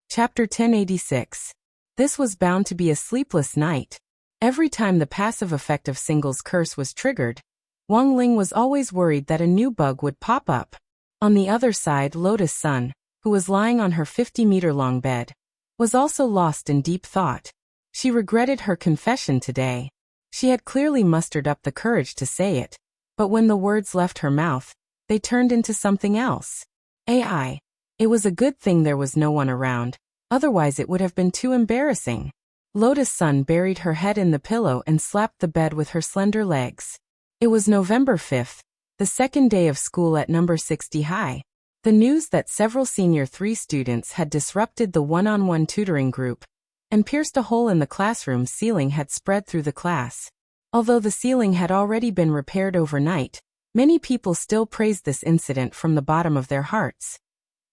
Chapter 1086. This was bound to be a sleepless night. Every time the passive effect of Single's curse was triggered, Wang Ling was always worried that a new bug would pop up. On the other side, Lotus Sun, who was lying on her 50-meter-long bed, was also lost in deep thought. She regretted her confession today. She had clearly mustered up the courage to say it, but when the words left her mouth, they turned into something else. AI. It was a good thing there was no one around, otherwise it would have been too embarrassing. Lotus Sun buried her head in the pillow and slapped the bed with her slender legs. It was November 5th, the second day of school at number 60 High. The news that several Senior 3 students had disrupted the one-on-one tutoring group and pierced a hole in the classroom ceiling had spread through the class. Although the ceiling had already been repaired overnight, many people still praised this incident from the bottom of their hearts.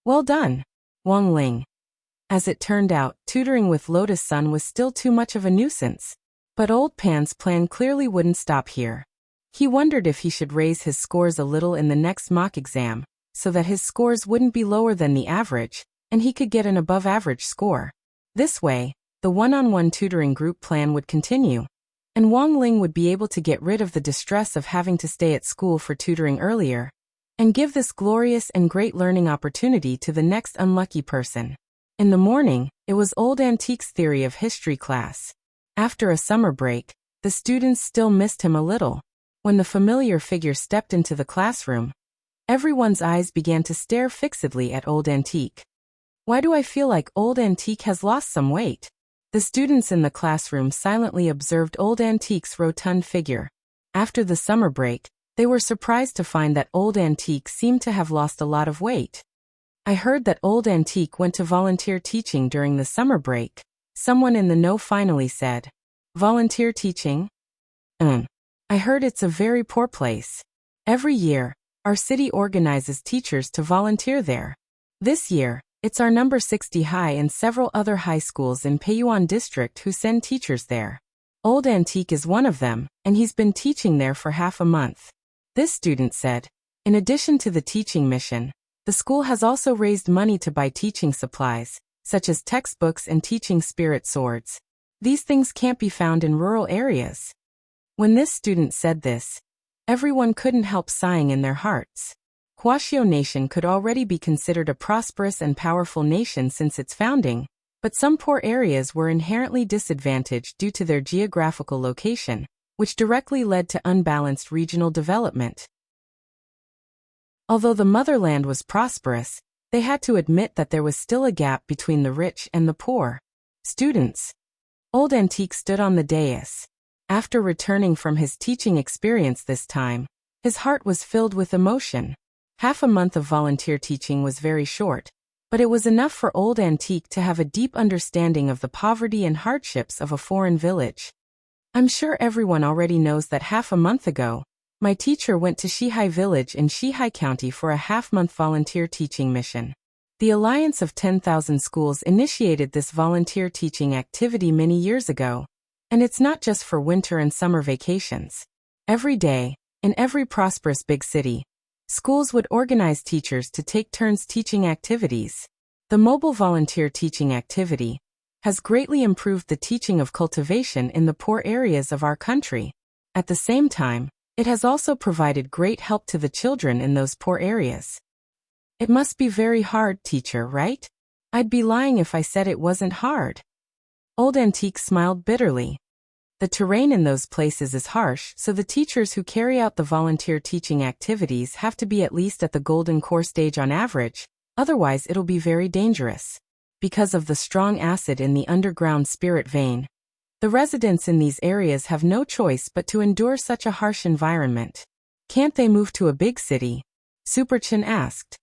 Well done, Wang Ling. As it turned out, tutoring with Lotus Sun was still too much of a nuisance. But Old Pan's plan clearly wouldn't stop here. He wondered if he should raise his scores a little in the next mock exam, so that his scores wouldn't be lower than the average, and he could get an above-average score. This way, the one-on-one tutoring group plan would continue, and Wang Ling would be able to get rid of the distress of having to stay at school for tutoring earlier, and give this glorious and great learning opportunity to the next unlucky person. In the morning, it was Old Antique's theory of history class. After a summer break, the students still missed him a little. When the familiar figure stepped into the classroom, everyone's eyes began to stare fixedly at Old Antique. Why do I feel like Old Antique has lost some weight? The students in the classroom silently observed Old Antique's rotund figure. After the summer break, they were surprised to find that Old Antique seemed to have lost a lot of weight. I heard that Old Antique went to volunteer teaching during the summer break. Someone in the know finally said. Volunteer teaching? I heard it's a very poor place. Every year, our city organizes teachers to volunteer there. This year, it's our number 60 High and several other high schools in Peiyuan District who send teachers there. Old Antique is one of them, and he's been teaching there for half a month. This student said. In addition to the teaching mission, the school has also raised money to buy teaching supplies, such as textbooks and teaching spirit swords. These things can't be found in rural areas. When this student said this, everyone couldn't help sighing in their hearts. Huaxiao Nation could already be considered a prosperous and powerful nation since its founding, but some poor areas were inherently disadvantaged due to their geographical location, which directly led to unbalanced regional development. Although the motherland was prosperous, they had to admit that there was still a gap between the rich and the poor. Students. Old Antique stood on the dais. After returning from his teaching experience this time, his heart was filled with emotion. Half a month of volunteer teaching was very short, but it was enough for Old Antique to have a deep understanding of the poverty and hardships of a foreign village. I'm sure everyone already knows that half a month ago, my teacher went to Shihai Village in Shihai County for a half-month volunteer teaching mission. The Alliance of 10,000 Schools initiated this volunteer teaching activity many years ago, and it's not just for winter and summer vacations. Every day, in every prosperous big city, schools would organize teachers to take turns teaching activities. The mobile volunteer teaching activity has greatly improved the teaching of cultivation in the poor areas of our country. At the same time, it has also provided great help to the children in those poor areas. It must be very hard, teacher, right? I'd be lying if I said it wasn't hard. Old Antique smiled bitterly. The terrain in those places is harsh, so the teachers who carry out the volunteer teaching activities have to be at least at the golden core stage on average, otherwise it'll be very dangerous. Because of the strong acid in the underground spirit vein, the residents in these areas have no choice but to endure such a harsh environment. Can't they move to a big city? Superchin asked.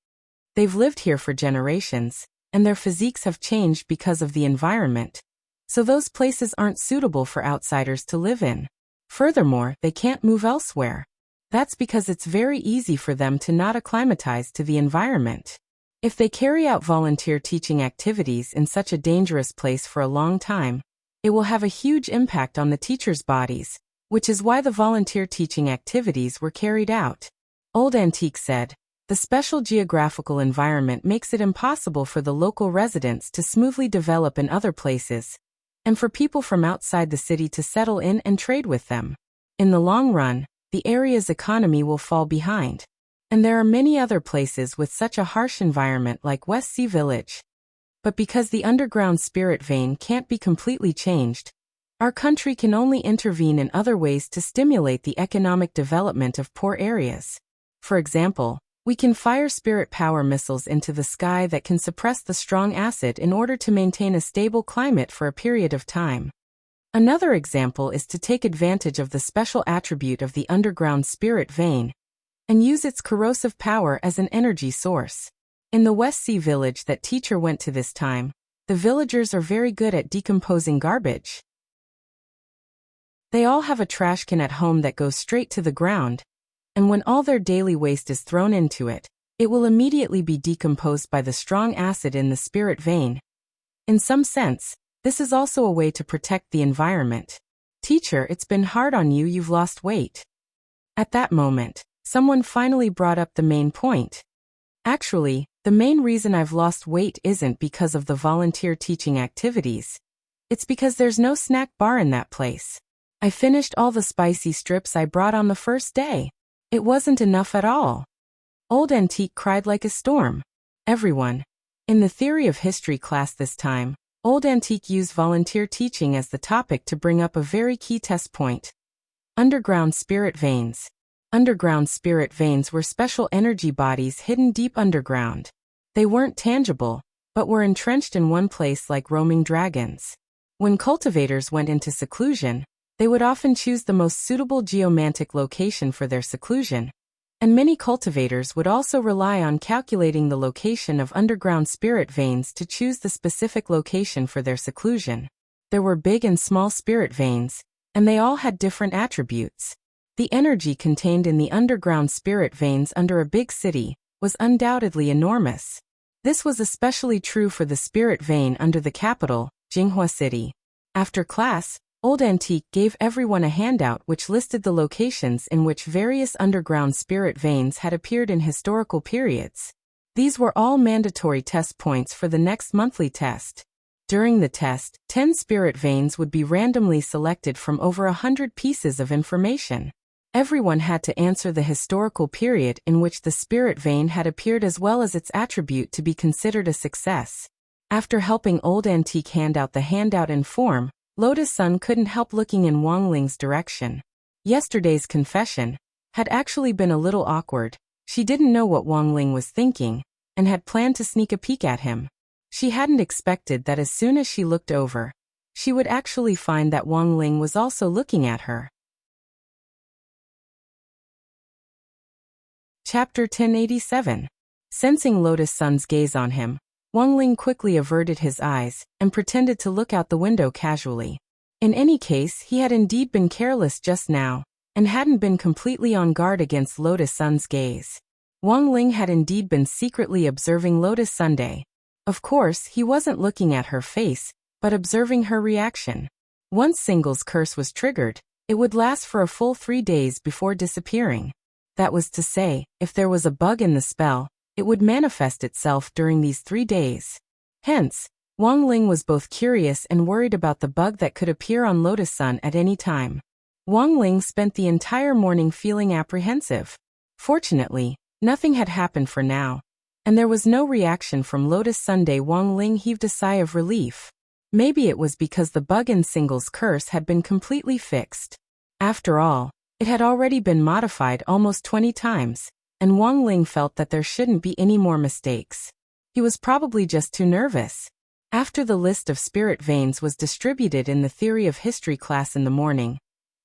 They've lived here for generations, and their physiques have changed because of the environment. So those places aren't suitable for outsiders to live in. Furthermore, they can't move elsewhere. That's because it's very easy for them to not acclimatize to the environment. If they carry out volunteer teaching activities in such a dangerous place for a long time, it will have a huge impact on the teachers' bodies, which is why the volunteer teaching activities were carried out. Old Antique said. The special geographical environment makes it impossible for the local residents to smoothly develop in other places, and for people from outside the city to settle in and trade with them. In the long run, the area's economy will fall behind. And there are many other places with such a harsh environment like West Sea Village. But because the underground spirit vein can't be completely changed, our country can only intervene in other ways to stimulate the economic development of poor areas. For example, we can fire spirit power missiles into the sky that can suppress the strong acid in order to maintain a stable climate for a period of time. Another example is to take advantage of the special attribute of the underground spirit vein and use its corrosive power as an energy source. In the West Sea Village that teacher went to this time, the villagers are very good at decomposing garbage. They all have a trash can at home that goes straight to the ground, and when all their daily waste is thrown into it, it will immediately be decomposed by the strong acid in the spirit vein. In some sense, this is also a way to protect the environment. Teacher, it's been hard on you, you've lost weight. At that moment, someone finally brought up the main point. Actually, the main reason I've lost weight isn't because of the volunteer teaching activities. It's because there's no snack bar in that place. I finished all the spicy strips I brought on the first day. It wasn't enough at all. Old Antique cried like a storm. Everyone. In the theory of history class this time, Old Antique used volunteer teaching as the topic to bring up a very key test point. Underground spirit veins. Underground spirit veins were special energy bodies hidden deep underground. They weren't tangible, but were entrenched in one place like roaming dragons. When cultivators went into seclusion, they would often choose the most suitable geomantic location for their seclusion, and many cultivators would also rely on calculating the location of underground spirit veins to choose the specific location for their seclusion. There were big and small spirit veins, and they all had different attributes. The energy contained in the underground spirit veins under a big city was undoubtedly enormous. This was especially true for the spirit vein under the capital, Jinghua City. After class, Old Antique gave everyone a handout which listed the locations in which various underground spirit veins had appeared in historical periods. These were all mandatory test points for the next monthly test. During the test, 10 spirit veins would be randomly selected from over 100 pieces of information. Everyone had to answer the historical period in which the spirit vein had appeared as well as its attribute to be considered a success. After helping Old Antique hand out the handout in form, Lotus Sun couldn't help looking in Wang Ling's direction. Yesterday's confession had actually been a little awkward. She didn't know what Wang Ling was thinking, and had planned to sneak a peek at him. She hadn't expected that as soon as she looked over, she would actually find that Wang Ling was also looking at her. Chapter 1087. Sensing Lotus Sun's gaze on him, Wang Ling quickly averted his eyes and pretended to look out the window casually. In any case, he had indeed been careless just now, and hadn't been completely on guard against Lotus Sun's gaze. Wang Ling had indeed been secretly observing Lotus Sunday. Of course, he wasn't looking at her face, but observing her reaction. Once Single's curse was triggered, it would last for a full 3 days before disappearing. That was to say, if there was a bug in the spell, it would manifest itself during these 3 days. Hence, Wang Ling was both curious and worried about the bug that could appear on Lotus Sun at any time. Wang Ling spent the entire morning feeling apprehensive. Fortunately, nothing had happened for now, and there was no reaction from Lotus Sunday. Wang Ling heaved a sigh of relief. Maybe it was because the bug in Single's curse had been completely fixed. After all, it had already been modified almost 20 times, and Wang Ling felt that there shouldn't be any more mistakes. He was probably just too nervous. After the list of spirit veins was distributed in the theory of history class in the morning,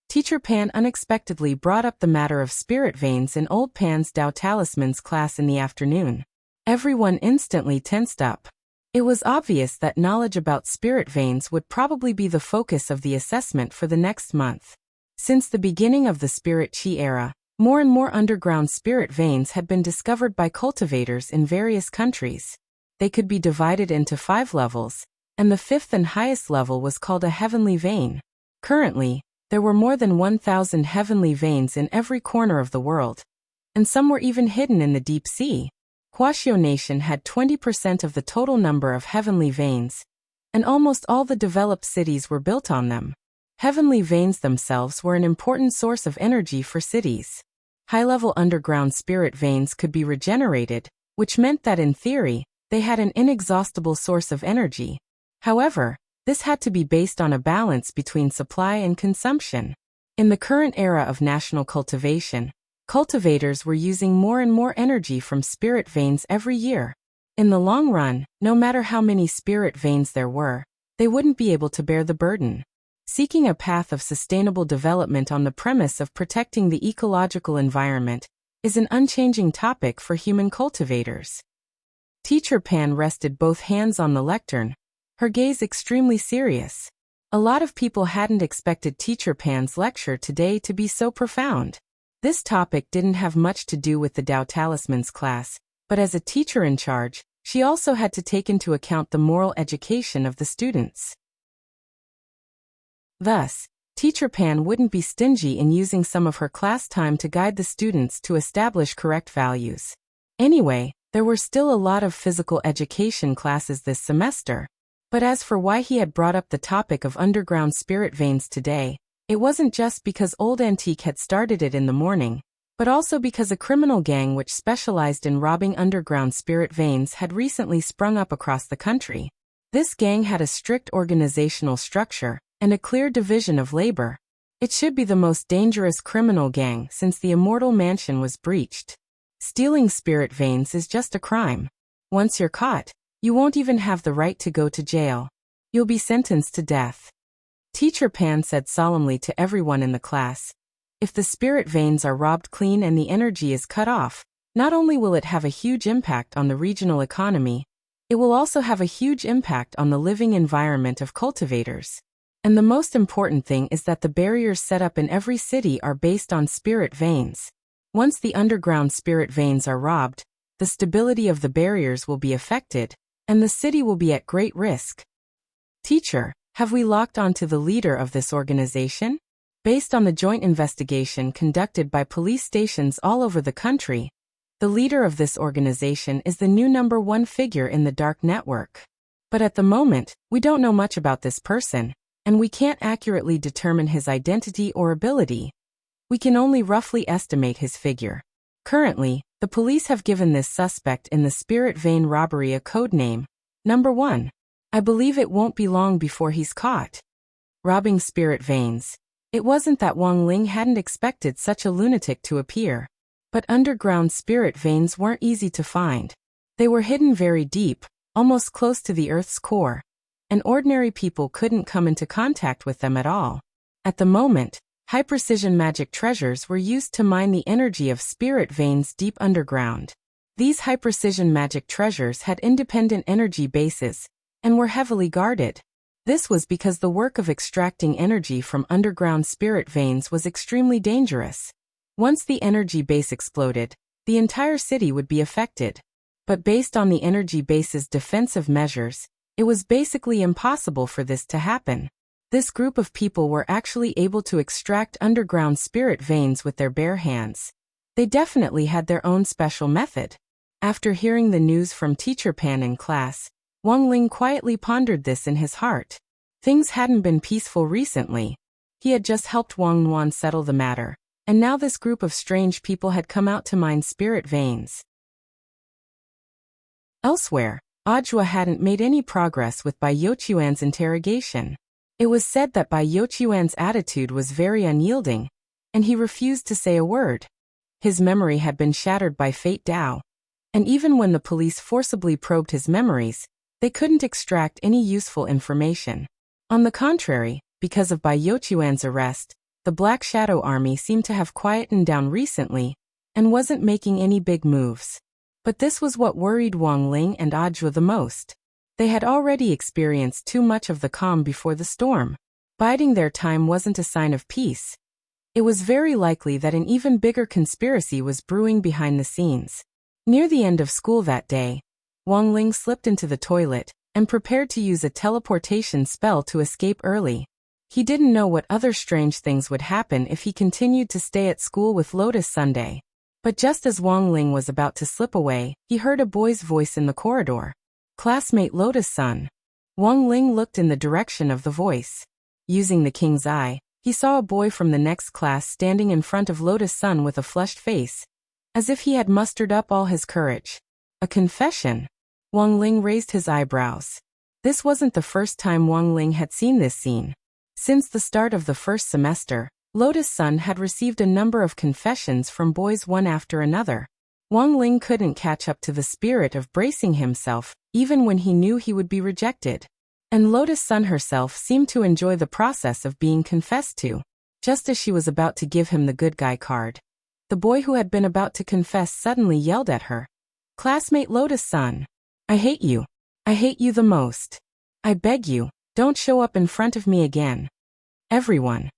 Teacher Pan unexpectedly brought up the matter of spirit veins in Old Pan's Tao Talismans class in the afternoon. Everyone instantly tensed up. It was obvious that knowledge about spirit veins would probably be the focus of the assessment for the next month. Since the beginning of the Spirit Qi era, more and more underground spirit veins had been discovered by cultivators in various countries. They could be divided into 5 levels, and the 5th and highest level was called a heavenly vein. Currently, there were more than 1,000 heavenly veins in every corner of the world. and some were even hidden in the deep sea. Huaxiao Nation had 20% of the total number of heavenly veins, and almost all the developed cities were built on them. Heavenly veins themselves were an important source of energy for cities. High-level underground spirit veins could be regenerated, which meant that in theory, they had an inexhaustible source of energy. However, this had to be based on a balance between supply and consumption. In the current era of national cultivation, cultivators were using more and more energy from spirit veins every year. In the long run, no matter how many spirit veins there were, they wouldn't be able to bear the burden. Seeking a path of sustainable development on the premise of protecting the ecological environment is an unchanging topic for human cultivators. Teacher Pan rested both hands on the lectern, her gaze extremely serious. A lot of people hadn't expected Teacher Pan's lecture today to be so profound. This topic didn't have much to do with the Tao Talismans class, but as a teacher in charge, she also had to take into account the moral education of the students. Thus, Teacher Pan wouldn't be stingy in using some of her class time to guide the students to establish correct values. Anyway, there were still a lot of physical education classes this semester. But as for why he had brought up the topic of underground spirit veins today, it wasn't just because Old Antique had started it in the morning, but also because a criminal gang which specialized in robbing underground spirit veins had recently sprung up across the country. This gang had a strict organizational structure and a clear division of labor. It should be the most dangerous criminal gang since the Immortal Mansion was breached. Stealing spirit veins is just a crime. Once you're caught, you won't even have the right to go to jail. You'll be sentenced to death. Teacher Pan said solemnly to everyone in the class, if the spirit veins are robbed clean and the energy is cut off, not only will it have a huge impact on the regional economy, it will also have a huge impact on the living environment of cultivators. And the most important thing is that the barriers set up in every city are based on spirit veins. Once the underground spirit veins are robbed, the stability of the barriers will be affected, and the city will be at great risk. Teacher, have we locked onto the leader of this organization? Based on the joint investigation conducted by police stations all over the country, the leader of this organization is the new #1 figure in the dark network. But at the moment, we don't know much about this person, and we can't accurately determine his identity or ability. We can only roughly estimate his figure. Currently, the police have given this suspect in the spirit vein robbery a code name, #1. I believe it won't be long before he's caught. Robbing spirit veins. It wasn't that Wang Ling hadn't expected such a lunatic to appear. But underground spirit veins weren't easy to find. They were hidden very deep, almost close to the Earth's core, and ordinary people couldn't come into contact with them at all. At the moment, high-precision magic treasures were used to mine the energy of spirit veins deep underground. These high-precision magic treasures had independent energy bases, and were heavily guarded. This was because the work of extracting energy from underground spirit veins was extremely dangerous. Once the energy base exploded, the entire city would be affected. But based on the energy base's defensive measures, it was basically impossible for this to happen. This group of people were actually able to extract underground spirit veins with their bare hands. They definitely had their own special method. After hearing the news from Teacher Pan in class, Wang Ling quietly pondered this in his heart. Things hadn't been peaceful recently. He had just helped Wang Nuan settle the matter, and now this group of strange people had come out to mine spirit veins. Elsewhere, Audiobook hadn't made any progress with Bai Youquan's interrogation. It was said that Bai Youquan's attitude was very unyielding, and he refused to say a word. His memory had been shattered by Fate Dao, and even when the police forcibly probed his memories, they couldn't extract any useful information. On the contrary, because of Bai Youquan's arrest, the Black Shadow Army seemed to have quietened down recently, and wasn't making any big moves. But this was what worried Wang Ling and Audiobook the most. They had already experienced too much of the calm before the storm. Biding their time wasn't a sign of peace. It was very likely that an even bigger conspiracy was brewing behind the scenes. Near the end of school that day, Wang Ling slipped into the toilet and prepared to use a teleportation spell to escape early. He didn't know what other strange things would happen if he continued to stay at school with Lotus Sunday. But just as Wang Ling was about to slip away, he heard a boy's voice in the corridor. "Classmate Lotus-san." Wang Ling looked in the direction of the voice. Using the king's eye, he saw a boy from the next class standing in front of Lotus-san with a flushed face, as if he had mustered up all his courage. A confession? Wang Ling raised his eyebrows. This wasn't the first time Wang Ling had seen this scene. Since the start of the first semester, Lotus-san had received a number of confessions from boys one after another. Wang Ling couldn't catch up to the spirit of bracing himself, even when he knew he would be rejected. And Lotus-san herself seemed to enjoy the process of being confessed to. Just as she was about to give him the good guy card, the boy who had been about to confess suddenly yelled at her. "Classmate Lotus-san, I hate you. I hate you the most. I beg you, don't show up in front of me again." Everyone.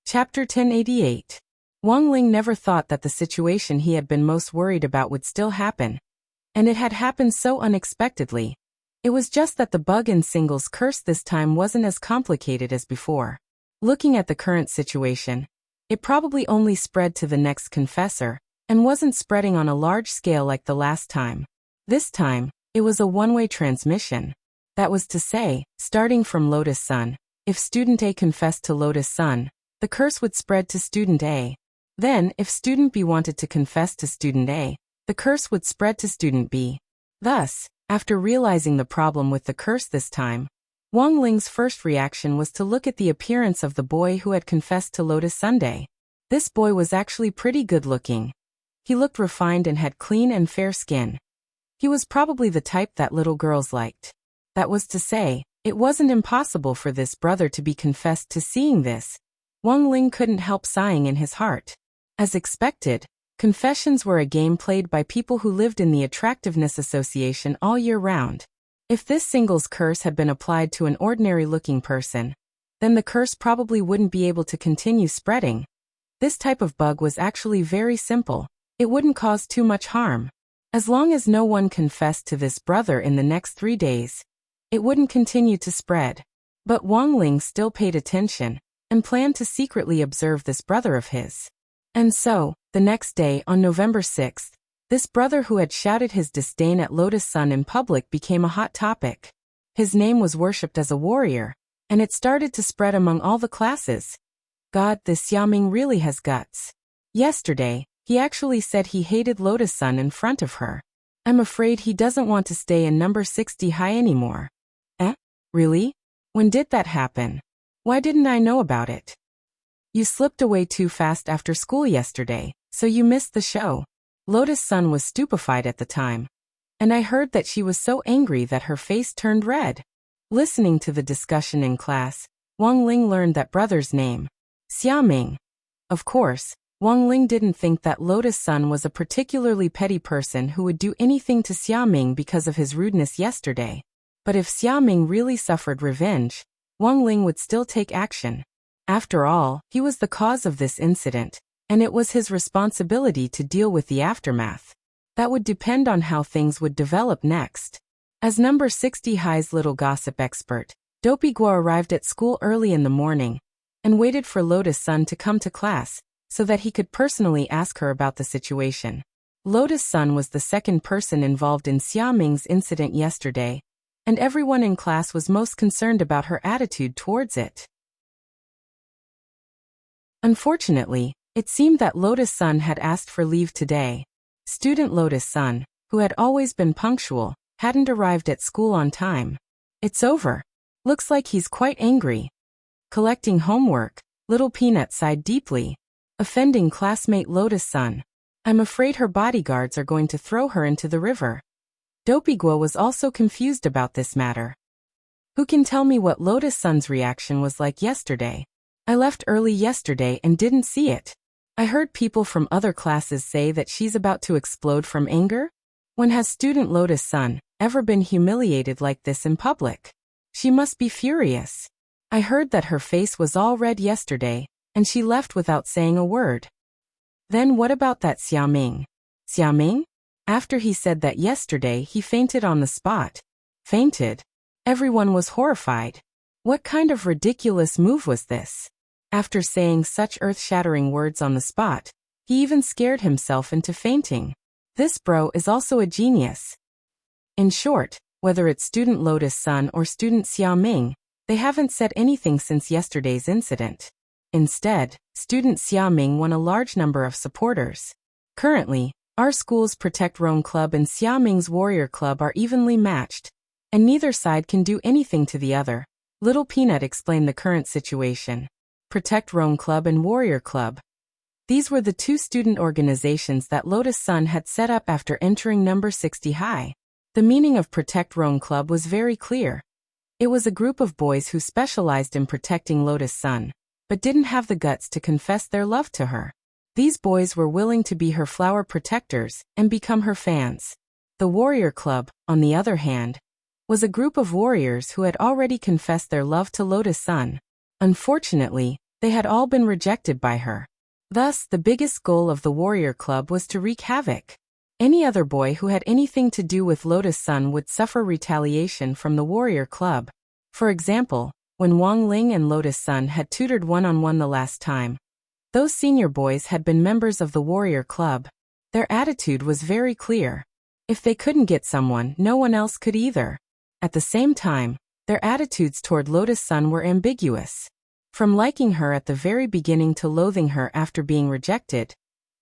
Chapter 1088. Wang Ling never thought that the situation he had been most worried about would still happen. And it had happened so unexpectedly. It was just that the bug in Single's curse this time wasn't as complicated as before. Looking at the current situation, it probably only spread to the next confessor, and wasn't spreading on a large scale like the last time. This time, it was a one-way transmission. That was to say, starting from Lotus-san, if student A confessed to Lotus-san, the curse would spread to student A. Then, if student B wanted to confess to student A, the curse would spread to student B. Thus, after realizing the problem with the curse this time, Wang Ling's first reaction was to look at the appearance of the boy who had confessed to Lotus-Sunday. This boy was actually pretty good-looking. He looked refined and had clean and fair skin. He was probably the type that little girls liked. That was to say, it wasn't impossible for this brother to be confessed to. Seeing this, Wang Ling couldn't help sighing in his heart. As expected, confessions were a game played by people who lived in the Attractiveness Association all year round. If this singles curse had been applied to an ordinary-looking person, then the curse probably wouldn't be able to continue spreading. This type of bug was actually very simple. It wouldn't cause too much harm. As long as no one confessed to this brother in the next 3 days, it wouldn't continue to spread. But Wang Ling still paid attention, and planned to secretly observe this brother of his. And so, the next day, on November 6th, this brother who had shouted his disdain at Lotus-san in public became a hot topic. His name was worshipped as a warrior, and it started to spread among all the classes. God, this Xiaoming really has guts. Yesterday, he actually said he hated Lotus-san in front of her. I'm afraid he doesn't want to stay in number 60 high anymore. Really? When did that happen? Why didn't I know about it? You slipped away too fast after school yesterday, so you missed the show. Lotus-san was stupefied at the time. And I heard that she was so angry that her face turned red. Listening to the discussion in class, Wang Ling learned that brother's name. Xiaoming. Of course, Wang Ling didn't think that Lotus-san was a particularly petty person who would do anything to Xiaoming because of his rudeness yesterday. But if Xiaoming really suffered revenge, Wang Ling would still take action. After all, he was the cause of this incident, and it was his responsibility to deal with the aftermath. That would depend on how things would develop next. As number 60 High's little gossip expert, Dopey Guo arrived at school early in the morning, and waited for Lotus-san to come to class, so that he could personally ask her about the situation. Lotus-san was the second person involved in Xiaoming's incident yesterday, and everyone in class was most concerned about her attitude towards it. Unfortunately, it seemed that Lotus-san had asked for leave today. Student Lotus-san, who had always been punctual, hadn't arrived at school on time. It's over. Looks like he's quite angry. Collecting homework, Little Peanut sighed deeply. Offending classmate Lotus-san. I'm afraid her bodyguards are going to throw her into the river. Dopey Guo was also confused about this matter. Who can tell me what Lotus-san's reaction was like yesterday? I left early yesterday and didn't see it. I heard people from other classes say that she's about to explode from anger. When has student Lotus-san ever been humiliated like this in public? She must be furious. I heard that her face was all red yesterday, and she left without saying a word. Then what about that Xiaoming? Xiaoming? After he said that yesterday, he fainted on the spot. Fainted? Everyone was horrified. What kind of ridiculous move was this? After saying such earth-shattering words on the spot, he even scared himself into fainting. This bro is also a genius. In short, whether it's student Lotus Sun or student Xia Ming, they haven't said anything since yesterday's incident. Instead, student Xia Ming won a large number of supporters. Currently, our school's Protect Rome Club and Xia Ming's Warrior Club are evenly matched, and neither side can do anything to the other. Little Peanut explained the current situation. Protect Rome Club and Warrior Club. These were the two student organizations that Lotus Sun had set up after entering number 60 high. The meaning of Protect Rome Club was very clear. It was a group of boys who specialized in protecting Lotus Sun, but didn't have the guts to confess their love to her. These boys were willing to be her flower protectors and become her fans. The Warrior Club, on the other hand, was a group of warriors who had already confessed their love to Lotus Sun. Unfortunately, they had all been rejected by her. Thus, the biggest goal of the Warrior Club was to wreak havoc. Any other boy who had anything to do with Lotus Sun would suffer retaliation from the Warrior Club. For example, when Wang Ling and Lotus Sun had tutored one-on-one the last time, those senior boys had been members of the Warrior Club. Their attitude was very clear. If they couldn't get someone, no one else could either. At the same time, their attitudes toward Lotus Sun were ambiguous. From liking her at the very beginning to loathing her after being rejected,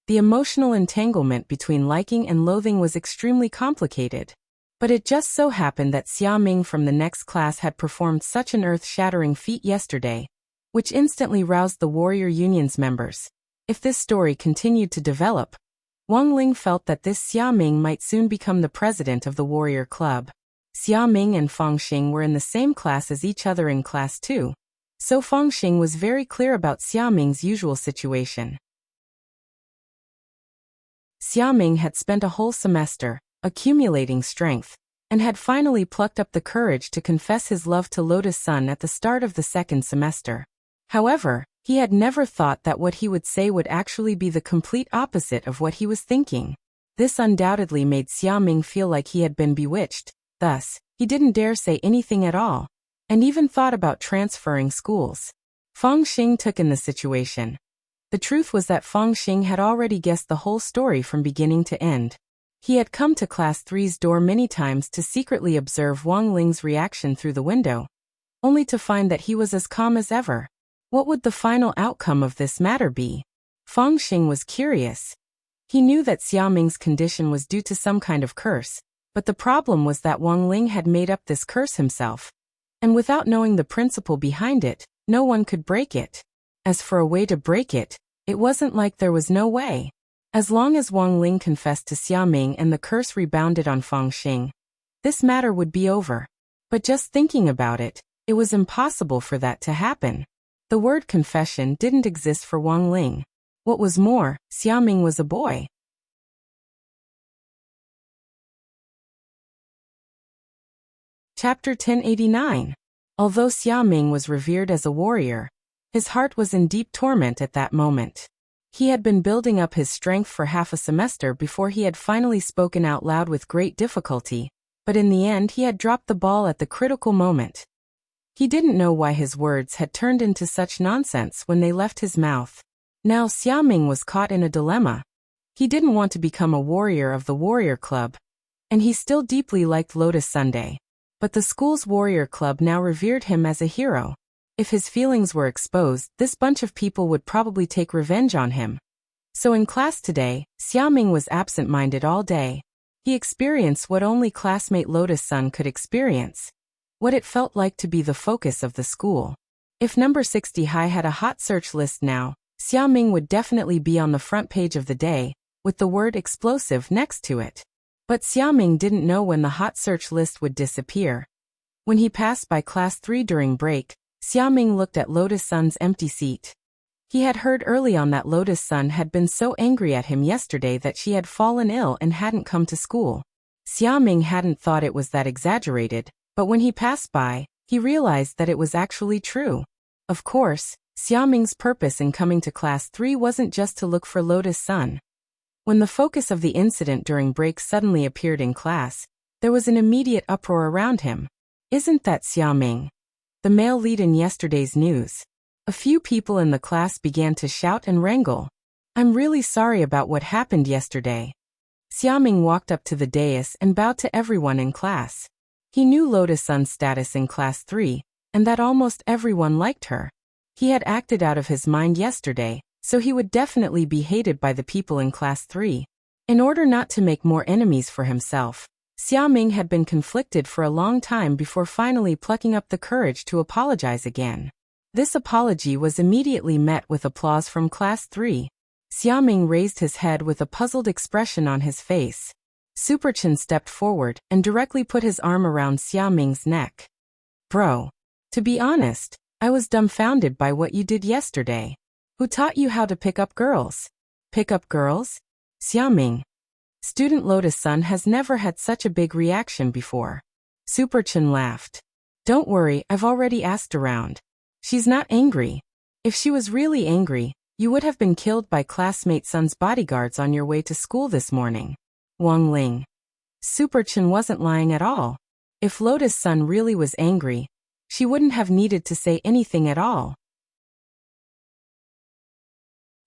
the emotional entanglement between liking and loathing was extremely complicated. But it just so happened that Xia Ming from the next class had performed such an earth-shattering feat yesterday, which instantly roused the Warrior Union's members. If this story continued to develop, Wang Ling felt that this Xia Ming might soon become the president of the Warrior Club. Xia Ming and Fang Xing were in the same class as each other in class 2, so Fang Xing was very clear about Xia Ming's usual situation. Xia Ming had spent a whole semester accumulating strength, and had finally plucked up the courage to confess his love to Lotus Sun at the start of the second semester. However, he had never thought that what he would say would actually be the complete opposite of what he was thinking. This undoubtedly made Xia Ming feel like he had been bewitched. Thus, he didn't dare say anything at all, and even thought about transferring schools. Fang Xing took in the situation. The truth was that Fang Xing had already guessed the whole story from beginning to end. He had come to Class 3's door many times to secretly observe Wang Ling's reaction through the window, only to find that he was as calm as ever. What would the final outcome of this matter be? Fang Xing was curious. He knew that Xia Ming's condition was due to some kind of curse, but the problem was that Wang Ling had made up this curse himself, and without knowing the principle behind it, no one could break it. As for a way to break it, it wasn't like there was no way. As long as Wang Ling confessed to Xia Ming and the curse rebounded on Fang Xing, this matter would be over. But just thinking about it, it was impossible for that to happen. The word confession didn't exist for Wang Ling. What was more, Xia Ming was a boy. Chapter 1089. Although Xia Ming was revered as a warrior, his heart was in deep torment at that moment. He had been building up his strength for half a semester before he had finally spoken out loud with great difficulty, but in the end he had dropped the ball at the critical moment. He didn't know why his words had turned into such nonsense when they left his mouth. Now Xia Ming was caught in a dilemma. He didn't want to become a warrior of the Warrior Club, and he still deeply liked Lotus Sunday. But the school's Warrior Club now revered him as a hero. If his feelings were exposed, this bunch of people would probably take revenge on him. So in class today, Xia Ming was absent-minded all day. He experienced what only classmate Lotus Sun could experience, what it felt like to be the focus of the school. If number 60 high had a hot search list now, Xia Ming would definitely be on the front page of the day, with the word explosive next to it. But Xia Ming didn't know when the hot search list would disappear. When he passed by class 3 during break, Xia Ming looked at Lotus Sun's empty seat. He had heard early on that Lotus Sun had been so angry at him yesterday that she had fallen ill and hadn't come to school. Xia Ming hadn't thought it was that exaggerated, but when he passed by, he realized that it was actually true. Of course, Xia Ming's purpose in coming to class 3 wasn't just to look for Lotus Sun. When the focus of the incident during break suddenly appeared in class, there was an immediate uproar around him. Isn't that Xia Ming, the male lead in yesterday's news? A few people in the class began to shout and wrangle. I'm really sorry about what happened yesterday. Xiaoming walked up to the dais and bowed to everyone in class. He knew Lotus Sun's status in Class 3, and that almost everyone liked her. He had acted out of his mind yesterday, so he would definitely be hated by the people in Class 3. In order not to make more enemies for himself, Xiaoming had been conflicted for a long time before finally plucking up the courage to apologize again. This apology was immediately met with applause from Class 3. Xiaoming raised his head with a puzzled expression on his face. Superchen stepped forward and directly put his arm around Xiaoming's neck. Bro, to be honest, I was dumbfounded by what you did yesterday. Who taught you how to pick up girls? Pick up girls? Xiaoming. Student Lotus Sun has never had such a big reaction before. Superchen laughed. Don't worry, I've already asked around. She's not angry. If she was really angry, you would have been killed by classmate Sun's bodyguards on your way to school this morning. Wang Ling. Superchen wasn't lying at all. If Lotus Sun really was angry, she wouldn't have needed to say anything at all.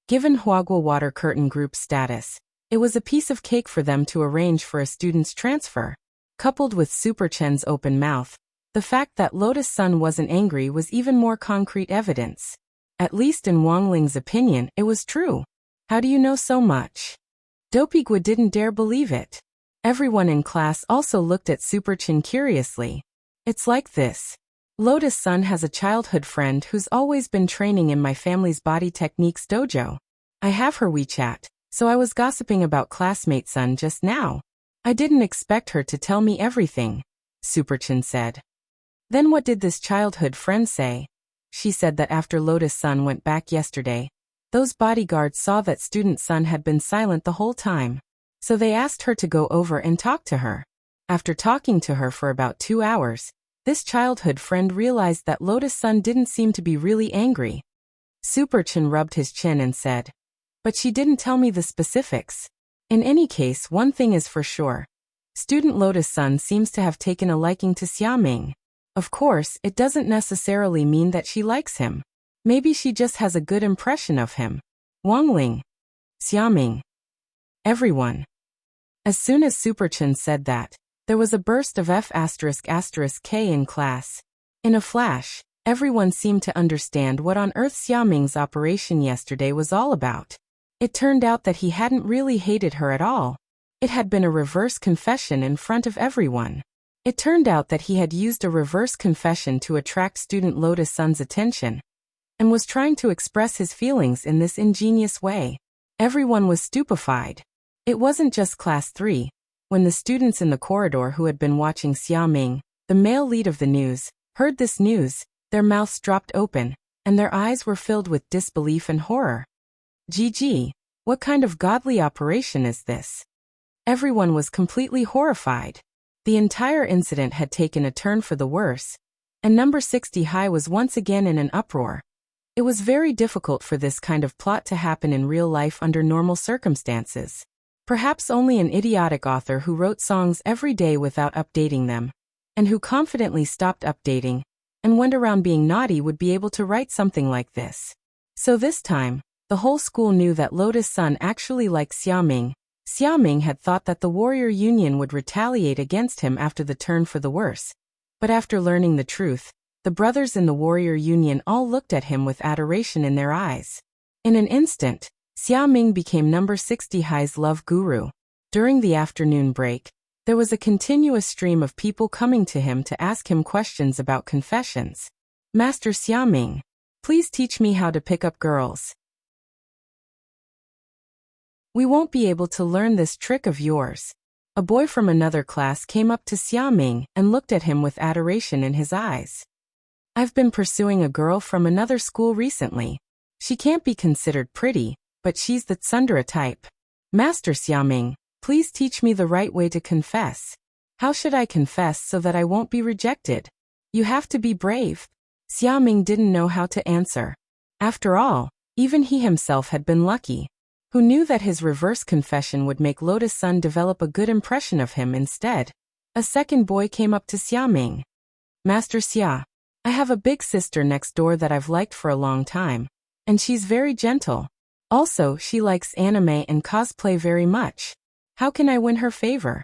Given Huagua Water Curtain Group's status, it was a piece of cake for them to arrange for a student's transfer. Coupled with Superchen's open mouth, the fact that Lotus Sun wasn't angry was even more concrete evidence. At least in Wang Ling's opinion, it was true. How do you know so much? Dopigua didn't dare believe it. Everyone in class also looked at Superchen curiously. It's like this. Lotus Sun has a childhood friend who's always been training in my family's body techniques dojo. I have her WeChat, so I was gossiping about classmate Sun just now. I didn't expect her to tell me everything, Superchen said. Then what did this childhood friend say? She said that after Lotus Sun went back yesterday, those bodyguards saw that student Sun had been silent the whole time. So they asked her to go over and talk to her. After talking to her for about 2 hours, this childhood friend realized that Lotus Sun didn't seem to be really angry. Superchen rubbed his chin and said, but she didn't tell me the specifics. In any case, one thing is for sure. Student Lotus Sun seems to have taken a liking to Xiaoming. Of course, it doesn't necessarily mean that she likes him. Maybe she just has a good impression of him. Wang Ling. Xiaoming. Everyone. As soon as Superchen said that, there was a burst of F***K in class. In a flash, everyone seemed to understand what on earth Xiaoming's operation yesterday was all about. It turned out that he hadn't really hated her at all. It had been a reverse confession in front of everyone. It turned out that he had used a reverse confession to attract student Lotus Sun's attention, and was trying to express his feelings in this ingenious way. Everyone was stupefied. It wasn't just Class 3. When the students in the corridor who had been watching Xiaoming, the male lead of the news, heard this news, their mouths dropped open, and their eyes were filled with disbelief and horror. GG, what kind of godly operation is this? Everyone was completely horrified. The entire incident had taken a turn for the worse, and number 60 High was once again in an uproar. It was very difficult for this kind of plot to happen in real life under normal circumstances. Perhaps only an idiotic author who wrote songs every day without updating them, and who confidently stopped updating, and went around being naughty would be able to write something like this. So this time, the whole school knew that Lotus Sun actually liked Xiaoming. Xiaoming had thought that the Warrior Union would retaliate against him after the turn for the worse. But after learning the truth, the brothers in the Warrior Union all looked at him with adoration in their eyes. In an instant, Xiaoming became number 60 High's love guru. During the afternoon break, there was a continuous stream of people coming to him to ask him questions about confessions. Master Xiaoming, please teach me how to pick up girls. We won't be able to learn this trick of yours. A boy from another class came up to Xiaoming and looked at him with adoration in his eyes. I've been pursuing a girl from another school recently. She can't be considered pretty, but she's the tsundere type. Master Xiaoming, please teach me the right way to confess. How should I confess so that I won't be rejected? You have to be brave. Xiaoming didn't know how to answer. After all, even he himself had been lucky. Who knew that his reverse confession would make Lotus Sun develop a good impression of him instead? A second boy came up to Xiaoming. Master Xia, I have a big sister next door that I've liked for a long time, and she's very gentle. Also, she likes anime and cosplay very much. How can I win her favor?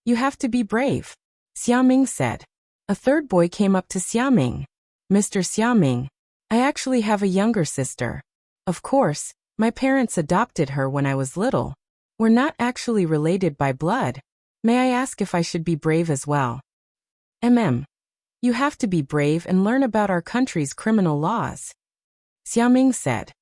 You have to be brave, Xiaoming said. A third boy came up to Xiaoming. Mr. Xiaoming, I actually have a younger sister. Of course, my parents adopted her when I was little. We're not actually related by blood. May I ask if I should be brave as well? You have to be brave and learn about our country's criminal laws, Xiaoming said.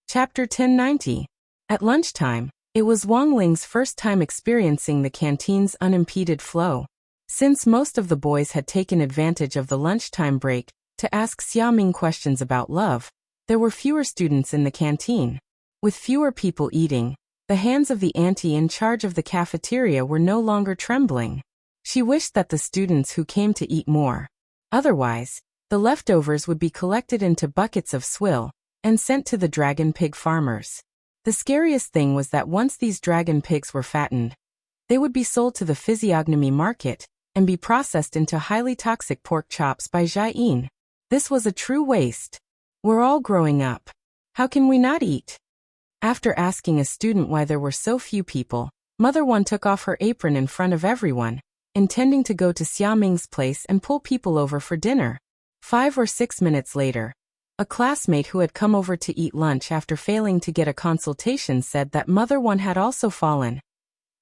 Chapter 1090. At lunchtime, it was Wang Ling's first time experiencing the canteen's unimpeded flow. Since most of the boys had taken advantage of the lunchtime break to ask Xiaoming questions about love, there were fewer students in the canteen. With fewer people eating, the hands of the auntie in charge of the cafeteria were no longer trembling. She wished that the students who came to eat more. Otherwise, the leftovers would be collected into buckets of swill and sent to the dragon pig farmers. The scariest thing was that once these dragon pigs were fattened, they would be sold to the physiognomy market and be processed into highly toxic pork chops by Jiayin. This was a true waste. We're all growing up. How can we not eat? After asking a student why there were so few people, Mother One took off her apron in front of everyone, intending to go to Xiaoming's place and pull people over for dinner. 5 or 6 minutes later, a classmate who had come over to eat lunch after failing to get a consultation said that Mother One had also fallen.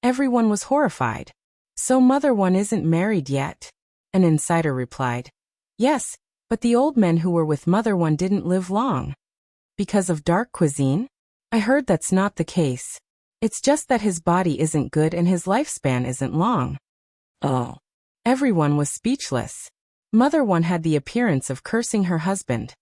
Everyone was horrified. So Mother One isn't married yet? An insider replied. Yes, but the old men who were with Mother One didn't live long. Because of dark cuisine? I heard that's not the case. It's just that his body isn't good and his lifespan isn't long. Oh. Everyone was speechless. Mother One had the appearance of cursing her husband.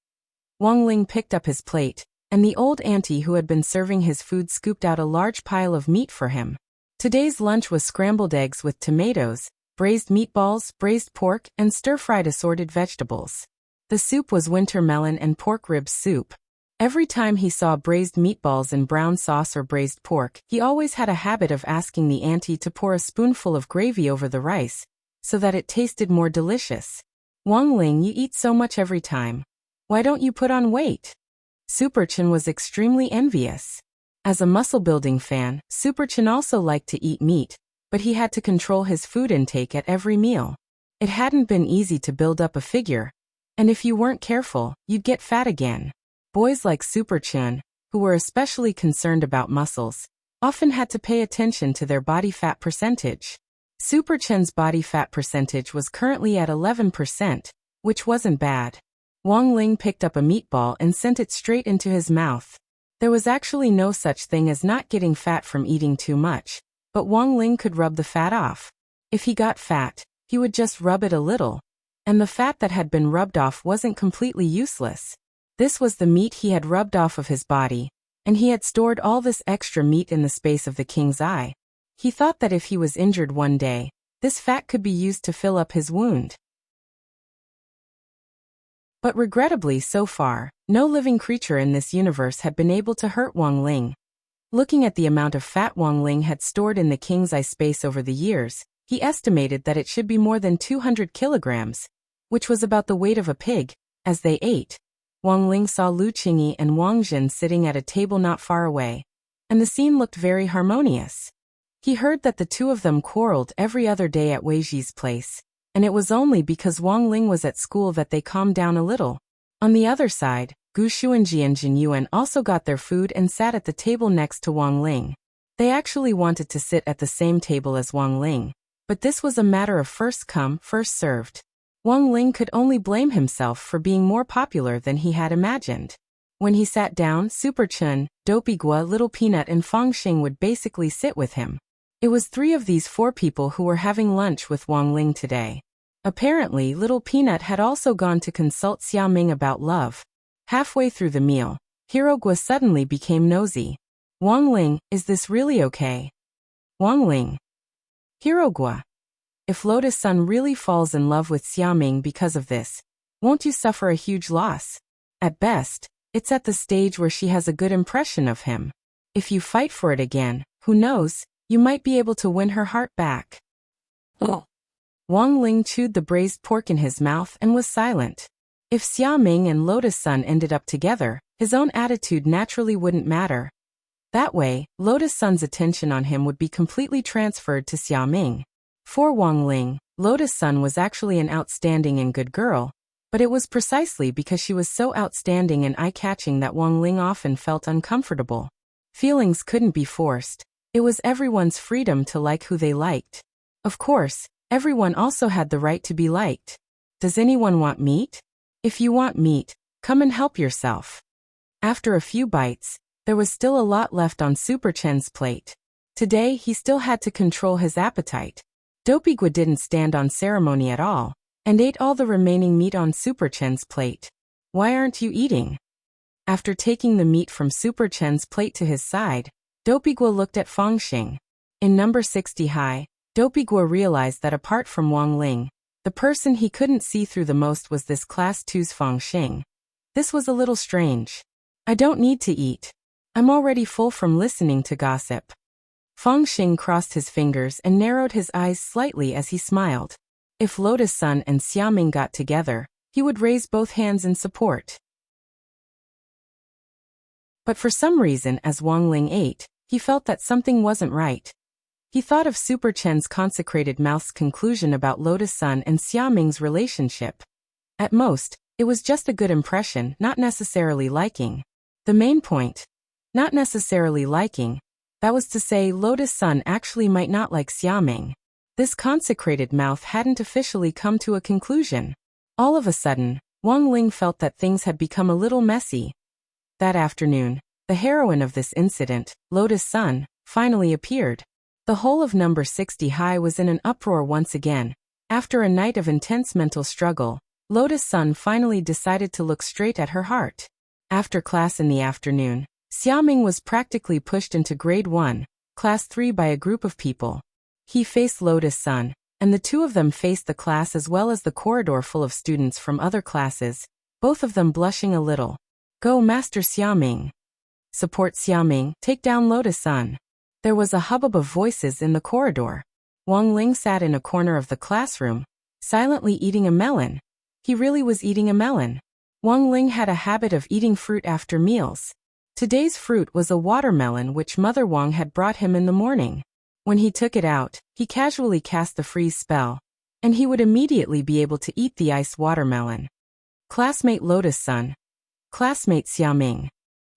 Wang Ling picked up his plate, and the old auntie who had been serving his food scooped out a large pile of meat for him. Today's lunch was scrambled eggs with tomatoes, braised meatballs, braised pork, and stir-fried assorted vegetables. The soup was winter melon and pork rib soup. Every time he saw braised meatballs in brown sauce or braised pork, he always had a habit of asking the auntie to pour a spoonful of gravy over the rice, so that it tasted more delicious. Wang Ling, you eat so much every time. Why don't you put on weight? Superchen was extremely envious. As a muscle-building fan, Superchen also liked to eat meat, but he had to control his food intake at every meal. It hadn't been easy to build up a figure, and if you weren't careful, you'd get fat again. Boys like Superchen, who were especially concerned about muscles, often had to pay attention to their body fat percentage. Superchen's body fat percentage was currently at 11%, which wasn't bad. Wang Ling picked up a meatball and sent it straight into his mouth. There was actually no such thing as not getting fat from eating too much, but Wang Ling could rub the fat off. If he got fat, he would just rub it a little, and the fat that had been rubbed off wasn't completely useless. This was the meat he had rubbed off of his body, and he had stored all this extra meat in the space of the king's eye. He thought that if he was injured one day, this fat could be used to fill up his wound. But regrettably so far, no living creature in this universe had been able to hurt Wang Ling. Looking at the amount of fat Wang Ling had stored in the king's eye space over the years, he estimated that it should be more than 200 kilograms, which was about the weight of a pig. As they ate, Wang Ling saw Lu Qingyi and Wang Jin sitting at a table not far away, and the scene looked very harmonious. He heard that the two of them quarreled every other day at Wei Ji's place, and it was only because Wang Ling was at school that they calmed down a little. On the other side, Gu Xuanji and Jin Yuan also got their food and sat at the table next to Wang Ling. They actually wanted to sit at the same table as Wang Ling, but this was a matter of first come, first served. Wang Ling could only blame himself for being more popular than he had imagined. When he sat down, Superchen, Dopey Gua, Little Peanut and Fang Xing would basically sit with him. It was 3 of these 4 people who were having lunch with Wang Ling today. Apparently, Little Peanut had also gone to consult Xiaoming about love. Halfway through the meal, Hero Gua suddenly became nosy. Wang Ling, is this really okay? Wang Ling. Hero Gua. If Lotus Sun really falls in love with Xiaoming because of this, won't you suffer a huge loss? At best, it's at the stage where she has a good impression of him. If you fight for it again, who knows, You might be able to win her heart back. Oh. Wang Ling chewed the braised pork in his mouth and was silent. If Xiaoming and Lotus Sun ended up together, his own attitude naturally wouldn't matter. That way, Lotus Sun's attention on him would be completely transferred to Xiaoming. For Wang Ling, Lotus Sun was actually an outstanding and good girl, but it was precisely because she was so outstanding and eye-catching that Wang Ling often felt uncomfortable. Feelings couldn't be forced. It was everyone's freedom to like who they liked. Of course, everyone also had the right to be liked. Does anyone want meat? If you want meat, come and help yourself. After a few bites, there was still a lot left on Super Chen's plate. Today he still had to control his appetite. Dopigwa didn't stand on ceremony at all, and ate all the remaining meat on Super Chen's plate. Why aren't you eating? After taking the meat from Super Chen's plate to his side, Dopigwa looked at Feng Xing. In number 60 high, Dopigwa realized that apart from Wang Ling, the person he couldn't see through the most was this class 2's Feng Xing. This was a little strange. I don't need to eat. I'm already full from listening to gossip. Feng Xing crossed his fingers and narrowed his eyes slightly as he smiled. If Lotus Sun and Xiaoming got together, he would raise both hands in support. But for some reason, as Wang Ling ate, he felt that something wasn't right. He thought of Super Chen's consecrated mouth's conclusion about Lotus Sun and Xiaoming's relationship. At most, it was just a good impression, not necessarily liking. The main point, not necessarily liking, that was to say Lotus Sun actually might not like Xiaoming. This consecrated mouth hadn't officially come to a conclusion. All of a sudden, Wang Ling felt that things had become a little messy. That afternoon, the heroine of this incident, Lotus Sun, finally appeared. The whole of number 60 high was in an uproar once again. After a night of intense mental struggle, Lotus Sun finally decided to look straight at her heart. After class in the afternoon, Xiaoming was practically pushed into grade 1, class 3 by a group of people. He faced Lotus Sun, and the two of them faced the class as well as the corridor full of students from other classes, both of them blushing a little. Go Master Xiaoming. Support Xiaoming, take down Lotus Sun. There was a hubbub of voices in the corridor. Wang Ling sat in a corner of the classroom, silently eating a melon. He really was eating a melon. Wang Ling had a habit of eating fruit after meals. Today's fruit was a watermelon which Mother Wang had brought him in the morning. When he took it out, he casually cast the freeze spell, and he would immediately be able to eat the ice watermelon. Classmate Lotus Sun. Classmate Xiaoming.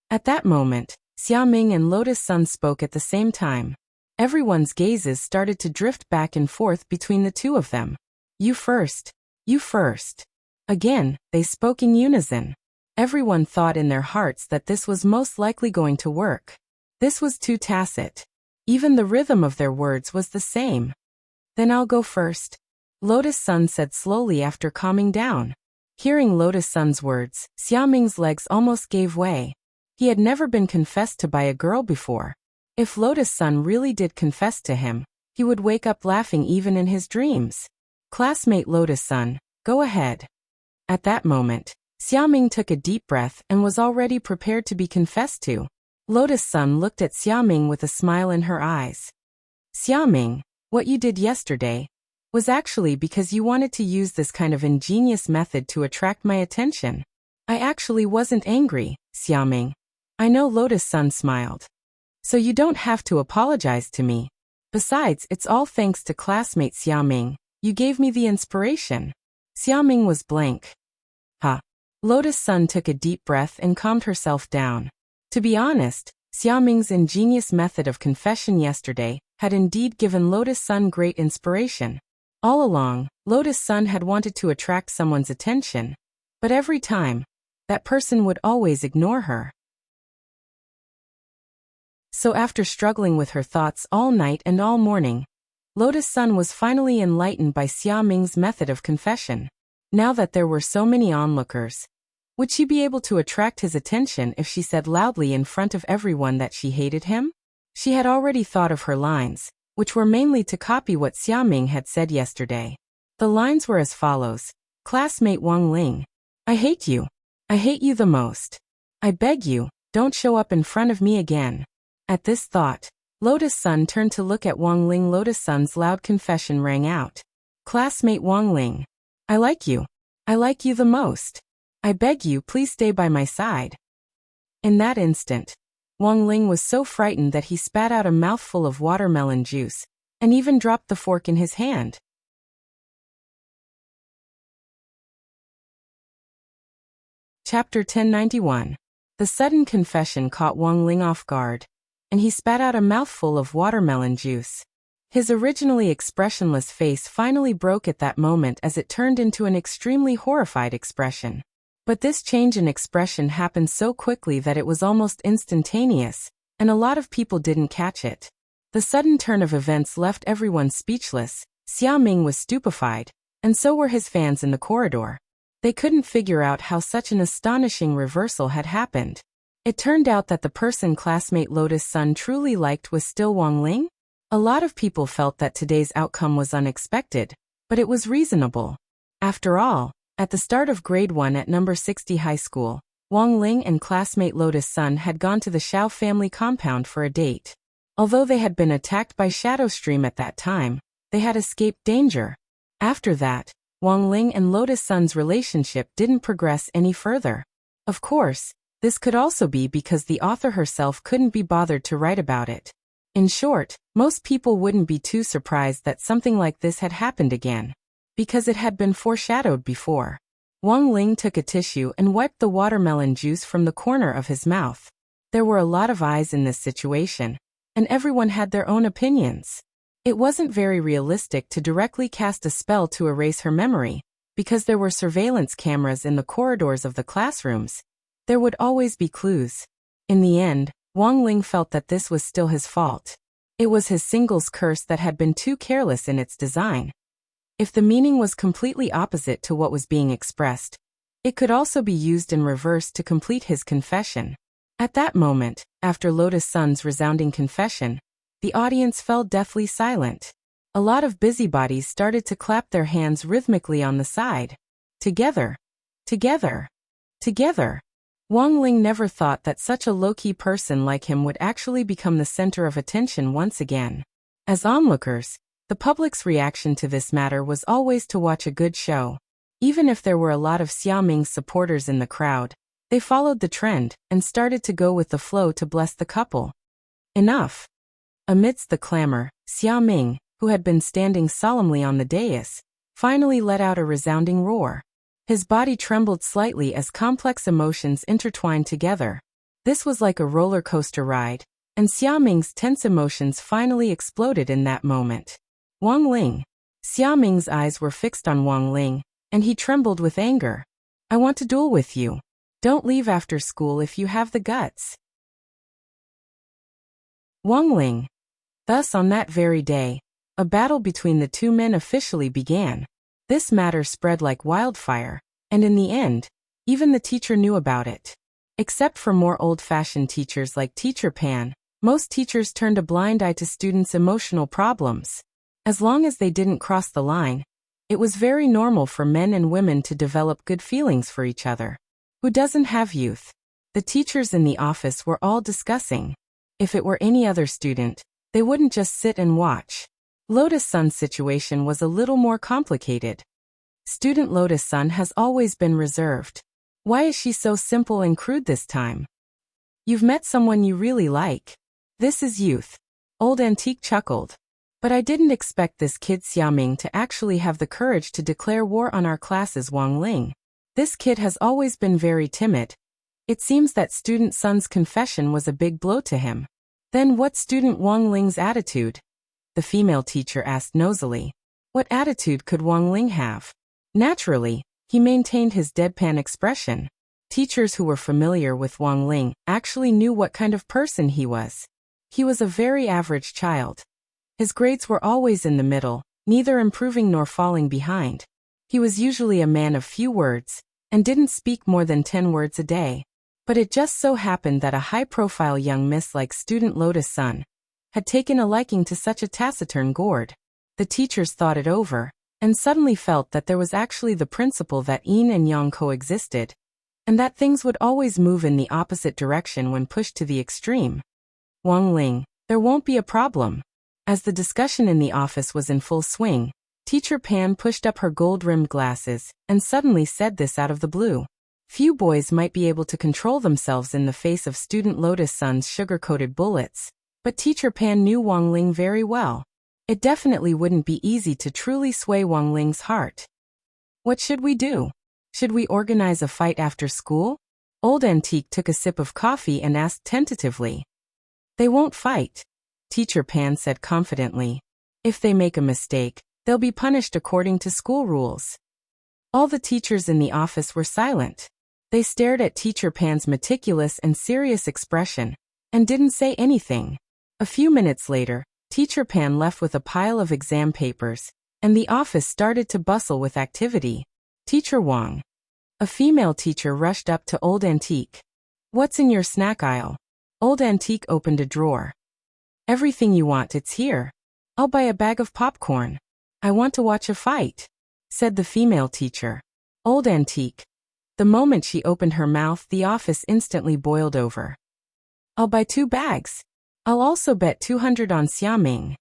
At that moment, Xiaoming and Lotus Sun spoke at the same time. Everyone's gazes started to drift back and forth between the two of them. You first. You first. Again, they spoke in unison. Everyone thought in their hearts that this was most likely going to work. This was too tacit. Even the rhythm of their words was the same. Then I'll go first, Lotus Sun said slowly after calming down. Hearing Lotus Sun's words, Xiaoming's legs almost gave way. He had never been confessed to by a girl before. If Lotus Sun really did confess to him, he would wake up laughing even in his dreams. Classmate Lotus Sun, go ahead. At that moment, Xiaoming took a deep breath and was already prepared to be confessed to. Lotus Sun looked at Xiaoming with a smile in her eyes. Xiaoming, what you did yesterday was actually because you wanted to use this kind of ingenious method to attract my attention. I actually wasn't angry, Xiaoming. I know Lotus Sun smiled. So you don't have to apologize to me. Besides, it's all thanks to classmate Xiaoming. You gave me the inspiration. Xiaoming was blank. Huh. Lotus Sun took a deep breath and calmed herself down. To be honest, Xiaoming's ingenious method of confession yesterday had indeed given Lotus Sun great inspiration. All along, Lotus Sun had wanted to attract someone's attention, but every time, that person would always ignore her. So after struggling with her thoughts all night and all morning, Lotus Sun was finally enlightened by Xiaoming's method of confession. Now that there were so many onlookers, would she be able to attract his attention if she said loudly in front of everyone that she hated him? She had already thought of her lines, which were mainly to copy what Xiaoming had said yesterday. The lines were as follows. Classmate Wang Ling. I hate you. I hate you the most. I beg you, don't show up in front of me again. At this thought, Lotus Sun turned to look at Wang Ling. Lotus Sun's loud confession rang out. Classmate Wang Ling. I like you. I like you the most. I beg you, please stay by my side. In that instant, Wang Ling was so frightened that he spat out a mouthful of watermelon juice, and even dropped the fork in his hand. Chapter 1091. The sudden confession caught Wang Ling off guard, and he spat out a mouthful of watermelon juice. His originally expressionless face finally broke at that moment as it turned into an extremely horrified expression. But this change in expression happened so quickly that it was almost instantaneous, and a lot of people didn't catch it. The sudden turn of events left everyone speechless. Xia Ming was stupefied, and so were his fans in the corridor. They couldn't figure out how such an astonishing reversal had happened. It turned out that the person classmate Lotus Sun truly liked was still Wang Ling. A lot of people felt that today's outcome was unexpected, but it was reasonable. After all, at the start of grade 1 at number 60 high school, Wang Ling and classmate Lotus Sun had gone to the Xiao family compound for a date. Although they had been attacked by Shadow Stream at that time, they had escaped danger. After that, Wang Ling and Lotus Sun's relationship didn't progress any further. Of course, this could also be because the author herself couldn't be bothered to write about it. In short, most people wouldn't be too surprised that something like this had happened again, because it had been foreshadowed before. Wang Ling took a tissue and wiped the watermelon juice from the corner of his mouth. There were a lot of eyes in this situation, and everyone had their own opinions. It wasn't very realistic to directly cast a spell to erase her memory, because there were surveillance cameras in the corridors of the classrooms. There would always be clues. In the end, Wang Ling felt that this was still his fault. It was his singles curse that had been too careless in its design. If the meaning was completely opposite to what was being expressed, it could also be used in reverse to complete his confession. At that moment, after Lotus Sun's resounding confession, the audience fell deathly silent. A lot of busybodies started to clap their hands rhythmically on the side. Together. Together. Together. Wang Ling never thought that such a low-key person like him would actually become the center of attention once again. As onlookers, the public's reaction to this matter was always to watch a good show. Even if there were a lot of Xia Ming's supporters in the crowd, they followed the trend and started to go with the flow to bless the couple. Enough. Amidst the clamor, Xia Ming, who had been standing solemnly on the dais, finally let out a resounding roar. His body trembled slightly as complex emotions intertwined together. This was like a roller coaster ride, and Xia Ming's tense emotions finally exploded in that moment. Wang Ling. Xia Ming's eyes were fixed on Wang Ling, and he trembled with anger. I want to duel with you. Don't leave after school if you have the guts. Wang Ling. Thus on that very day, a battle between the two men officially began. This matter spread like wildfire, and in the end, even the teacher knew about it. Except for more old-fashioned teachers like Teacher Pan, most teachers turned a blind eye to students' emotional problems. As long as they didn't cross the line, it was very normal for men and women to develop good feelings for each other. Who doesn't have youth? The teachers in the office were all discussing. If it were any other student, they wouldn't just sit and watch. Lotus Sun's situation was a little more complicated. Student Lotus Sun has always been reserved. Why is she so simple and crude this time? You've met someone you really like. This is youth. Old Antique chuckled. But I didn't expect this kid Xia Ming to actually have the courage to declare war on our classes. Wang Ling. This kid has always been very timid. It seems that Student Sun's confession was a big blow to him. Then what's Student Wang Ling's attitude? The female teacher asked nosily. What attitude could Wang Ling have? Naturally, he maintained his deadpan expression. Teachers who were familiar with Wang Ling actually knew what kind of person he was. He was a very average child. His grades were always in the middle, neither improving nor falling behind. He was usually a man of few words, and didn't speak more than 10 words a day. But it just so happened that a high-profile young miss like Student Lotus Sun had taken a liking to such a taciturn gourd. The teachers thought it over, and suddenly felt that there was actually the principle that yin and yang coexisted, and that things would always move in the opposite direction when pushed to the extreme. Wang Ling, There won't be a problem. As the discussion in the office was in full swing, Teacher Pan pushed up her gold-rimmed glasses and suddenly said this out of the blue. Few boys might be able to control themselves in the face of student Lotus Sun's sugar-coated bullets, but Teacher Pan knew Wang Ling very well. It definitely wouldn't be easy to truly sway Wang Ling's heart. What should we do? Should we organize a fight after school? Old Antique took a sip of coffee and asked tentatively. They won't fight, Teacher Pan said confidently. If they make a mistake, they'll be punished according to school rules. All the teachers in the office were silent. They stared at Teacher Pan's meticulous and serious expression and didn't say anything. A few minutes later, Teacher Pan left with a pile of exam papers, and the office started to bustle with activity. Teacher Wang. A female teacher rushed up to Old Antique. What's in your snack aisle? Old Antique opened a drawer. Everything you want, it's here. I'll buy a bag of popcorn. I want to watch a fight, said the female teacher. Old Antique. The moment she opened her mouth, the office instantly boiled over. I'll buy 2 bags. I'll also bet 200 on Xiaming.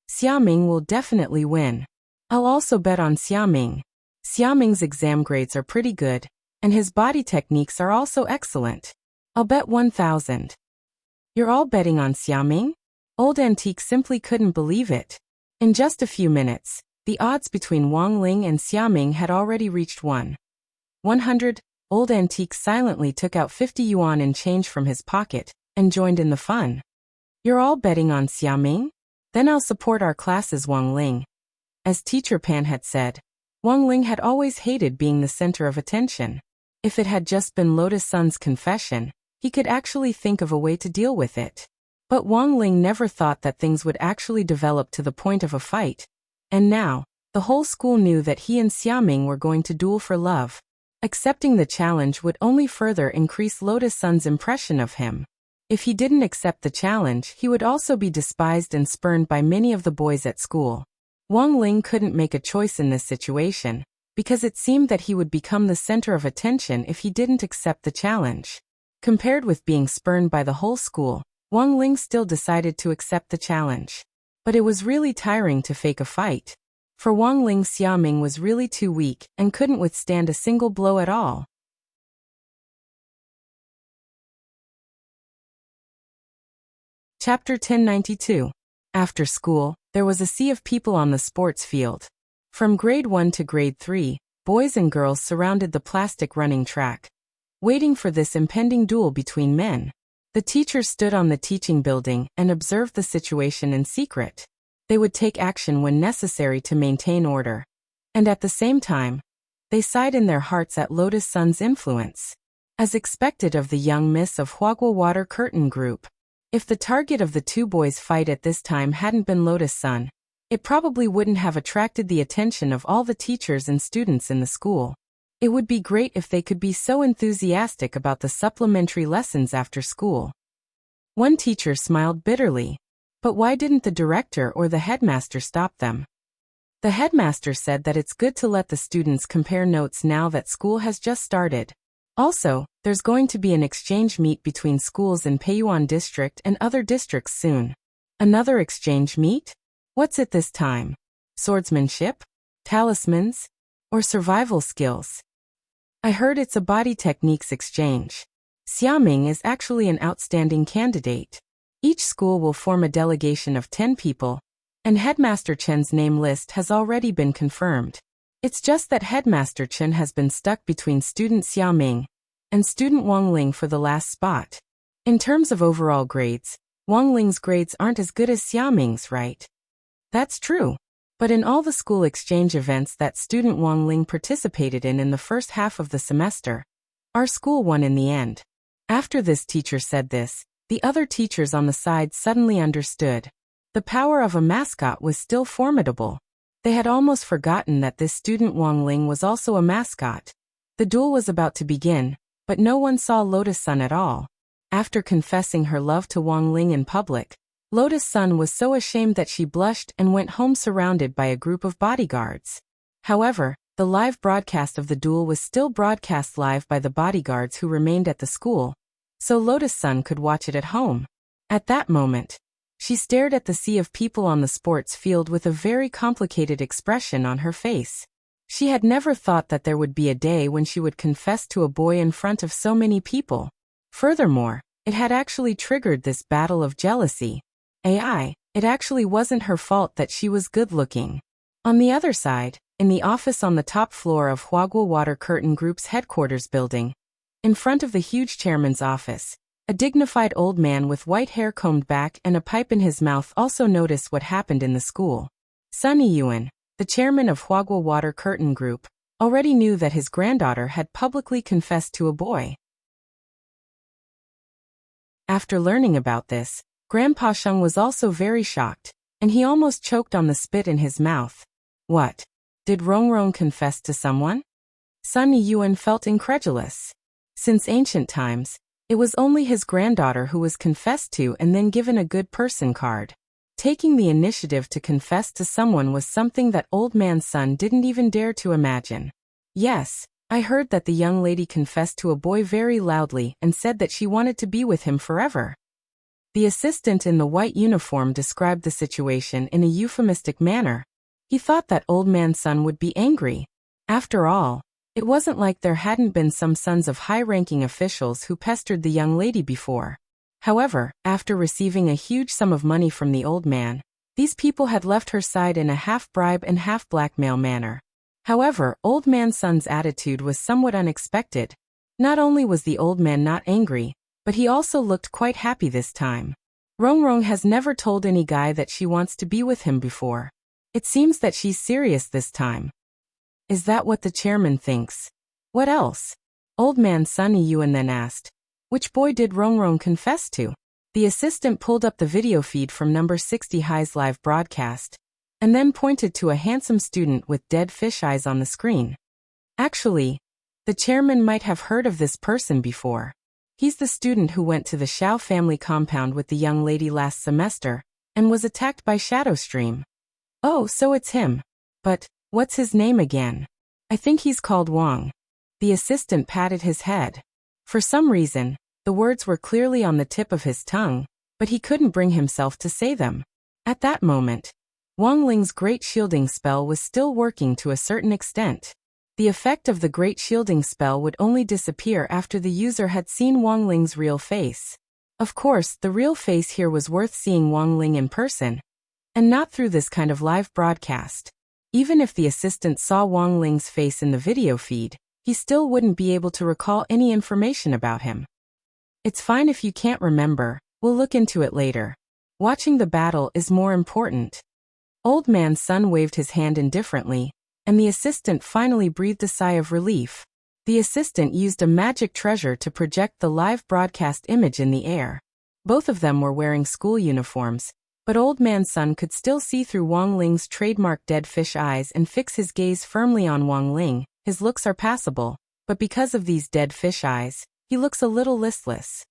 Xiaming will definitely win. I'll also bet on Xiaming. Xiaming's exam grades are pretty good, and his body techniques are also excellent. I'll bet 1,000. You're all betting on Xiaming? Old Antique simply couldn't believe it. In just a few minutes, the odds between Wang Ling and Xiaming had already reached 100. Old Antique silently took out 50 yuan in change from his pocket and joined in the fun. You're all betting on Xiaming? Then I'll support our class's Wang Ling. As Teacher Pan had said, Wang Ling had always hated being the center of attention. If it had just been Lotus Sun's confession, he could actually think of a way to deal with it. But Wang Ling never thought that things would actually develop to the point of a fight. And now, the whole school knew that he and Xiaming were going to duel for love. Accepting the challenge would only further increase Lotus Sun's impression of him. If he didn't accept the challenge, he would also be despised and spurned by many of the boys at school. Wang Ling couldn't make a choice in this situation, because it seemed that he would become the center of attention if he didn't accept the challenge. Compared with being spurned by the whole school, Wang Ling still decided to accept the challenge. But it was really tiring to fake a fight. For Wang Ling, Xiaming was really too weak and couldn't withstand a single blow at all. Chapter 1092. After school, there was a sea of people on the sports field. From grade 1 to grade 3, boys and girls surrounded the plastic running track, waiting for this impending duel between men. The teachers stood on the teaching building and observed the situation in secret. They would take action when necessary to maintain order. And at the same time, they sighed in their hearts at Lotus Sun's influence. As expected of the young miss of Huagua Water Curtain Group, if the target of the 2 boys' fight at this time hadn't been Lotus Sun, it probably wouldn't have attracted the attention of all the teachers and students in the school. It would be great if they could be so enthusiastic about the supplementary lessons after school. One teacher smiled bitterly. But why didn't the director or the headmaster stop them? The headmaster said that it's good to let the students compare notes now that school has just started. Also, there's going to be an exchange meet between schools in Peiyuan district and other districts soon. Another exchange meet? What's it this time? Swordsmanship? Talismans? Or survival skills? I heard it's a body techniques exchange. Xiaming is actually an outstanding candidate. Each school will form a delegation of 10 people, and Headmaster Chen's name list has already been confirmed. It's just that Headmaster Chen has been stuck between student Xiaming and student Wang Ling for the last spot. In terms of overall grades, Wang Ling's grades aren't as good as Xiaming's, right? That's true. But in all the school exchange events that student Wang Ling participated in the first half of the semester, our school won in the end. After this teacher said this, the other teachers on the side suddenly understood. The power of a mascot was still formidable. They had almost forgotten that this student Wang Ling was also a mascot. The duel was about to begin, but no one saw Lotus Sun at all. After confessing her love to Wang Ling in public, Lotus Sun was so ashamed that she blushed and went home surrounded by a group of bodyguards. However, the live broadcast of the duel was still broadcast live by the bodyguards who remained at the school, so Lotus-san could watch it at home. At that moment, she stared at the sea of people on the sports field with a very complicated expression on her face. She had never thought that there would be a day when she would confess to a boy in front of so many people. Furthermore, it had actually triggered this battle of jealousy. It actually wasn't her fault that she was good-looking. On the other side, in the office on the top floor of Huagua Water Curtain Group's headquarters building, in front of the huge chairman's office, a dignified old man with white hair combed back and a pipe in his mouth also noticed what happened in the school. Sun Yuen, the chairman of Huagua Water Curtain Group, already knew that his granddaughter had publicly confessed to a boy. After learning about this, Grandpa Sheng was also very shocked, and he almost choked on the spit in his mouth. What? Did Rongrong confess to someone? Sun Yuen felt incredulous. Since ancient times, it was only his granddaughter who was confessed to and then given a good person card. Taking the initiative to confess to someone was something that old man Sun didn't even dare to imagine. Yes, I heard that the young lady confessed to a boy very loudly and said that she wanted to be with him forever. The assistant in the white uniform described the situation in a euphemistic manner. He thought that old man Sun would be angry. After all, it wasn't like there hadn't been some sons of high-ranking officials who pestered the young lady before. However, after receiving a huge sum of money from the old man, these people had left her side in a half-bribe and half-blackmail manner. However, old man Sun's attitude was somewhat unexpected. Not only was the old man not angry, but he also looked quite happy this time. Rongrong has never told any guy that she wants to be with him before. It seems that she's serious this time. Is that what the chairman thinks? What else? Old man Sun Yuen then asked. Which boy did Rongrong confess to? The assistant pulled up the video feed from number 60 High's live broadcast, and then pointed to a handsome student with dead fish eyes on the screen. Actually, the chairman might have heard of this person before. He's the student who went to the Xiao family compound with the young lady last semester, and was attacked by Shadow Stream. Oh, so it's him. But, what's his name again? I think he's called Wang. The assistant patted his head. For some reason, the words were clearly on the tip of his tongue, but he couldn't bring himself to say them. At that moment, Wang Ling's great shielding spell was still working to a certain extent. The effect of the great shielding spell would only disappear after the user had seen Wang Ling's real face. Of course, the real face here was worth seeing Wang Ling in person, and not through this kind of live broadcast. Even if the assistant saw Wang Ling's face in the video feed, he still wouldn't be able to recall any information about him. It's fine if you can't remember, we'll look into it later. Watching the battle is more important. Old man Sun waved his hand indifferently, and the assistant finally breathed a sigh of relief. The assistant used a magic treasure to project the live broadcast image in the air. Both of them were wearing school uniforms, but old man Sun could still see through Wang Ling's trademark dead fish eyes and fix his gaze firmly on Wang Ling. His looks are passable, but because of these dead fish eyes, he looks a little listless.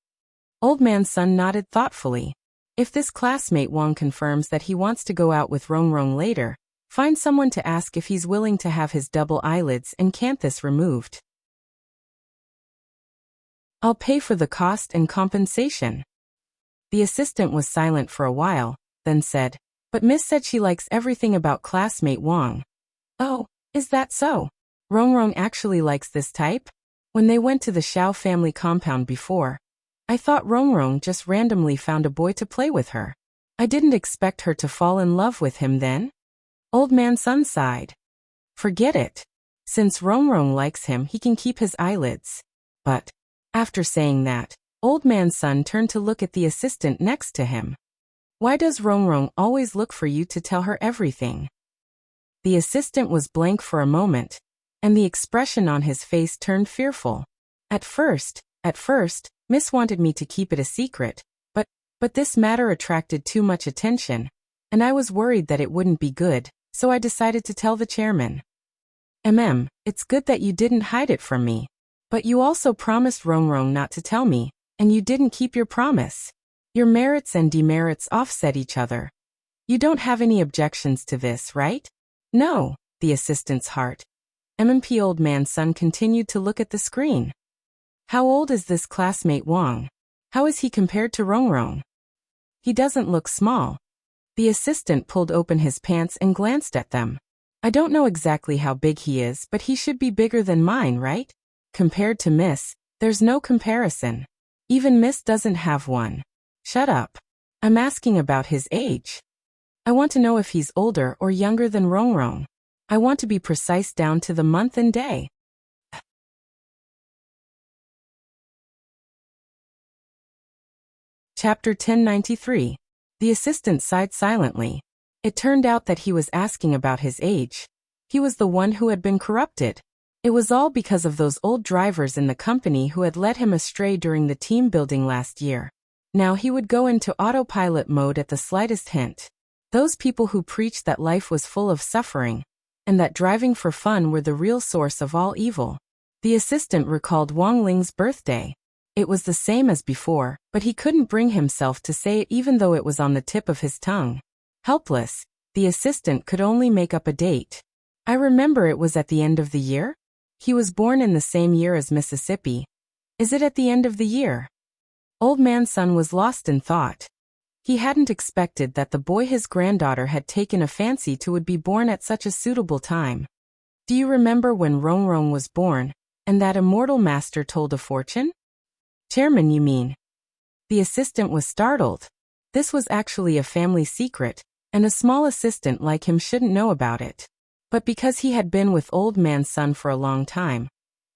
Old man Sun nodded thoughtfully. If this classmate Wang confirms that he wants to go out with Rongrong later, find someone to ask if he's willing to have his double eyelids and canthus removed. I'll pay for the cost and compensation. The assistant was silent for a while, then said, but Miss said she likes everything about classmate Wang. Oh, is that so? Rongrong actually likes this type? When they went to the Xiao family compound before, I thought Rongrong just randomly found a boy to play with her. I didn't expect her to fall in love with him then. Old man Sun sighed. Forget it. Since Rongrong likes him, he can keep his eyelids. But, after saying that, old man Sun turned to look at the assistant next to him. Why does Rongrong always look for you to tell her everything? The assistant was blank for a moment, and the expression on his face turned fearful. At first, Miss wanted me to keep it a secret, but this matter attracted too much attention, and I was worried that it wouldn't be good, so I decided to tell the chairman. It's good that you didn't hide it from me. But you also promised Rongrong not to tell me, and you didn't keep your promise. Your merits and demerits offset each other. You don't have any objections to this, right? No, the assistant's heart. MMP old man Sun continued to look at the screen. How old is this classmate Wang? How is he compared to Rongrong? He doesn't look small. The assistant pulled open his pants and glanced at them. I don't know exactly how big he is, but he should be bigger than mine, right? Compared to Miss, there's no comparison. Even Miss doesn't have one. Shut up. I'm asking about his age. I want to know if he's older or younger than Rongrong. I want to be precise down to the month and day. Chapter 1093. The assistant sighed silently. It turned out that he was asking about his age. He was the one who had been corrupted. It was all because of those old drivers in the company who had led him astray during the team building last year. Now he would go into autopilot mode at the slightest hint. Those people who preached that life was full of suffering, and that driving for fun were the real source of all evil. The assistant recalled Wang Ling's birthday. It was the same as before, but he couldn't bring himself to say it even though it was on the tip of his tongue. Helpless, the assistant could only make up a date. I remember it was at the end of the year? He was born in the same year as Mississippi. Is it at the end of the year? Old Man Sun was lost in thought. He hadn't expected that the boy his granddaughter had taken a fancy to would be born at such a suitable time. Do you remember when Rongrong was born, and that immortal master told a fortune? Chairman, you mean? The assistant was startled. This was actually a family secret, and a small assistant like him shouldn't know about it. But because he had been with Old Man Sun for a long time,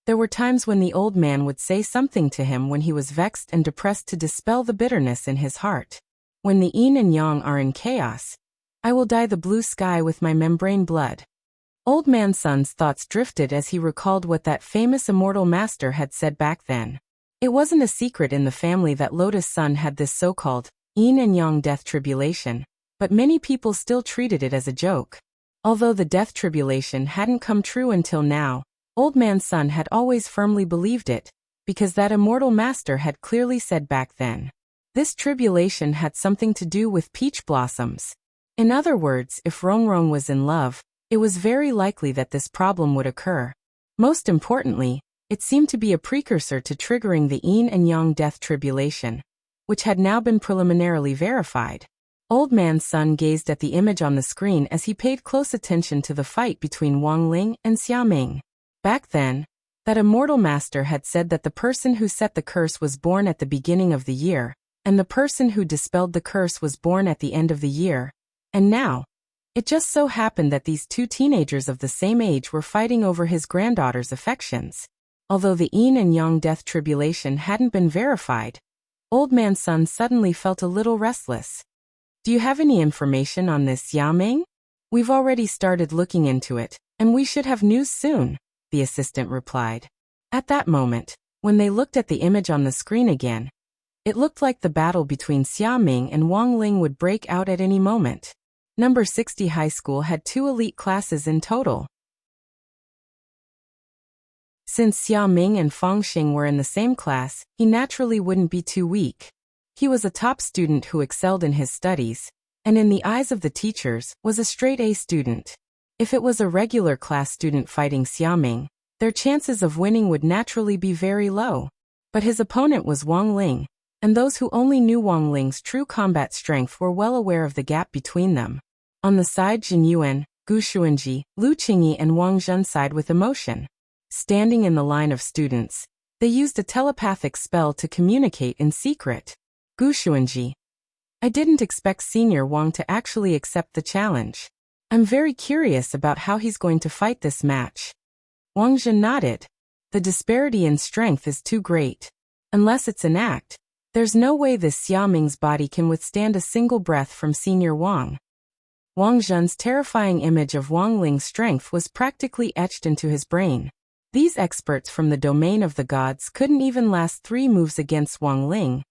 there were times when the old man would say something to him when he was vexed and depressed to dispel the bitterness in his heart. When the yin and yang are in chaos, I will dye the blue sky with my membrane blood. Old Man Sun's thoughts drifted as he recalled what that famous immortal master had said back then. It wasn't a secret in the family that Lotus Sun had this so-called yin and yang death tribulation, but many people still treated it as a joke. Although the death tribulation hadn't come true until now, Old Man Sun had always firmly believed it, because that immortal master had clearly said back then. This tribulation had something to do with peach blossoms. In other words, if Rongrong was in love, it was very likely that this problem would occur. Most importantly, it seemed to be a precursor to triggering the yin and yang death tribulation, which had now been preliminarily verified. Old Man Sun gazed at the image on the screen as he paid close attention to the fight between Wang Ling and Xiaming. Back then, that immortal master had said that the person who set the curse was born at the beginning of the year, and the person who dispelled the curse was born at the end of the year. And now, it just so happened that these two teenagers of the same age were fighting over his granddaughter's affections. Although the yin and yang death tribulation hadn't been verified, Old Man Sun suddenly felt a little restless. Do you have any information on this, Xiaming? We've already started looking into it, and we should have news soon, the assistant replied. At that moment, when they looked at the image on the screen again, it looked like the battle between Xiaming and Wang Ling would break out at any moment. Number 60 High School had 2 elite classes in total. Since Xiaming and Fangxing were in the same class, he naturally wouldn't be too weak. He was a top student who excelled in his studies, and in the eyes of the teachers, was a straight A student. If it was a regular class student fighting Xiaming, their chances of winning would naturally be very low. But his opponent was Wang Ling, and those who only knew Wang Ling's true combat strength were well aware of the gap between them. On the side, Jin Yuan, Gu Xuanji, Lu Qingyi and Wang Zhen sighed with emotion. Standing in the line of students, they used a telepathic spell to communicate in secret. Gu Xuanji. I didn't expect Senior Wang to actually accept the challenge. I'm very curious about how he's going to fight this match. Wang Zhen nodded. The disparity in strength is too great. Unless it's an act, there's no way this Xiaming's body can withstand a single breath from Senior Wang. Wang Zhen's terrifying image of Wang Ling's strength was practically etched into his brain. These experts from the domain of the gods couldn't even last 3 moves against Wang Ling,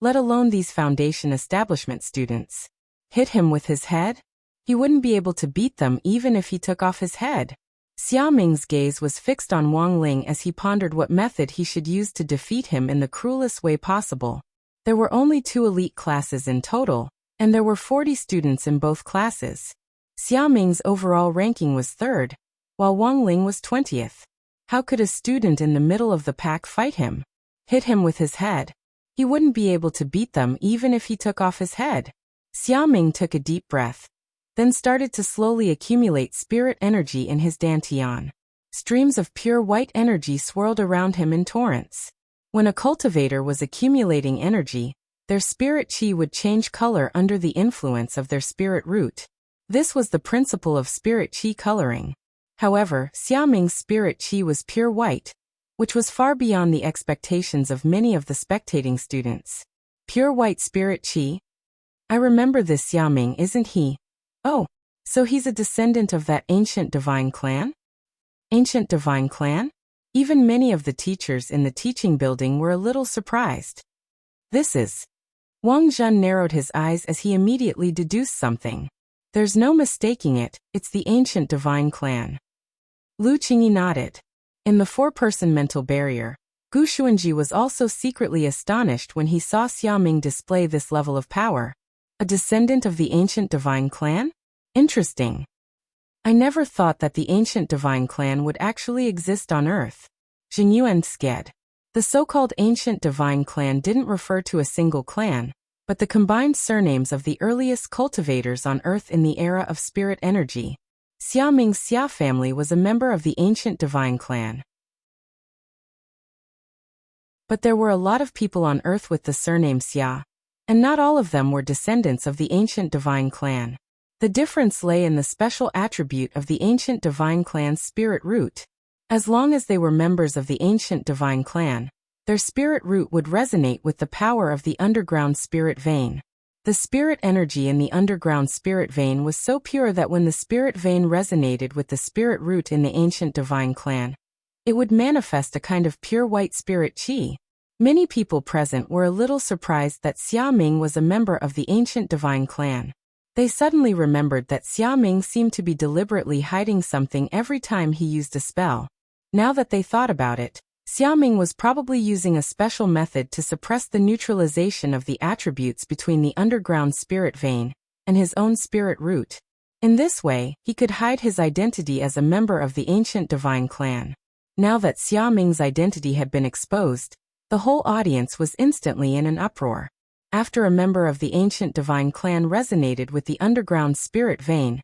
let alone these foundation establishment students. Hit him with his head? He wouldn't be able to beat them even if he took off his head. Xiaming's gaze was fixed on Wang Ling as he pondered what method he should use to defeat him in the cruelest way possible. There were only 2 elite classes in total, and there were 40 students in both classes. Xiaming's overall ranking was 3rd, while Wang Ling was 20th. How could a student in the middle of the pack fight him? Hit him with his head. He wouldn't be able to beat them even if he took off his head. Xiaoming took a deep breath, then started to slowly accumulate spirit energy in his dantian. Streams of pure white energy swirled around him in torrents. When a cultivator was accumulating energy, their spirit qi would change color under the influence of their spirit root. This was the principle of spirit qi coloring. However, Xiaoming's spirit qi was pure white, which was far beyond the expectations of many of the spectating students. Pure white spirit qi? I remember this Xiaoming, isn't he? Oh, so he's a descendant of that ancient divine clan? Ancient divine clan? Even many of the teachers in the teaching building were a little surprised. This is... Wang Zhen narrowed his eyes as he immediately deduced something. There's no mistaking it, it's the ancient divine clan. Lu Qingyi nodded. In the four-person mental barrier, Gu Xuanji was also secretly astonished when he saw Xiaoming display this level of power. A descendant of the ancient divine clan? Interesting. I never thought that the ancient divine clan would actually exist on Earth. Jinyuan sked. The so-called ancient divine clan didn't refer to a single clan, but the combined surnames of the earliest cultivators on Earth in the era of spirit energy. Xiaoming's Xia family was a member of the ancient divine clan. But there were a lot of people on Earth with the surname Xia, and not all of them were descendants of the ancient divine clan. The difference lay in the special attribute of the ancient divine clan's spirit root. As long as they were members of the ancient divine clan, their spirit root would resonate with the power of the underground spirit vein. The spirit energy in the underground spirit vein was so pure that when the spirit vein resonated with the spirit root in the ancient divine clan, it would manifest a kind of pure white spirit qi. Many people present were a little surprised that Xiaoming was a member of the ancient divine clan. They suddenly remembered that Xiaoming seemed to be deliberately hiding something every time he used a spell. Now that they thought about it, Xiaoming was probably using a special method to suppress the neutralization of the attributes between the underground spirit vein and his own spirit root. In this way, he could hide his identity as a member of the ancient divine clan. Now that Xiaoming's identity had been exposed, the whole audience was instantly in an uproar. After a member of the ancient divine clan resonated with the underground spirit vein,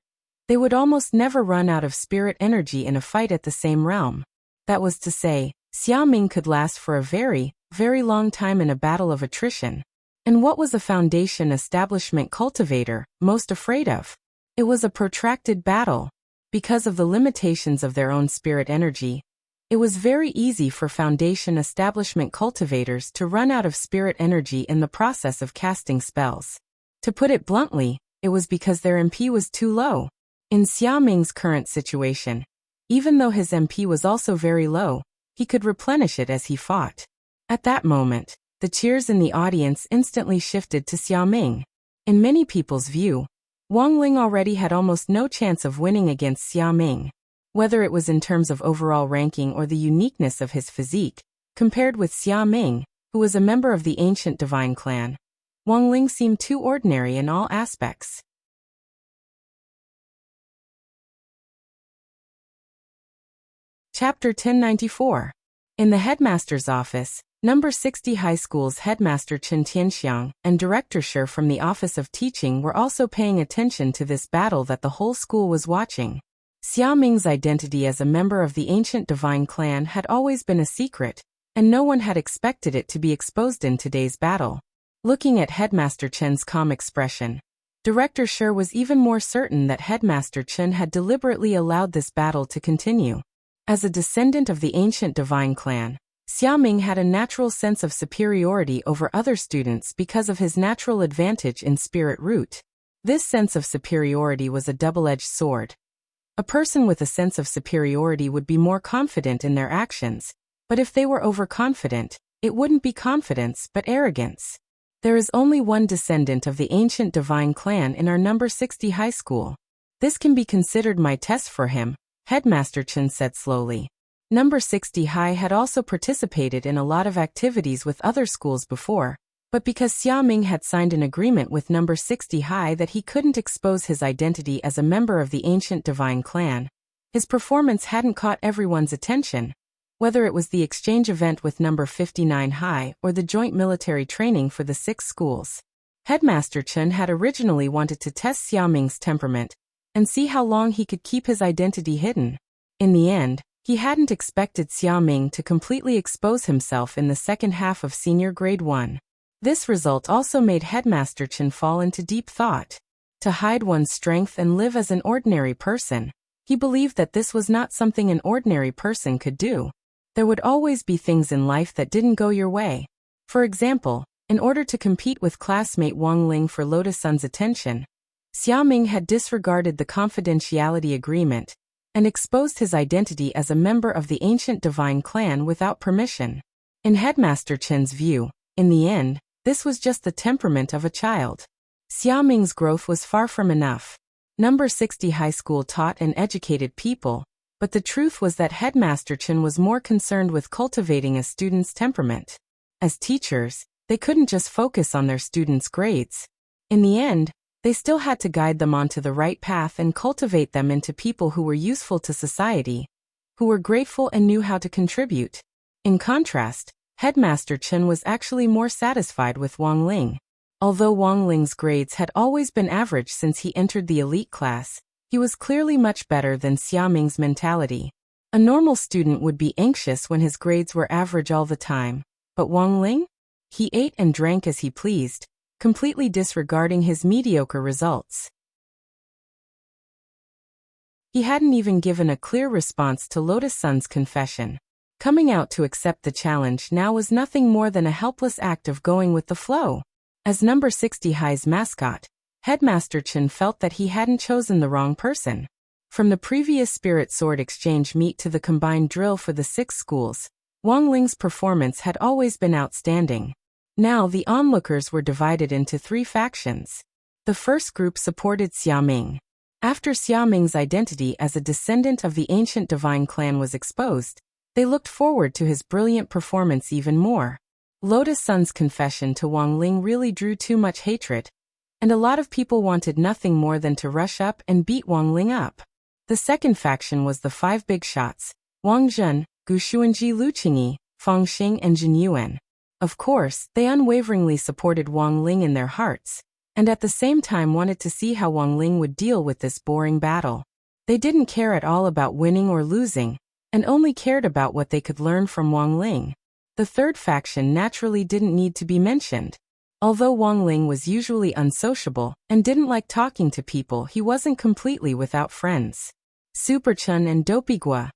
they would almost never run out of spirit energy in a fight at the same realm. That was to say, Xiaoming could last for a very, very long time in a battle of attrition. And what was a foundation establishment cultivator most afraid of? It was a protracted battle. Because of the limitations of their own spirit energy, it was very easy for foundation establishment cultivators to run out of spirit energy in the process of casting spells. To put it bluntly, it was because their MP was too low. In Xiaoming's current situation, even though his MP was also very low, he could replenish it as he fought. At that moment, the cheers in the audience instantly shifted to Xiaoming. In many people's view, Wang Ling already had almost no chance of winning against Xiaoming. Whether it was in terms of overall ranking or the uniqueness of his physique, compared with Xiaoming, who was a member of the ancient divine clan, Wang Ling seemed too ordinary in all aspects. Chapter 1094. In the headmaster's office, number 60 high school's headmaster Chen Tianxiang and director Shi from the Office of Teaching were also paying attention to this battle that the whole school was watching. Xiaoming's identity as a member of the ancient divine clan had always been a secret, and no one had expected it to be exposed in today's battle. Looking at Headmaster Chen's calm expression, Director Shi was even more certain that Headmaster Chen had deliberately allowed this battle to continue. As a descendant of the ancient divine clan, Xiaoming had a natural sense of superiority over other students because of his natural advantage in spirit root. This sense of superiority was a double-edged sword. A person with a sense of superiority would be more confident in their actions, but if they were overconfident, it wouldn't be confidence but arrogance. There is only one descendant of the ancient divine clan in our number 60 high school. This can be considered my test for him, Headmaster Chen said slowly. Number 60 High had also participated in a lot of activities with other schools before, but because Xiaoming had signed an agreement with Number 60 High that he couldn't expose his identity as a member of the ancient divine clan, his performance hadn't caught everyone's attention. Whether it was the exchange event with number 59 High or the joint military training for the 6 schools. Headmaster Chen had originally wanted to test Xiaoming's temperament and see how long he could keep his identity hidden. In the end, he hadn't expected Xiaoming to completely expose himself in the second half of senior grade 1. This result also made Headmaster Chen fall into deep thought. To hide one's strength and live as an ordinary person, he believed that this was not something an ordinary person could do. There would always be things in life that didn't go your way. For example, in order to compete with classmate Wang Ling for Lotus Sun's attention, Xiaoming had disregarded the confidentiality agreement and exposed his identity as a member of the ancient divine clan without permission. In Headmaster Chen's view, in the end, this was just the temperament of a child. Xiaoming's growth was far from enough. Number 60 High School taught and educated people, but the truth was that Headmaster Chen was more concerned with cultivating a student's temperament. As teachers, they couldn't just focus on their students' grades. In the end, they still had to guide them onto the right path and cultivate them into people who were useful to society, who were grateful and knew how to contribute. In contrast, Headmaster Chen was actually more satisfied with Wang Ling. Although Wang Ling's grades had always been average since he entered the elite class, he was clearly much better than Xiaoming's mentality. A normal student would be anxious when his grades were average all the time, but Wang Ling? He ate and drank as he pleased, completely disregarding his mediocre results. He hadn't even given a clear response to Lotus Sun's confession. Coming out to accept the challenge now was nothing more than a helpless act of going with the flow. As number 60 High's mascot, Headmaster Chen felt that he hadn't chosen the wrong person. From the previous Spirit Sword exchange meet to the combined drill for the 6 schools, Wang Ling's performance had always been outstanding. Now the onlookers were divided into 3 factions. The first group supported Xiaoming. After Xiaoming's identity as a descendant of the ancient divine clan was exposed, they looked forward to his brilliant performance even more. Lotus Sun's confession to Wang Ling really drew too much hatred, and a lot of people wanted nothing more than to rush up and beat Wang Ling up. The second faction was the 5 big shots, Wang Zhen, Gu Xuanji, Lu Qingyi, Fang Xing and Jin Yuan. Of course, they unwaveringly supported Wang Ling in their hearts, and at the same time wanted to see how Wang Ling would deal with this boring battle. They didn't care at all about winning or losing, and only cared about what they could learn from Wang Ling. The third faction naturally didn't need to be mentioned. Although Wang Ling was usually unsociable and didn't like talking to people, he wasn't completely without friends. Super Chen and Dopey Gua.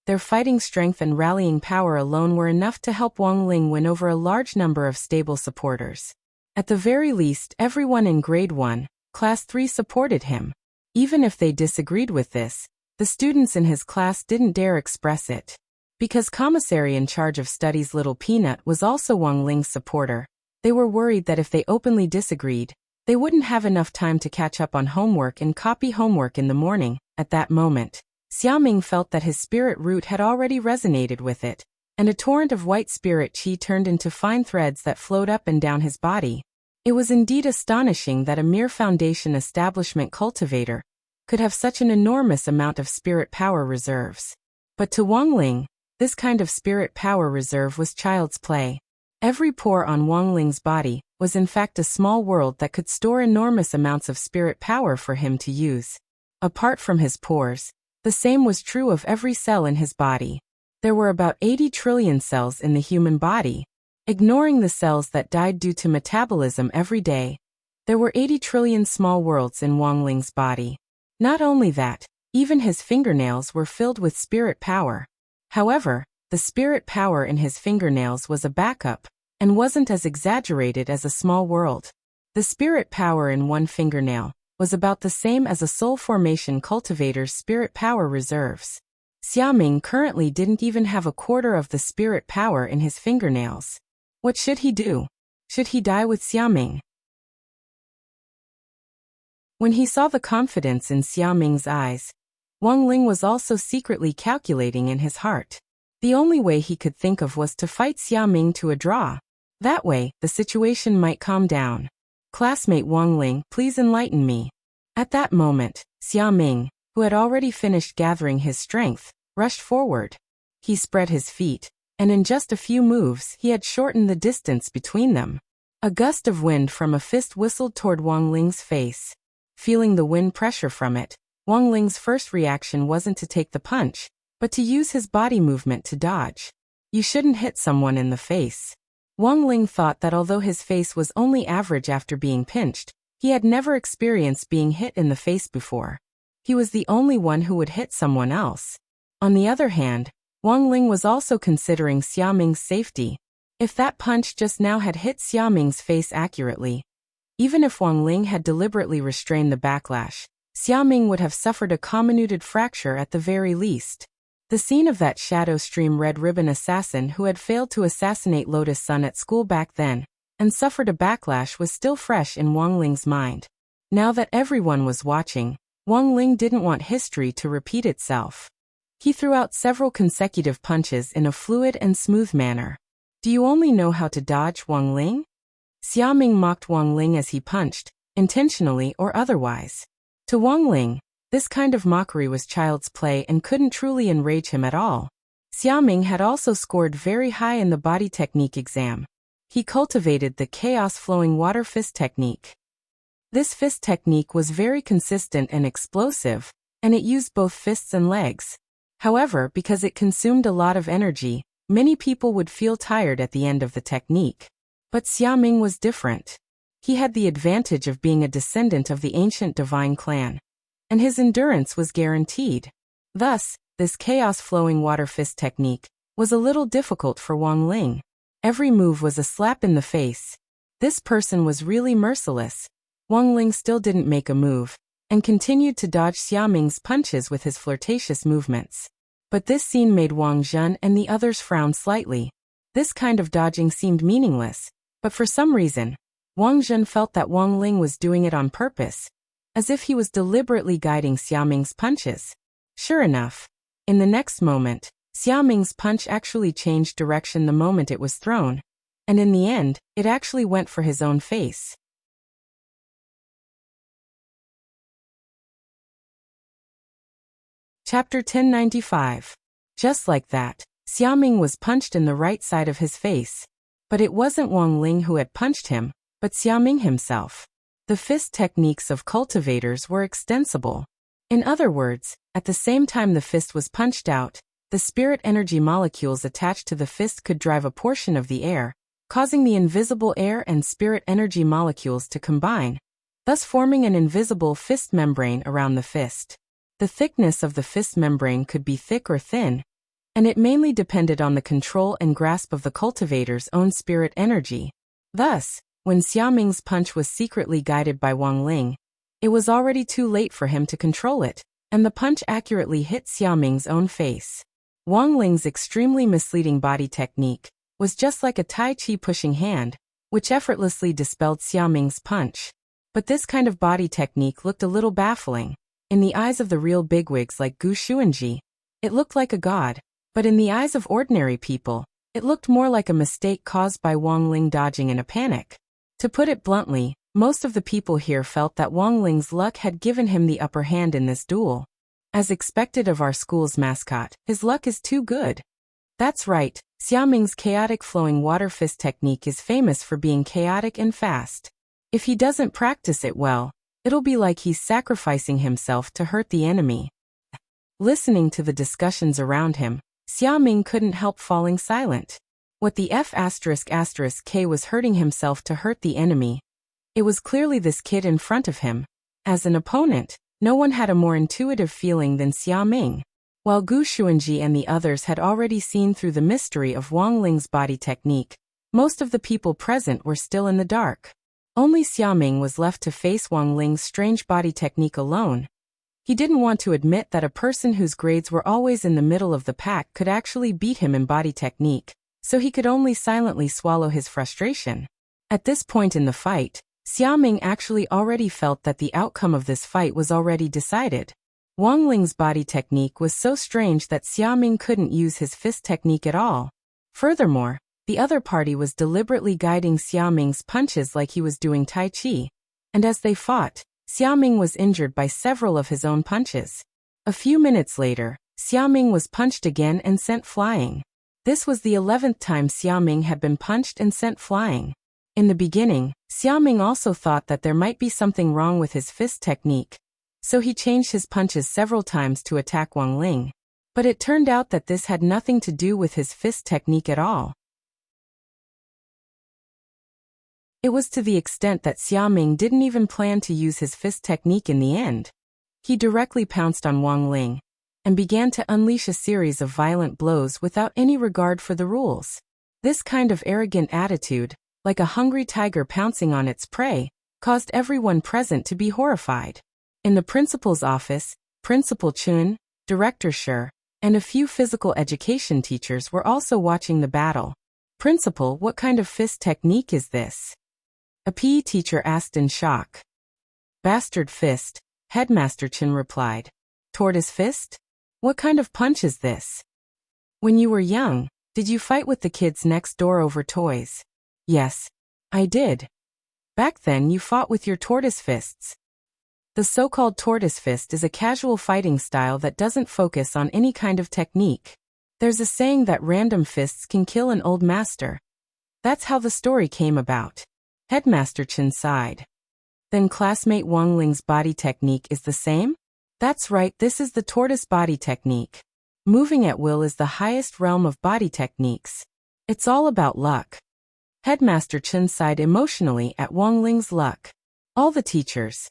Their fighting strength and rallying power alone were enough to help Wang Ling win over a large number of stable supporters. At the very least, everyone in Grade 1, Class 3 supported him. Even if they disagreed with this, the students in his class didn't dare express it. Because commissary in charge of studies Little Peanut was also Wang Ling's supporter, they were worried that if they openly disagreed, they wouldn't have enough time to catch up on homework and copy homework in the morning. At that moment, Xiaoming felt that his spirit root had already resonated with it, and a torrent of white spirit qi turned into fine threads that flowed up and down his body. It was indeed astonishing that a mere foundation establishment cultivator could have such an enormous amount of spirit power reserves. But to Wang Ling, this kind of spirit power reserve was child's play. Every pore on Wang Ling's body was in fact a small world that could store enormous amounts of spirit power for him to use. Apart from his pores, the same was true of every cell in his body. There were about 80 trillion cells in the human body. Ignoring the cells that died due to metabolism every day, there were 80 trillion small worlds in Wang Ling's body. Not only that, even his fingernails were filled with spirit power. However, the spirit power in his fingernails was a backup, and wasn't as exaggerated as a small world. The spirit power in one fingernail was about the same as a soul formation cultivator's spirit power reserves. Xiaoming currently didn't even have a quarter of the spirit power in his fingernails. What should he do? Should he die with Xiaoming? When he saw the confidence in Xiaoming's eyes, Wang Ling was also secretly calculating in his heart. The only way he could think of was to fight Xiaoming to a draw. That way, the situation might calm down. Classmate Wang Ling, please enlighten me. At that moment, Xiaoming, who had already finished gathering his strength, rushed forward. He spread his feet, and in just a few moves he had shortened the distance between them. A gust of wind from a fist whistled toward Wang Ling's face. Feeling the wind pressure from it, Wang Ling's first reaction wasn't to take the punch, but to use his body movement to dodge. You shouldn't hit someone in the face. Wang Ling thought that although his face was only average after being pinched, he had never experienced being hit in the face before. He was the only one who would hit someone else. On the other hand, Wang Ling was also considering Xiaoming's safety. If that punch just now had hit Xiaoming's face accurately, even if Wang Ling had deliberately restrained the backlash, Xiaoming would have suffered a comminuted fracture at the very least. The scene of that Shadow Stream Red Ribbon assassin who had failed to assassinate Lotus Sun at school back then and suffered a backlash was still fresh in Wang Ling's mind. Now that everyone was watching, Wang Ling didn't want history to repeat itself. He threw out several consecutive punches in a fluid and smooth manner. Do you only know how to dodge, Wang Ling? Xiaoming mocked Wang Ling as he punched, intentionally or otherwise. To Wang Ling, this kind of mockery was child's play and couldn't truly enrage him at all. Xiaoming had also scored very high in the body technique exam. He cultivated the chaos-flowing water fist technique. This fist technique was very consistent and explosive, and it used both fists and legs. However, because it consumed a lot of energy, many people would feel tired at the end of the technique. But Xiaoming was different. He had the advantage of being a descendant of the ancient divine clan, and his endurance was guaranteed. Thus, this chaos-flowing water fist technique was a little difficult for Wang Ling. Every move was a slap in the face. This person was really merciless. Wang Ling still didn't make a move, and continued to dodge Xiaoming's punches with his flirtatious movements. But this scene made Wang Zhen and the others frown slightly. This kind of dodging seemed meaningless, but for some reason, Wang Zhen felt that Wang Ling was doing it on purpose, as if he was deliberately guiding Xiaoming's punches. Sure enough, in the next moment, Xiaoming's punch actually changed direction the moment it was thrown, and in the end, it actually went for his own face. Chapter 1095. Just like that, Xiaoming was punched in the right side of his face. But it wasn't Wang Ling who had punched him, but Xiaoming himself. The fist techniques of cultivators were extensible. In other words, at the same time the fist was punched out, the spirit energy molecules attached to the fist could drive a portion of the air, causing the invisible air and spirit energy molecules to combine, thus forming an invisible fist membrane around the fist. The thickness of the fist membrane could be thick or thin, and it mainly depended on the control and grasp of the cultivator's own spirit energy. Thus, when Xiaoming's punch was secretly guided by Wang Ling, it was already too late for him to control it, and the punch accurately hit Xiaoming's own face. Wang Ling's extremely misleading body technique was just like a Tai Chi pushing hand, which effortlessly dispelled Xiaoming's punch. But this kind of body technique looked a little baffling. In the eyes of the real bigwigs like Gu Xuanji, it looked like a god, but in the eyes of ordinary people, it looked more like a mistake caused by Wang Ling dodging in a panic. To put it bluntly, most of the people here felt that Wang Ling's luck had given him the upper hand in this duel. As expected of our school's mascot, his luck is too good. That's right, Xiaoming's chaotic flowing water fist technique is famous for being chaotic and fast. If he doesn't practice it well, it'll be like he's sacrificing himself to hurt the enemy. Listening to the discussions around him, Xiaoming couldn't help falling silent. What the F***K was hurting himself to hurt the enemy? It was clearly this kid in front of him. As an opponent, no one had a more intuitive feeling than Xiaoming. While Gu Xuanji and the others had already seen through the mystery of Wang Ling's body technique, most of the people present were still in the dark. Only Xiaoming was left to face Wang Ling's strange body technique alone. He didn't want to admit that a person whose grades were always in the middle of the pack could actually beat him in body technique, so he could only silently swallow his frustration. At this point in the fight, Xiaoming actually already felt that the outcome of this fight was already decided. Wang Ling's body technique was so strange that Xiaoming couldn't use his fist technique at all. Furthermore, the other party was deliberately guiding Xiaoming's punches like he was doing Tai Chi. And as they fought, Xiaoming was injured by several of his own punches. A few minutes later, Xiaoming was punched again and sent flying. This was the 11th time Xiaoming had been punched and sent flying. In the beginning, Xiaoming also thought that there might be something wrong with his fist technique, so he changed his punches several times to attack Wang Ling. But it turned out that this had nothing to do with his fist technique at all. It was to the extent that Xiaoming didn't even plan to use his fist technique in the end. He directly pounced on Wang Ling and began to unleash a series of violent blows without any regard for the rules. This kind of arrogant attitude, like a hungry tiger pouncing on its prey, caused everyone present to be horrified. In the principal's office, Principal Chun, Director Shi, and a few physical education teachers were also watching the battle. "Principal, what kind of fist technique is this?" a PE teacher asked in shock. "Bastard fist," Headmaster Chun replied. "Tortoise fist? What kind of punch is this?" "When you were young, did you fight with the kids next door over toys?" "Yes, I did." "Back then you fought with your tortoise fists." The so-called tortoise fist is a casual fighting style that doesn't focus on any kind of technique. There's a saying that random fists can kill an old master. That's how the story came about. Headmaster Chen sighed. "Then classmate Wang Ling's body technique is the same?" "That's right, this is the tortoise body technique. Moving at will is the highest realm of body techniques. It's all about luck." Headmaster Chen sighed emotionally at Wang Ling's luck. All the teachers.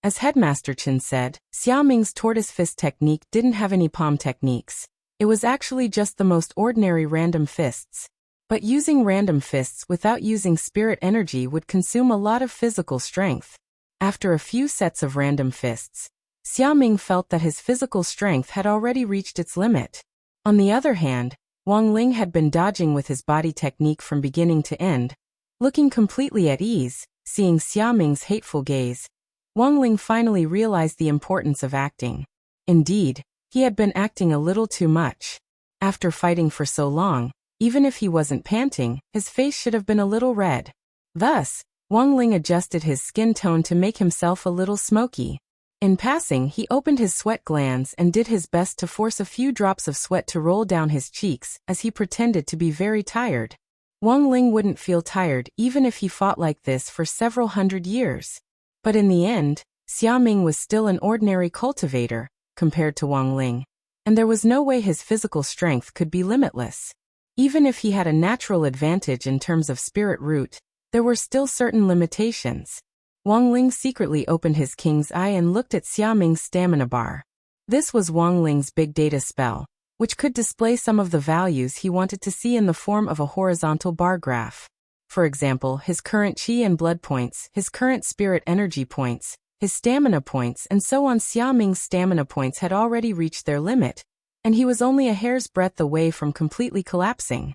As Headmaster Chen said, Xiaoming's tortoise fist technique didn't have any palm techniques. It was actually just the most ordinary random fists. But using random fists without using spirit energy would consume a lot of physical strength. After a few sets of random fists, Xiaoming felt that his physical strength had already reached its limit. On the other hand, Wang Ling had been dodging with his body technique from beginning to end. Looking completely at ease, seeing Xiaoming's hateful gaze, Wang Ling finally realized the importance of acting. Indeed, he had been acting a little too much. After fighting for so long, even if he wasn't panting, his face should have been a little red. Thus, Wang Ling adjusted his skin tone to make himself a little smoky. In passing, he opened his sweat glands and did his best to force a few drops of sweat to roll down his cheeks as he pretended to be very tired. Wang Ling wouldn't feel tired even if he fought like this for several hundred years. But in the end, Xiaoming was still an ordinary cultivator, compared to Wang Ling, and there was no way his physical strength could be limitless. Even if he had a natural advantage in terms of spirit root, there were still certain limitations. Wang Ling secretly opened his king's eye and looked at Xiaoming's stamina bar. This was Wang Ling's big data spell, which could display some of the values he wanted to see in the form of a horizontal bar graph. For example, his current chi and blood points, his current spirit energy points, his stamina points, and so on. Xiaoming's stamina points had already reached their limit, and he was only a hair's breadth away from completely collapsing.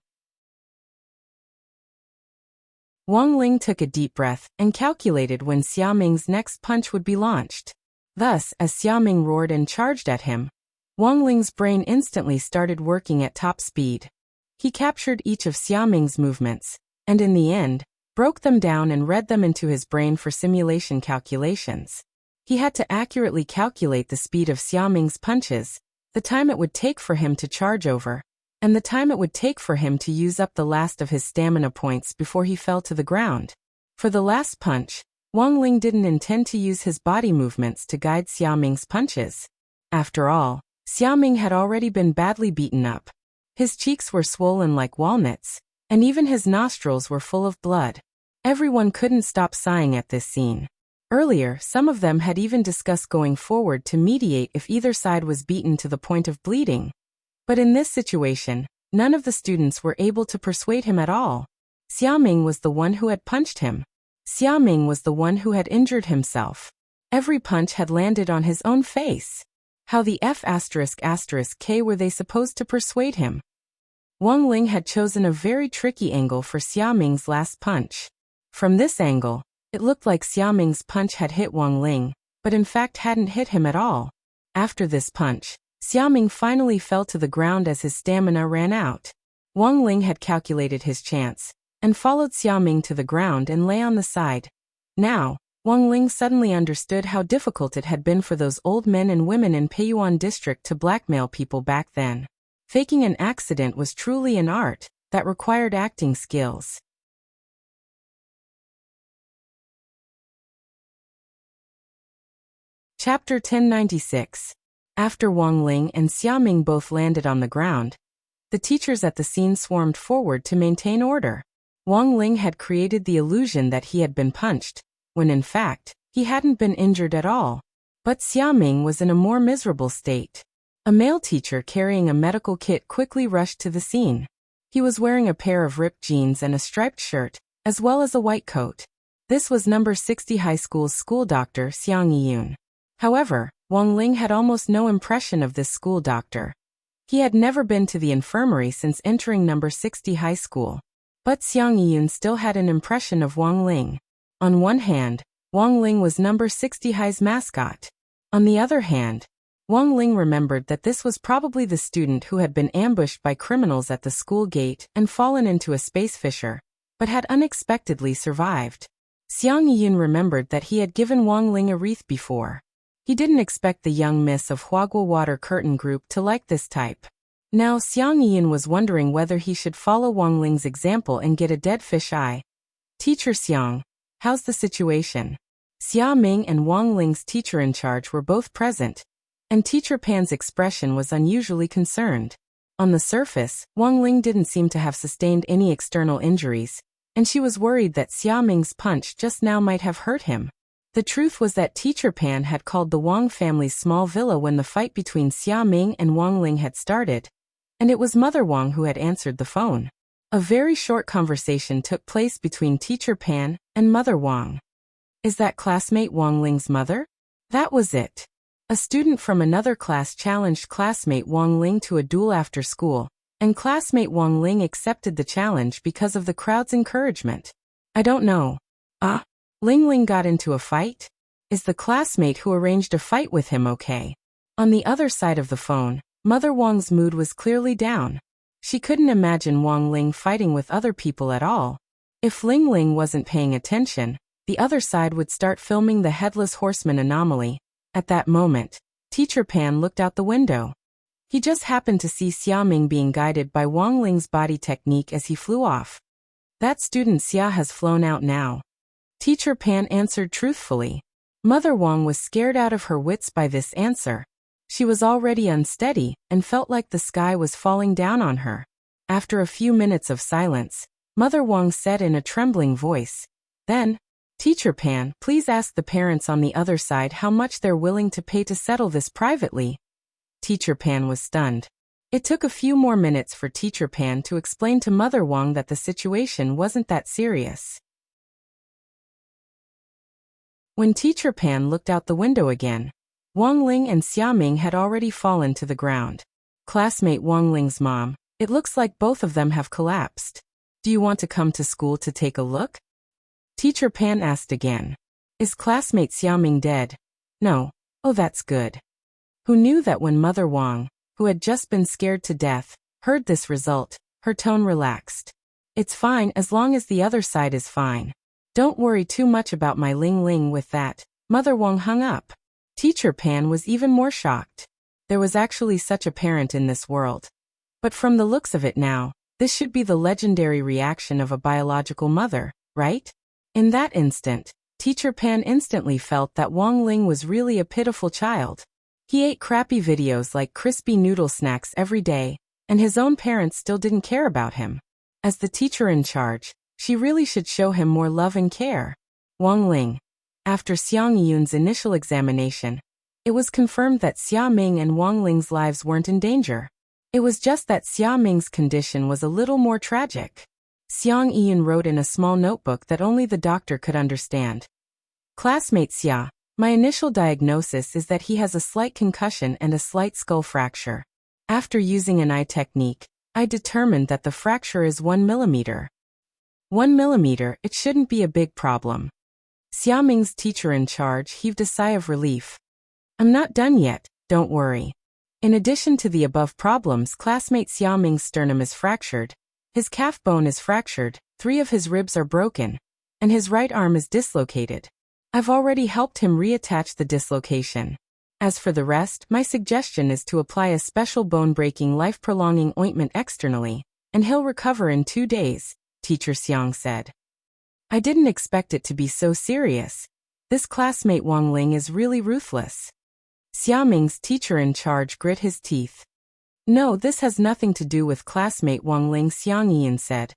Wang Ling took a deep breath and calculated when Xiaoming's next punch would be launched. Thus, as Xiaoming roared and charged at him, Wang Ling's brain instantly started working at top speed. He captured each of Xiaoming's movements, and in the end, broke them down and read them into his brain for simulation calculations. He had to accurately calculate the speed of Xiaoming's punches, the time it would take for him to charge over, and the time it would take for him to use up the last of his stamina points before he fell to the ground. For the last punch, Wang Ling didn't intend to use his body movements to guide Xiaoming's punches. After all, Xiaoming had already been badly beaten up. His cheeks were swollen like walnuts, and even his nostrils were full of blood. Everyone couldn't stop sighing at this scene. Earlier, some of them had even discussed going forward to mediate if either side was beaten to the point of bleeding. But in this situation, none of the students were able to persuade him at all. Xiaoming was the one who had punched him. Xiaoming was the one who had injured himself. Every punch had landed on his own face. How the F***K were they supposed to persuade him? Wang Ling had chosen a very tricky angle for Xiaoming's last punch. From this angle, it looked like Xiaoming's punch had hit Wang Ling, but in fact hadn't hit him at all. After this punch, Xiaoming finally fell to the ground as his stamina ran out. Wang Ling had calculated his chance, and followed Xiaoming to the ground and lay on the side. Now, Wang Ling suddenly understood how difficult it had been for those old men and women in Peiyuan district to blackmail people back then. Faking an accident was truly an art that required acting skills. Chapter 1096. After Wang Ling and Xiaming both landed on the ground, the teachers at the scene swarmed forward to maintain order. Wang Ling had created the illusion that he had been punched, when in fact, he hadn't been injured at all. But Xiaming was in a more miserable state. A male teacher carrying a medical kit quickly rushed to the scene. He was wearing a pair of ripped jeans and a striped shirt, as well as a white coat. This was number 60 high school's school doctor, Xiang Yiyun. However, Wang Ling had almost no impression of this school doctor. He had never been to the infirmary since entering number 60 high school. But Xiang Yiyun still had an impression of Wang Ling. On one hand, Wang Ling was number 60 high's mascot. On the other hand, Wang Ling remembered that this was probably the student who had been ambushed by criminals at the school gate and fallen into a space fissure, but had unexpectedly survived. Xiang Yiyun remembered that he had given Wang Ling a wreath before. He didn't expect the young miss of Huagua Water Curtain Group to like this type. Now Xiang Yiyun was wondering whether he should follow Wang Ling's example and get a dead fish eye. Teacher Xiang, how's the situation? Xia Ming and Wang Ling's teacher in charge were both present, and Teacher Pan's expression was unusually concerned. On the surface, Wang Ling didn't seem to have sustained any external injuries, and she was worried that Xia Ming's punch just now might have hurt him. The truth was that Teacher Pan had called the Wang family's small villa when the fight between Xia Ming and Wang Ling had started, and it was Mother Wang who had answered the phone. A very short conversation took place between Teacher Pan and Mother Wang. Is that classmate Wang Ling's mother? That was it. A student from another class challenged classmate Wang Ling to a duel after school, and classmate Wang Ling accepted the challenge because of the crowd's encouragement. I don't know. Ling Ling got into a fight? Is the classmate who arranged a fight with him okay? On the other side of the phone, Mother Wang's mood was clearly down. She couldn't imagine Wang Ling fighting with other people at all. If Ling Ling wasn't paying attention, the other side would start filming the Headless Horseman anomaly. At that moment, Teacher Pan looked out the window. He just happened to see Xiaming being guided by Wang Ling's body technique as he flew off. That student Xia has flown out now. Teacher Pan answered truthfully. Mother Wang was scared out of her wits by this answer. She was already unsteady and felt like the sky was falling down on her. After a few minutes of silence, Mother Wang said in a trembling voice, "Then, Teacher Pan, please ask the parents on the other side how much they're willing to pay to settle this privately." Teacher Pan was stunned. It took a few more minutes for Teacher Pan to explain to Mother Wang that the situation wasn't that serious. When Teacher Pan looked out the window again, Wang Ling and Xiaming had already fallen to the ground. Classmate Wang Ling's mom, it looks like both of them have collapsed. Do you want to come to school to take a look? Teacher Pan asked again. Is classmate Xiaming dead? No. Oh, that's good. Who knew that when Mother Wang, who had just been scared to death, heard this result, her tone relaxed. It's fine as long as the other side is fine. Don't worry too much about my Ling Ling. With that, Mother Wang hung up. Teacher Pan was even more shocked. There was actually such a parent in this world. But from the looks of it now, this should be the legendary reaction of a biological mother, right? In that instant, Teacher Pan instantly felt that Wang Ling was really a pitiful child. He ate crappy videos like crispy noodle snacks every day, and his own parents still didn't care about him. As the teacher in charge, she really should show him more love and care. Wang Ling. After Xiang Yiyun's initial examination, it was confirmed that Xia Ming and Wang Ling's lives weren't in danger. It was just that Xia Ming's condition was a little more tragic. Xiang Yiyun wrote in a small notebook that only the doctor could understand. Classmate Xia, my initial diagnosis is that he has a slight concussion and a slight skull fracture. After using an eye technique, I determined that the fracture is 1 millimeter. 1 millimeter, it shouldn't be a big problem. Xiaming's teacher in charge heaved a sigh of relief. I'm not done yet, don't worry. In addition to the above problems, classmate Xiaming's sternum is fractured, his calf bone is fractured, 3 of his ribs are broken, and his right arm is dislocated. I've already helped him reattach the dislocation. As for the rest, my suggestion is to apply a special bone-breaking, life-prolonging ointment externally, and he'll recover in 2 days, Teacher Xiang said. I didn't expect it to be so serious. This classmate Wang Ling is really ruthless. Xiaming's teacher in charge grit his teeth. No, this has nothing to do with classmate Wang Ling, Xiang Yiyan said.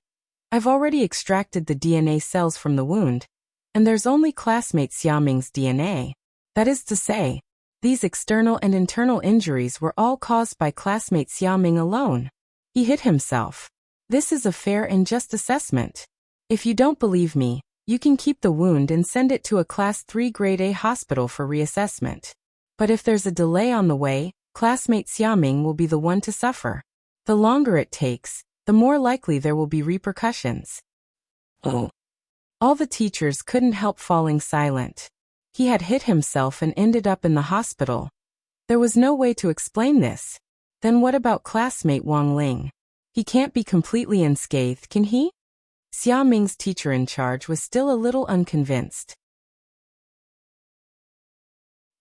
I've already extracted the DNA cells from the wound, and there's only classmate Xiaming's DNA. That is to say, these external and internal injuries were all caused by classmate Xiaming alone. He hit himself. This is a fair and just assessment. If you don't believe me, you can keep the wound and send it to a Class 3 Grade A hospital for reassessment. But if there's a delay on the way, classmate Xiaming will be the one to suffer. The longer it takes, the more likely there will be repercussions. Oh. All the teachers couldn't help falling silent. He had hit himself and ended up in the hospital. There was no way to explain this. Then what about classmate Wang Ling? He can't be completely unscathed, can he? Xiaming's teacher in charge was still a little unconvinced.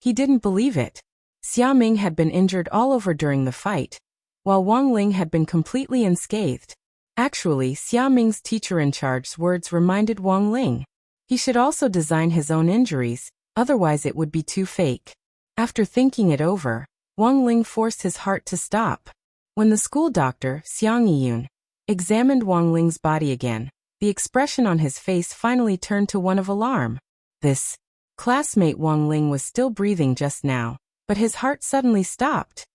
He didn't believe it. Xiaming had been injured all over during the fight, while Wang Ling had been completely unscathed. Actually, Xiaming's teacher in charge's words reminded Wang Ling. He should also design his own injuries, otherwise it would be too fake. After thinking it over, Wang Ling forced his heart to stop. When the school doctor, Xiang Yiyun, examined Wang Ling's body again, the expression on his face finally turned to one of alarm. This classmate Wang Ling was still breathing just now, but his heart suddenly stopped.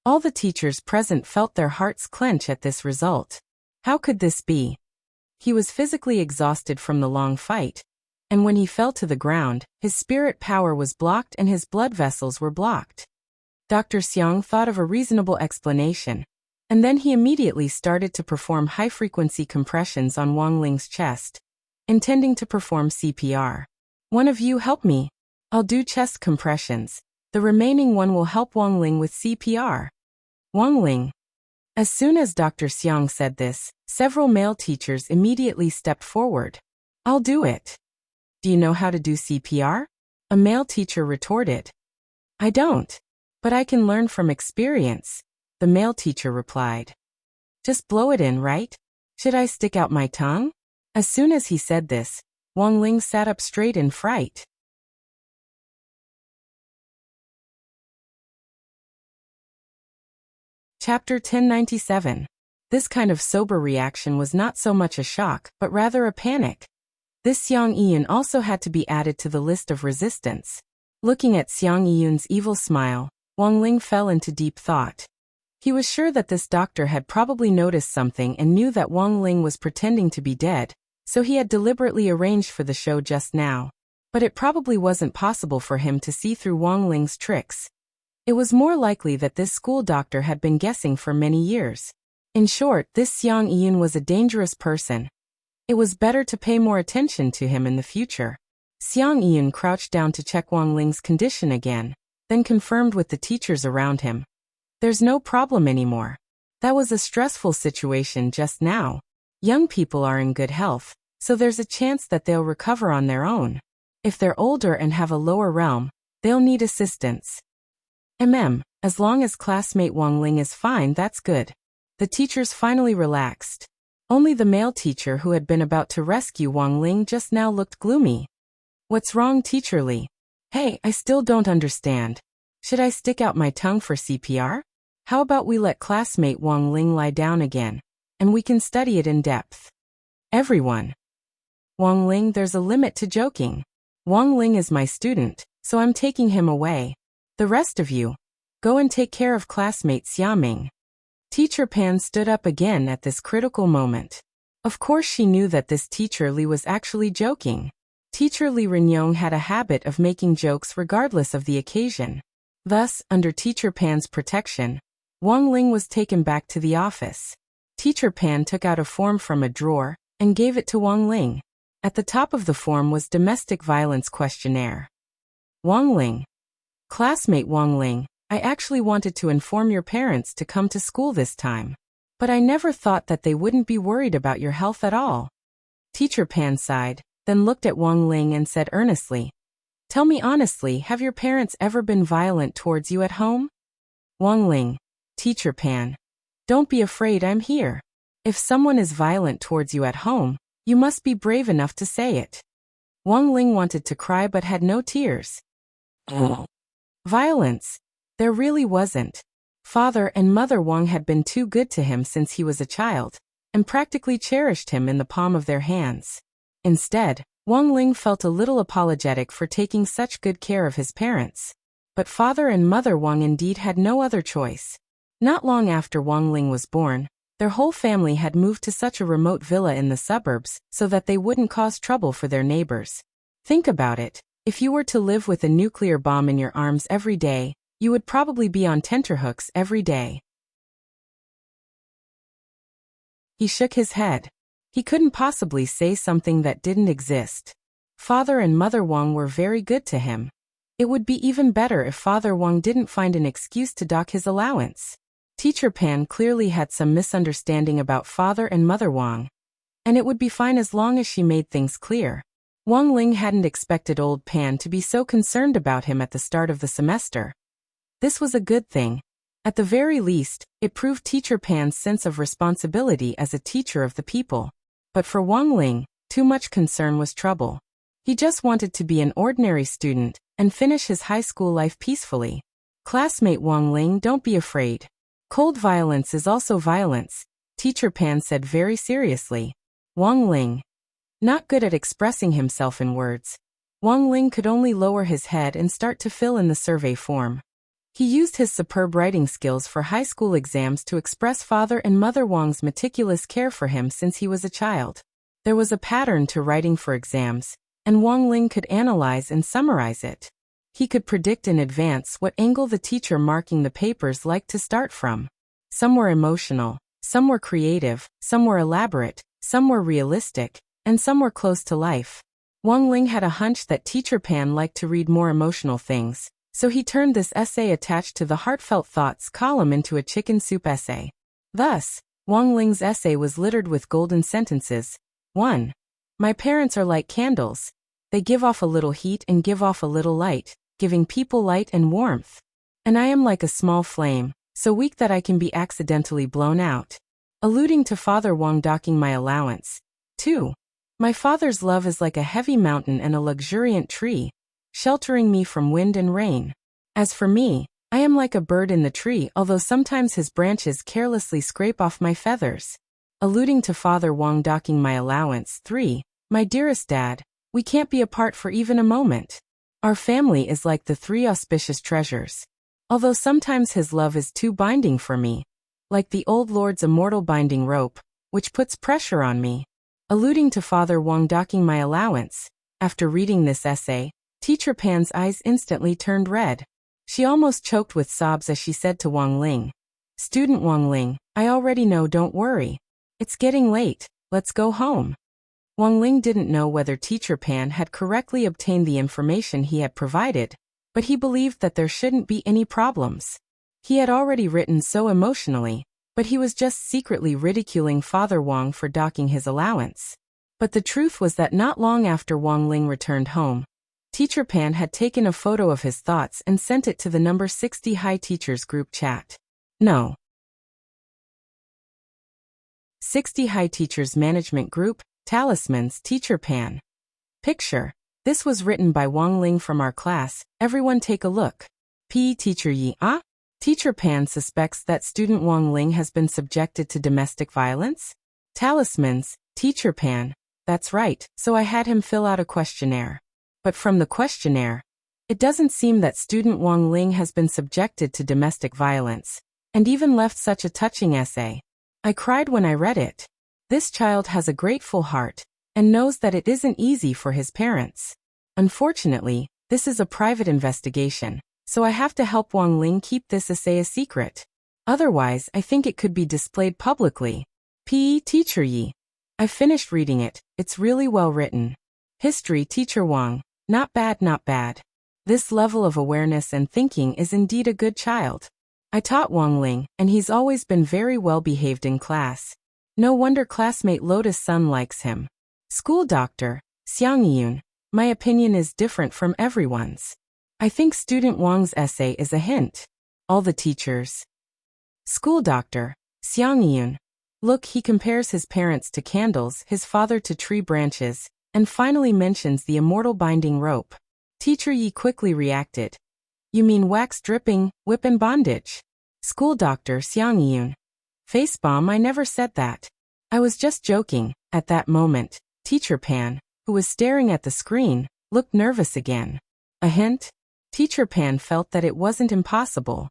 All the teachers present felt their hearts clench at this result. How could this be? He was physically exhausted from the long fight, and when he fell to the ground, his spirit power was blocked and his blood vessels were blocked. Dr. Xiang thought of a reasonable explanation, and then he immediately started to perform high-frequency compressions on Wang Ling's chest, intending to perform CPR. One of you help me. I'll do chest compressions. The remaining one will help Wang Ling with CPR. Wang Ling. As soon as Dr. Xiang said this, several male teachers immediately stepped forward. I'll do it. Do you know how to do CPR? A male teacher retorted. I don't. But I can learn from experience, the male teacher replied. Just blow it in, right? Should I stick out my tongue? As soon as he said this, Wang Ling sat up straight in fright. Chapter 1097. This kind of sober reaction was not so much a shock, but rather a panic. This Xiang Yiyun also had to be added to the list of resistance. Looking at Xiang Yiyun's evil smile, Wang Ling fell into deep thought. He was sure that this doctor had probably noticed something and knew that Wang Ling was pretending to be dead, so he had deliberately arranged for the show just now. But it probably wasn't possible for him to see through Wang Ling's tricks. It was more likely that this school doctor had been guessing for many years. In short, this Xiang Yiyun was a dangerous person. It was better to pay more attention to him in the future. Xiang Yiyun crouched down to check Wang Ling's condition again, then confirmed with the teachers around him. There's no problem anymore. That was a stressful situation just now. Young people are in good health, so there's a chance that they'll recover on their own. If they're older and have a lower realm, they'll need assistance. As long as classmate Wang Ling is fine, that's good. The teachers finally relaxed. Only the male teacher who had been about to rescue Wang Ling just now looked gloomy. What's wrong, Teacher Li? Hey, I still don't understand. Should I stick out my tongue for CPR? How about we let classmate Wang Ling lie down again, and we can study it in depth. Everyone. Wang Ling, there's a limit to joking. Wang Ling is my student, so I'm taking him away. The rest of you, go and take care of classmate Xiaming. Teacher Pan stood up again at this critical moment. Of course she knew that this Teacher Li was actually joking. Teacher Li Renyong had a habit of making jokes regardless of the occasion. Thus, under Teacher Pan's protection, Wang Ling was taken back to the office. Teacher Pan took out a form from a drawer and gave it to Wang Ling. At the top of the form was Domestic Violence Questionnaire. Wang Ling. Classmate Wang Ling, I actually wanted to inform your parents to come to school this time. But I never thought that they wouldn't be worried about your health at all. Teacher Pan sighed, then looked at Wang Ling and said earnestly, Tell me honestly, have your parents ever been violent towards you at home? Wang Ling. Teacher Pan. Don't be afraid, I'm here. If someone is violent towards you at home, you must be brave enough to say it. Wang Ling wanted to cry but had no tears. Violence? There really wasn't. Father and Mother Wang had been too good to him since he was a child, and practically cherished him in the palm of their hands. Instead, Wang Ling felt a little apologetic for taking such good care of his parents. But Father and Mother Wang indeed had no other choice. Not long after Wang Ling was born, their whole family had moved to such a remote villa in the suburbs so that they wouldn't cause trouble for their neighbors. Think about it. If you were to live with a nuclear bomb in your arms every day, you would probably be on tenterhooks every day. He shook his head. He couldn't possibly say something that didn't exist. Father and Mother Wang were very good to him. It would be even better if Father Wang didn't find an excuse to dock his allowance. Teacher Pan clearly had some misunderstanding about Father and Mother Wang, and it would be fine as long as she made things clear. Wang Ling hadn't expected old Pan to be so concerned about him at the start of the semester. This was a good thing. At the very least, it proved Teacher Pan's sense of responsibility as a teacher of the people. But for Wang Ling, too much concern was trouble. He just wanted to be an ordinary student and finish his high school life peacefully. Classmate Wang Ling, don't be afraid. Cold violence is also violence, Teacher Pan said very seriously. Wang Ling. Not good at expressing himself in words. Wang Ling could only lower his head and start to fill in the survey form. He used his superb writing skills for high school exams to express Father and Mother Wang's meticulous care for him since he was a child. There was a pattern to writing for exams, and Wang Ling could analyze and summarize it. He could predict in advance what angle the teacher marking the papers liked to start from. Some were emotional, some were creative, some were elaborate, some were realistic, and some were close to life. Wang Ling had a hunch that Teacher Pan liked to read more emotional things, so he turned this essay attached to the Heartfelt Thoughts column into a chicken soup essay. Thus, Wang Ling's essay was littered with golden sentences. 1. My parents are like candles. They give off a little heat and give off a little light, giving people light and warmth. And I am like a small flame, so weak that I can be accidentally blown out. Alluding to Father Wang docking my allowance. 2. My father's love is like a heavy mountain and a luxuriant tree, sheltering me from wind and rain. As for me, I am like a bird in the tree, although sometimes his branches carelessly scrape off my feathers. Alluding to Father Wang docking my allowance. 3. My dearest Dad, we can't be apart for even a moment. Our family is like the 3 auspicious treasures. Although sometimes his love is too binding for me, like the old Lord's immortal binding rope, which puts pressure on me. Alluding to Father Wang docking my allowance. After reading this essay, Teacher Pan's eyes instantly turned red. She almost choked with sobs as she said to Wang Ling, Student Wang Ling, I already know, don't worry. It's getting late, let's go home. Wang Ling didn't know whether Teacher Pan had correctly obtained the information he had provided, but he believed that there shouldn't be any problems. He had already written so emotionally, but he was just secretly ridiculing Father Wang for docking his allowance. But the truth was that not long after Wang Ling returned home, Teacher Pan had taken a photo of his thoughts and sent it to the number 60 High Teachers group chat. No. 60 High Teachers Management Group, Talismans, Teacher Pan. Picture. This was written by Wang Ling from our class. Everyone take a look. P. Teacher Yi. Teacher Pan suspects that student Wang Ling has been subjected to domestic violence? Talismans, Teacher Pan. That's right, so I had him fill out a questionnaire. But from the questionnaire, it doesn't seem that student Wang Ling has been subjected to domestic violence, and even left such a touching essay. I cried when I read it. This child has a grateful heart, and knows that it isn't easy for his parents. Unfortunately, this is a private investigation, so I have to help Wang Ling keep this essay a secret. Otherwise, I think it could be displayed publicly. P. Teacher Yi. I finished reading it, it's really well written. History Teacher Wang. Not bad, not bad. This level of awareness and thinking is indeed a good child. I taught Wang Ling, and he's always been very well behaved in class. No wonder classmate Lotus Sun likes him. School doctor, Xiang Yun. My opinion is different from everyone's. I think student Wang's essay is a hint. All the teachers. School doctor, Xiangyun. Look, he compares his parents to candles, his father to tree branches, and finally mentions the immortal binding rope. Teacher Yi quickly reacted. You mean wax dripping, whip and bondage? School doctor Xiangyun. Facebomb, I never said that. I was just joking. At that moment, Teacher Pan, who was staring at the screen, looked nervous again. A hint? Teacher Pan felt that it wasn't impossible.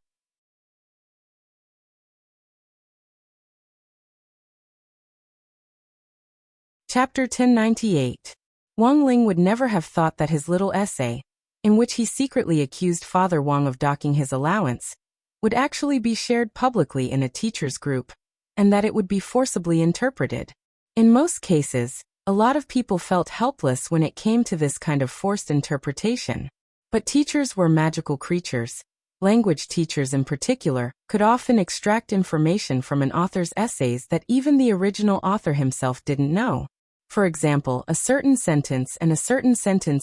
Chapter 1098. Wang Ling would never have thought that his little essay, in which he secretly accused Father Wang of docking his allowance, would actually be shared publicly in a teacher's group, and that it would be forcibly interpreted. In most cases, a lot of people felt helpless when it came to this kind of forced interpretation. But teachers were magical creatures. Language teachers in particular could often extract information from an author's essays that even the original author himself didn't know. For example, a certain sentence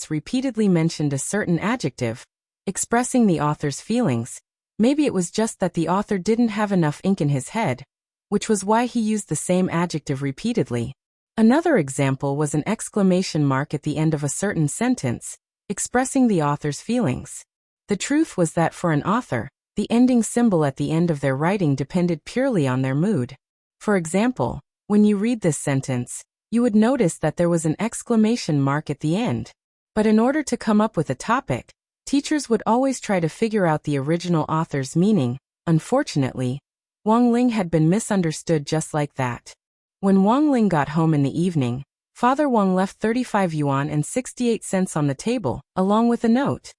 repeatedly mentioned a certain adjective, expressing the author's feelings. Maybe it was just that the author didn't have enough ink in his head, which was why he used the same adjective repeatedly. Another example was an exclamation mark at the end of a certain sentence, expressing the author's feelings. The truth was that for an author, the ending symbol at the end of their writing depended purely on their mood. For example, when you read this sentence, you would notice that there was an exclamation mark at the end. But in order to come up with a topic, teachers would always try to figure out the original author's meaning. Unfortunately, Wang Ling had been misunderstood just like that. When Wang Ling got home in the evening, Father Wang left 35 yuan and 68 cents on the table, along with a note.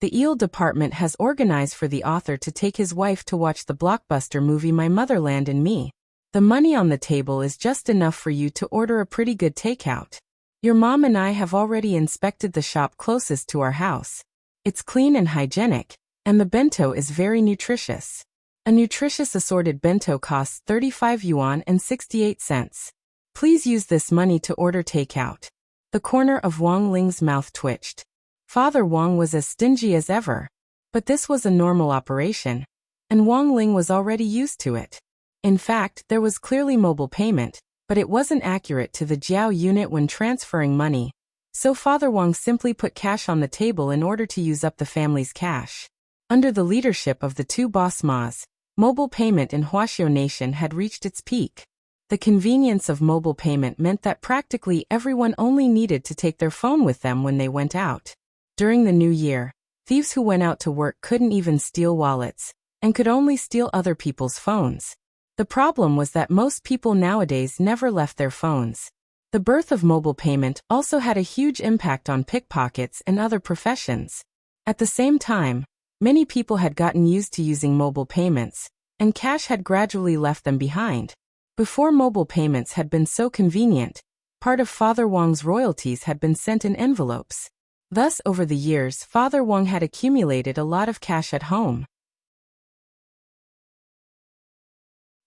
The eel department has organized for the author to take his wife to watch the blockbuster movie My Motherland and Me. The money on the table is just enough for you to order a pretty good takeout. Your mom and I have already inspected the shop closest to our house. It's clean and hygienic, and the bento is very nutritious. A nutritious assorted bento costs 35 yuan and 68 cents. Please use this money to order takeout. The corner of Wang Ling's mouth twitched. Father Wang was as stingy as ever. But this was a normal operation, and Wang Ling was already used to it. In fact, there was clearly mobile payment, but it wasn't accurate to the Jiao unit when transferring money. So Father Wang simply put cash on the table in order to use up the family's cash. Under the leadership of the two boss Ma's, mobile payment in Huaxiao Nation had reached its peak. The convenience of mobile payment meant that practically everyone only needed to take their phone with them when they went out. During the new year, thieves who went out to work couldn't even steal wallets, and could only steal other people's phones. The problem was that most people nowadays never left their phones. The birth of mobile payment also had a huge impact on pickpockets and other professions. At the same time, many people had gotten used to using mobile payments, and cash had gradually left them behind. Before mobile payments had been so convenient, part of Father Wang's royalties had been sent in envelopes. Thus, over the years, Father Wang had accumulated a lot of cash at home.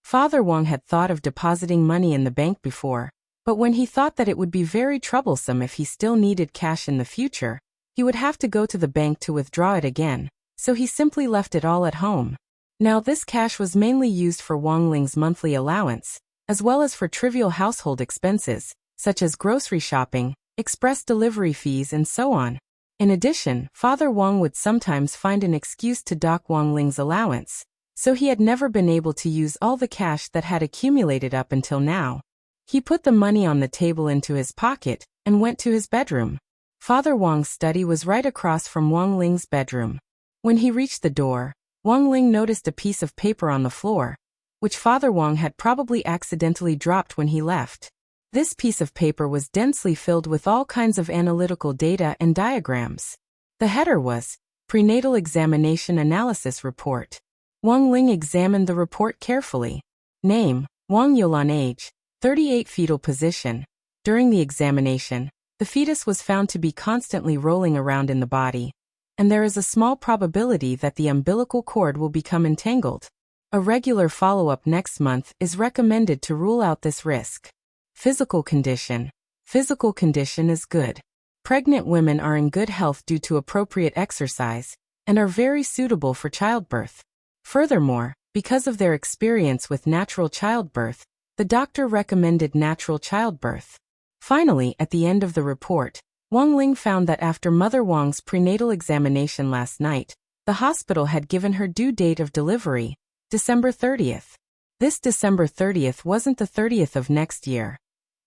Father Wang had thought of depositing money in the bank before, but when he thought that it would be very troublesome if he still needed cash in the future, he would have to go to the bank to withdraw it again, so he simply left it all at home. Now this cash was mainly used for Wang Ling's monthly allowance, as well as for trivial household expenses, such as grocery shopping, express delivery fees and so on. In addition, Father Wang would sometimes find an excuse to dock Wang Ling's allowance, so he had never been able to use all the cash that had accumulated up until now. He put the money on the table into his pocket, and went to his bedroom. Father Wang's study was right across from Wang Ling's bedroom. When he reached the door, Wang Ling noticed a piece of paper on the floor, which Father Wang had probably accidentally dropped when he left. This piece of paper was densely filled with all kinds of analytical data and diagrams. The header was, Prenatal Examination Analysis Report. Wang Ling examined the report carefully. Name, Wang Yolan. Age, 38. Fetal position. During the examination, the fetus was found to be constantly rolling around in the body, and there is a small probability that the umbilical cord will become entangled. A regular follow-up next month is recommended to rule out this risk. Physical condition. Physical condition is good. Pregnant women are in good health due to appropriate exercise and are very suitable for childbirth. Furthermore, because of their experience with natural childbirth, the doctor recommended natural childbirth. Finally, at the end of the report, Wang Ling found that after Mother Wang's prenatal examination last night, the hospital had given her due date of delivery, December 30th. This December 30th wasn't the 30th of next year.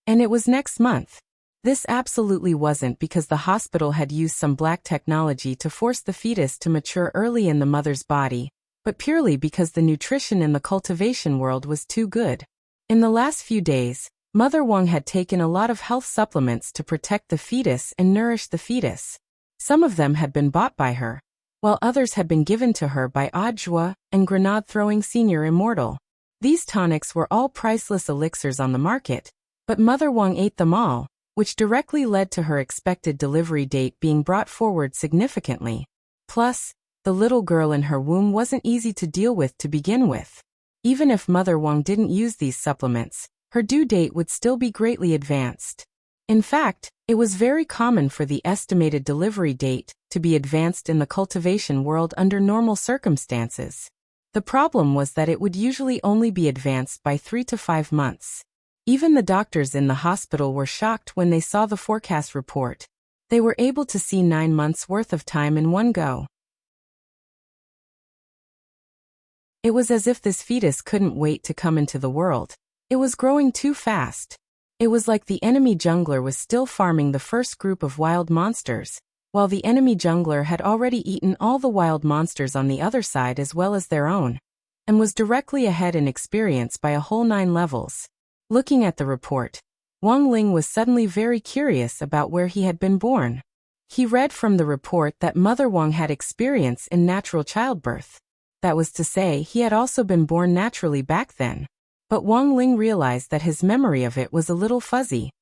And it was next month. This absolutely wasn't because the hospital had used some black technology to force the fetus to mature early in the mother's body, but purely because the nutrition in the cultivation world was too good. In the last few days, Mother Wang had taken a lot of health supplements to protect the fetus and nourish the fetus. Some of them had been bought by her, while others had been given to her by Audiobook and Grenade-throwing Senior Immortal. These tonics were all priceless elixirs on the market, but Mother Wang ate them all, which directly led to her expected delivery date being brought forward significantly. Plus, the little girl in her womb wasn't easy to deal with to begin with. Even if Mother Wang didn't use these supplements, her due date would still be greatly advanced. In fact, it was very common for the estimated delivery date to be advanced in the cultivation world under normal circumstances. The problem was that it would usually only be advanced by 3 to 5 months. Even the doctors in the hospital were shocked when they saw the forecast report. They were able to see 9 months' worth of time in one go. It was as if this fetus couldn't wait to come into the world. It was growing too fast. It was like the enemy jungler was still farming the first group of wild monsters, while the enemy jungler had already eaten all the wild monsters on the other side as well as their own, and was directly ahead in experience by a whole 9 levels. Looking at the report, Wang Ling was suddenly very curious about where he had been born. He read from the report that Mother Wang had experience in natural childbirth. That was to say, he had also been born naturally back then. But Wang Ling realized that his memory of it was a little fuzzy.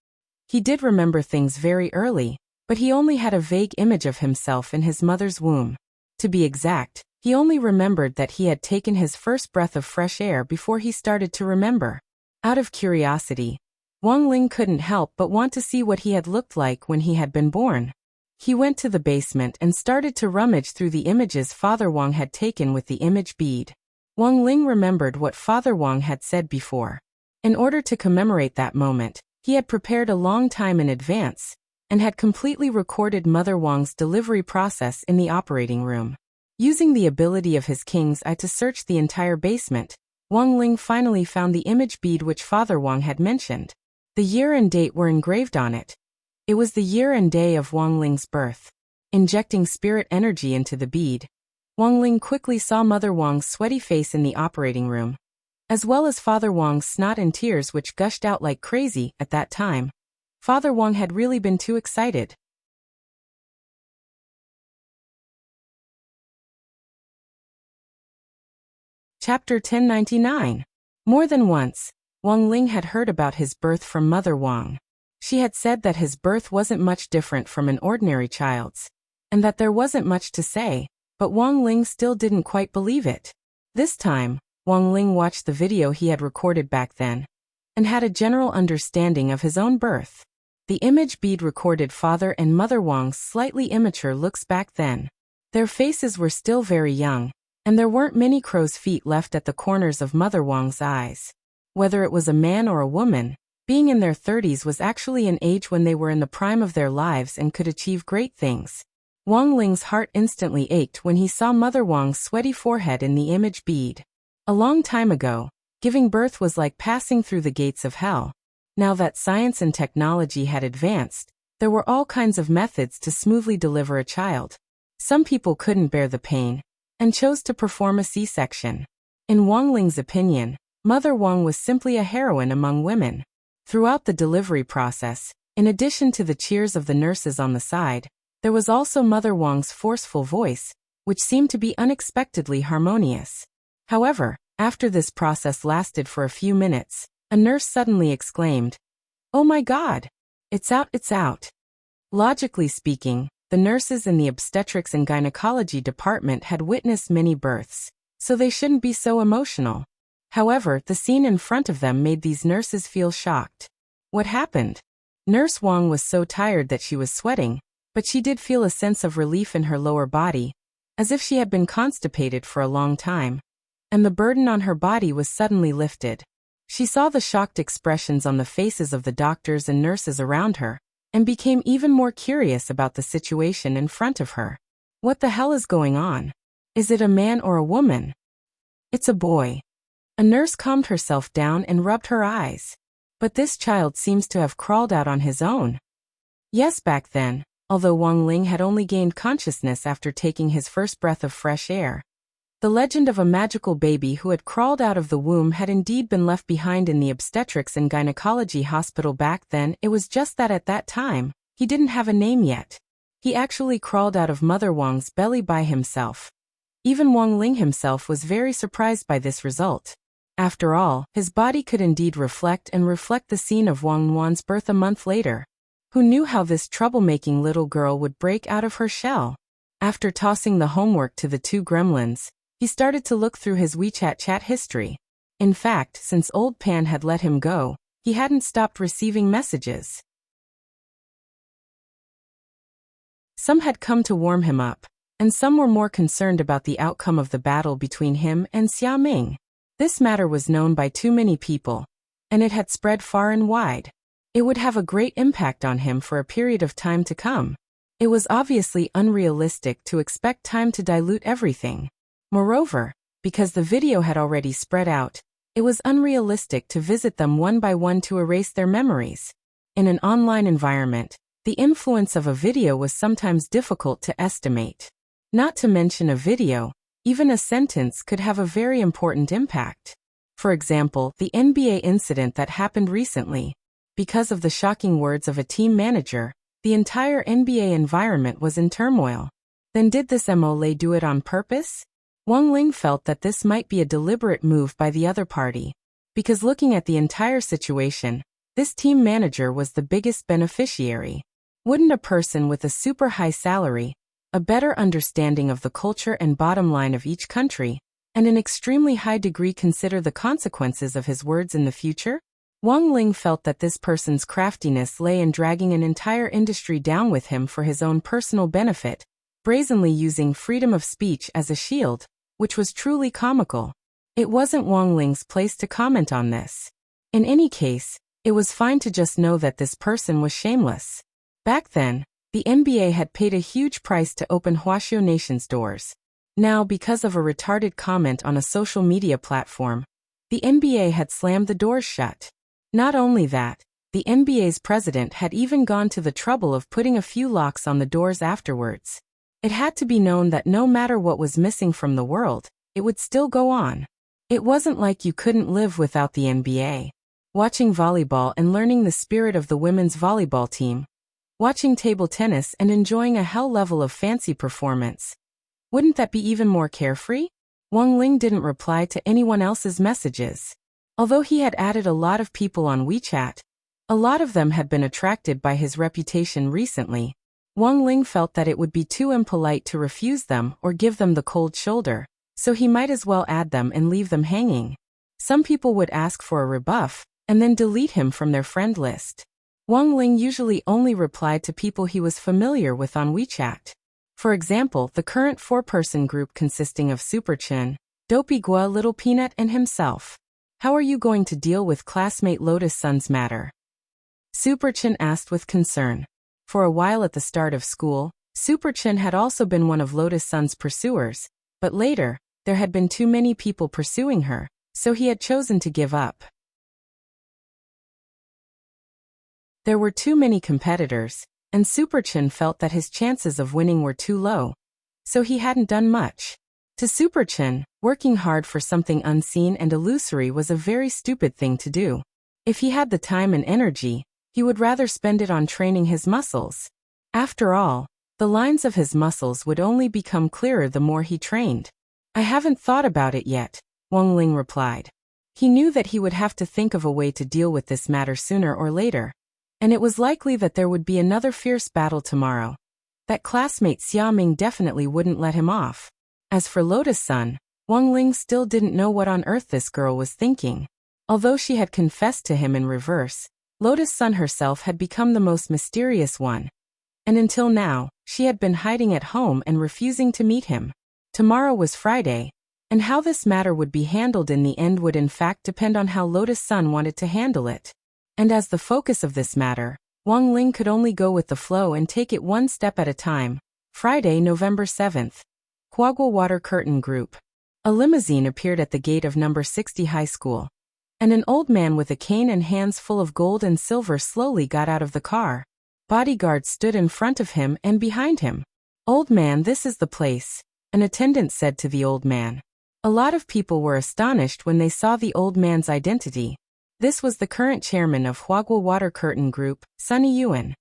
He did remember things very early, but he only had a vague image of himself in his mother's womb. To be exact, he only remembered that he had taken his first breath of fresh air before he started to remember. Out of curiosity, Wang Ling couldn't help but want to see what he had looked like when he had been born. He went to the basement and started to rummage through the images Father Wang had taken with the image bead. Wang Ling remembered what Father Wang had said before. In order to commemorate that moment, he had prepared a long time in advance, and had completely recorded Mother Wang's delivery process in the operating room. Using the ability of his king's eye to search the entire basement, Wang Ling finally found the image bead which Father Wang had mentioned. The year and date were engraved on it. It was the year and day of Wang Ling's birth. Injecting spirit energy into the bead, Wang Ling quickly saw Mother Wang's sweaty face in the operating room, as well as Father Wang's snot and tears which gushed out like crazy at that time. Father Wang had really been too excited. Chapter 1099. More than once, Wang Ling had heard about his birth from Mother Wang. She had said that his birth wasn't much different from an ordinary child's, and that there wasn't much to say, but Wang Ling still didn't quite believe it. This time, Wang Ling watched the video he had recorded back then, and had a general understanding of his own birth. The image bead recorded Father and Mother Wang's slightly immature looks back then. Their faces were still very young, and there weren't many crow's feet left at the corners of Mother Wang's eyes. Whether it was a man or a woman, being in their 30s was actually an age when they were in the prime of their lives and could achieve great things. Wang Ling's heart instantly ached when he saw Mother Wang's sweaty forehead in the image bead. A long time ago, giving birth was like passing through the gates of hell. Now that science and technology had advanced, there were all kinds of methods to smoothly deliver a child. Some people couldn't bear the pain, and chose to perform a C-section. In Wang Ling's opinion, Mother Wang was simply a heroine among women. Throughout the delivery process, in addition to the cheers of the nurses on the side, there was also Mother Wang's forceful voice, which seemed to be unexpectedly harmonious. However, after this process lasted for a few minutes, a nurse suddenly exclaimed, "Oh my God! It's out, it's out." Logically speaking, the nurses in the obstetrics and gynecology department had witnessed many births, so they shouldn't be so emotional. However, the scene in front of them made these nurses feel shocked. What happened? Nurse Wang was so tired that she was sweating, but she did feel a sense of relief in her lower body, as if she had been constipated for a long time. And the burden on her body was suddenly lifted. She saw the shocked expressions on the faces of the doctors and nurses around her, and became even more curious about the situation in front of her. What the hell is going on? Is it a man or a woman? It's a boy. A nurse calmed herself down and rubbed her eyes. But this child seems to have crawled out on his own. Yes, back then, although Wang Ling had only gained consciousness after taking his first breath of fresh air, the legend of a magical baby who had crawled out of the womb had indeed been left behind in the obstetrics and gynecology hospital back then. It was just that at that time, he didn't have a name yet. He actually crawled out of Mother Wang's belly by himself. Even Wang Ling himself was very surprised by this result. After all, his body could indeed reflect the scene of Wang Wan's birth a month later. Who knew how this troublemaking little girl would break out of her shell? After tossing the homework to the two gremlins, he started to look through his WeChat chat history. In fact, since old Pan had let him go, he hadn't stopped receiving messages. Some had come to warm him up, and some were more concerned about the outcome of the battle between him and Xia Ming. This matter was known by too many people, and it had spread far and wide. It would have a great impact on him for a period of time to come. It was obviously unrealistic to expect time to dilute everything. Moreover, because the video had already spread out, it was unrealistic to visit them one by one to erase their memories. In an online environment, the influence of a video was sometimes difficult to estimate. Not to mention a video, even a sentence could have a very important impact. For example, the NBA incident that happened recently. Because of the shocking words of a team manager, the entire NBA environment was in turmoil. Then did this MOLA do it on purpose? Wang Ling felt that this might be a deliberate move by the other party. Because looking at the entire situation, this team manager was the biggest beneficiary. Wouldn't a person with a super high salary, a better understanding of the culture and bottom line of each country, and an extremely high degree consider the consequences of his words in the future? Wang Ling felt that this person's craftiness lay in dragging an entire industry down with him for his own personal benefit, brazenly using freedom of speech as a shield, which was truly comical. It wasn't Wang Ling's place to comment on this. In any case, it was fine to just know that this person was shameless. Back then, the NBA had paid a huge price to open Huaxiu Nation's doors. Now, because of a retarded comment on a social media platform, the NBA had slammed the doors shut. Not only that, the NBA's president had even gone to the trouble of putting a few locks on the doors afterwards. It had to be known that no matter what was missing from the world, it would still go on. It wasn't like you couldn't live without the NBA. Watching volleyball and learning the spirit of the women's volleyball team. Watching table tennis and enjoying a hell level of fancy performance. Wouldn't that be even more carefree? Wang Ling didn't reply to anyone else's messages. Although he had added a lot of people on WeChat, a lot of them had been attracted by his reputation recently. Wang Ling felt that it would be too impolite to refuse them or give them the cold shoulder, so he might as well add them and leave them hanging. Some people would ask for a rebuff, and then delete him from their friend list. Wang Ling usually only replied to people he was familiar with on WeChat. For example, the current 4-person group consisting of Super Chen, Dopey Gua, Little Peanut, and himself. How are you going to deal with classmate Lotus Sun's matter? Super Chen asked with concern. For a while at the start of school, Super Chen had also been one of Lotus Sun's pursuers, but later, there had been too many people pursuing her, so he had chosen to give up. There were too many competitors, and Super Chen felt that his chances of winning were too low, so he hadn't done much. To Super Chen, working hard for something unseen and illusory was a very stupid thing to do. If he had the time and energy, he would rather spend it on training his muscles. After all, the lines of his muscles would only become clearer the more he trained. I haven't thought about it yet, Wang Ling replied. He knew that he would have to think of a way to deal with this matter sooner or later, and it was likely that there would be another fierce battle tomorrow. That classmate Xia Ming definitely wouldn't let him off. As for Lotus Sun, Wang Ling still didn't know what on earth this girl was thinking. Although she had confessed to him in reverse, Lotus Sun herself had become the most mysterious one. And until now, she had been hiding at home and refusing to meet him. Tomorrow was Friday, and how this matter would be handled in the end would in fact depend on how Lotus Sun wanted to handle it. And as the focus of this matter, Wang Ling could only go with the flow and take it one step at a time. Friday, November 7th. Huagua Water Curtain Group. A limousine appeared at the gate of number 60 high school, and an old man with a cane and hands full of gold and silver slowly got out of the car. Bodyguards stood in front of him and behind him. "Old man, this is the place," an attendant said to the old man. A lot of people were astonished when they saw the old man's identity. This was the current chairman of Huagua Water Curtain Group, Sunny Yuan.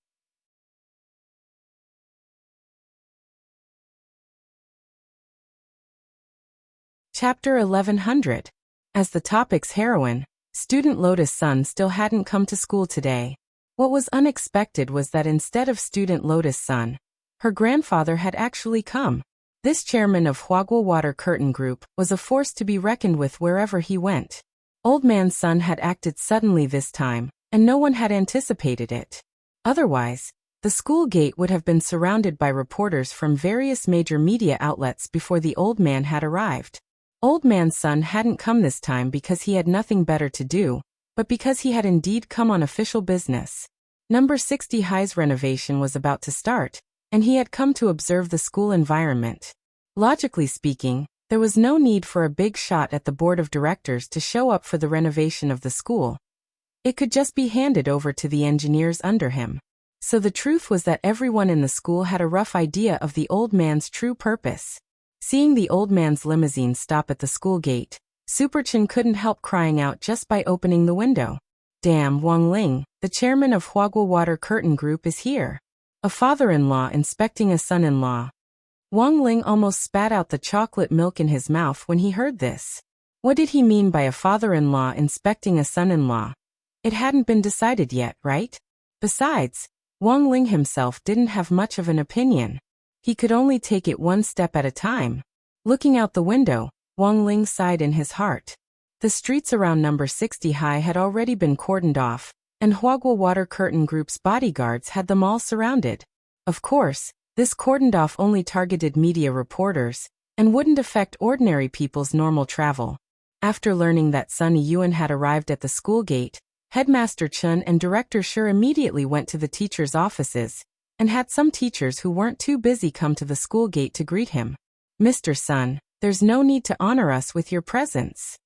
Chapter 1100. As the topic's heroine, student Lotus Sun still hadn't come to school today. What was unexpected was that instead of student Lotus Sun, her grandfather had actually come. This chairman of Huagua Water Curtain Group was a force to be reckoned with wherever he went. Old Man Sun had acted suddenly this time, and no one had anticipated it. Otherwise, the school gate would have been surrounded by reporters from various major media outlets before the old man had arrived. Old Man Sun hadn't come this time because he had nothing better to do, but because he had indeed come on official business. Number 60 High's renovation was about to start, and he had come to observe the school environment. Logically speaking, there was no need for a big shot at the board of directors to show up for the renovation of the school. It could just be handed over to the engineers under him. So the truth was that everyone in the school had a rough idea of the old man's true purpose. Seeing the old man's limousine stop at the school gate, Superchin couldn't help crying out just by opening the window. "Damn, Wang Ling, the chairman of Huagua Water Curtain Group is here." A father-in-law inspecting a son-in-law. Wang Ling almost spat out the chocolate milk in his mouth when he heard this. What did he mean by a father-in-law inspecting a son-in-law? It hadn't been decided yet, right? Besides, Wang Ling himself didn't have much of an opinion. He could only take it one step at a time. Looking out the window, Wang Ling sighed in his heart. The streets around number 60 High had already been cordoned off, and Huagua Water Curtain Group's bodyguards had them all surrounded. Of course, this cordoned off only targeted media reporters, and wouldn't affect ordinary people's normal travel. After learning that Sunny Yuan had arrived at the school gate, Headmaster Chun and Director Shi immediately went to the teachers' offices, and had some teachers who weren't too busy come to the school gate to greet him. "Mr. Sun, there's no need to honor us with your presence."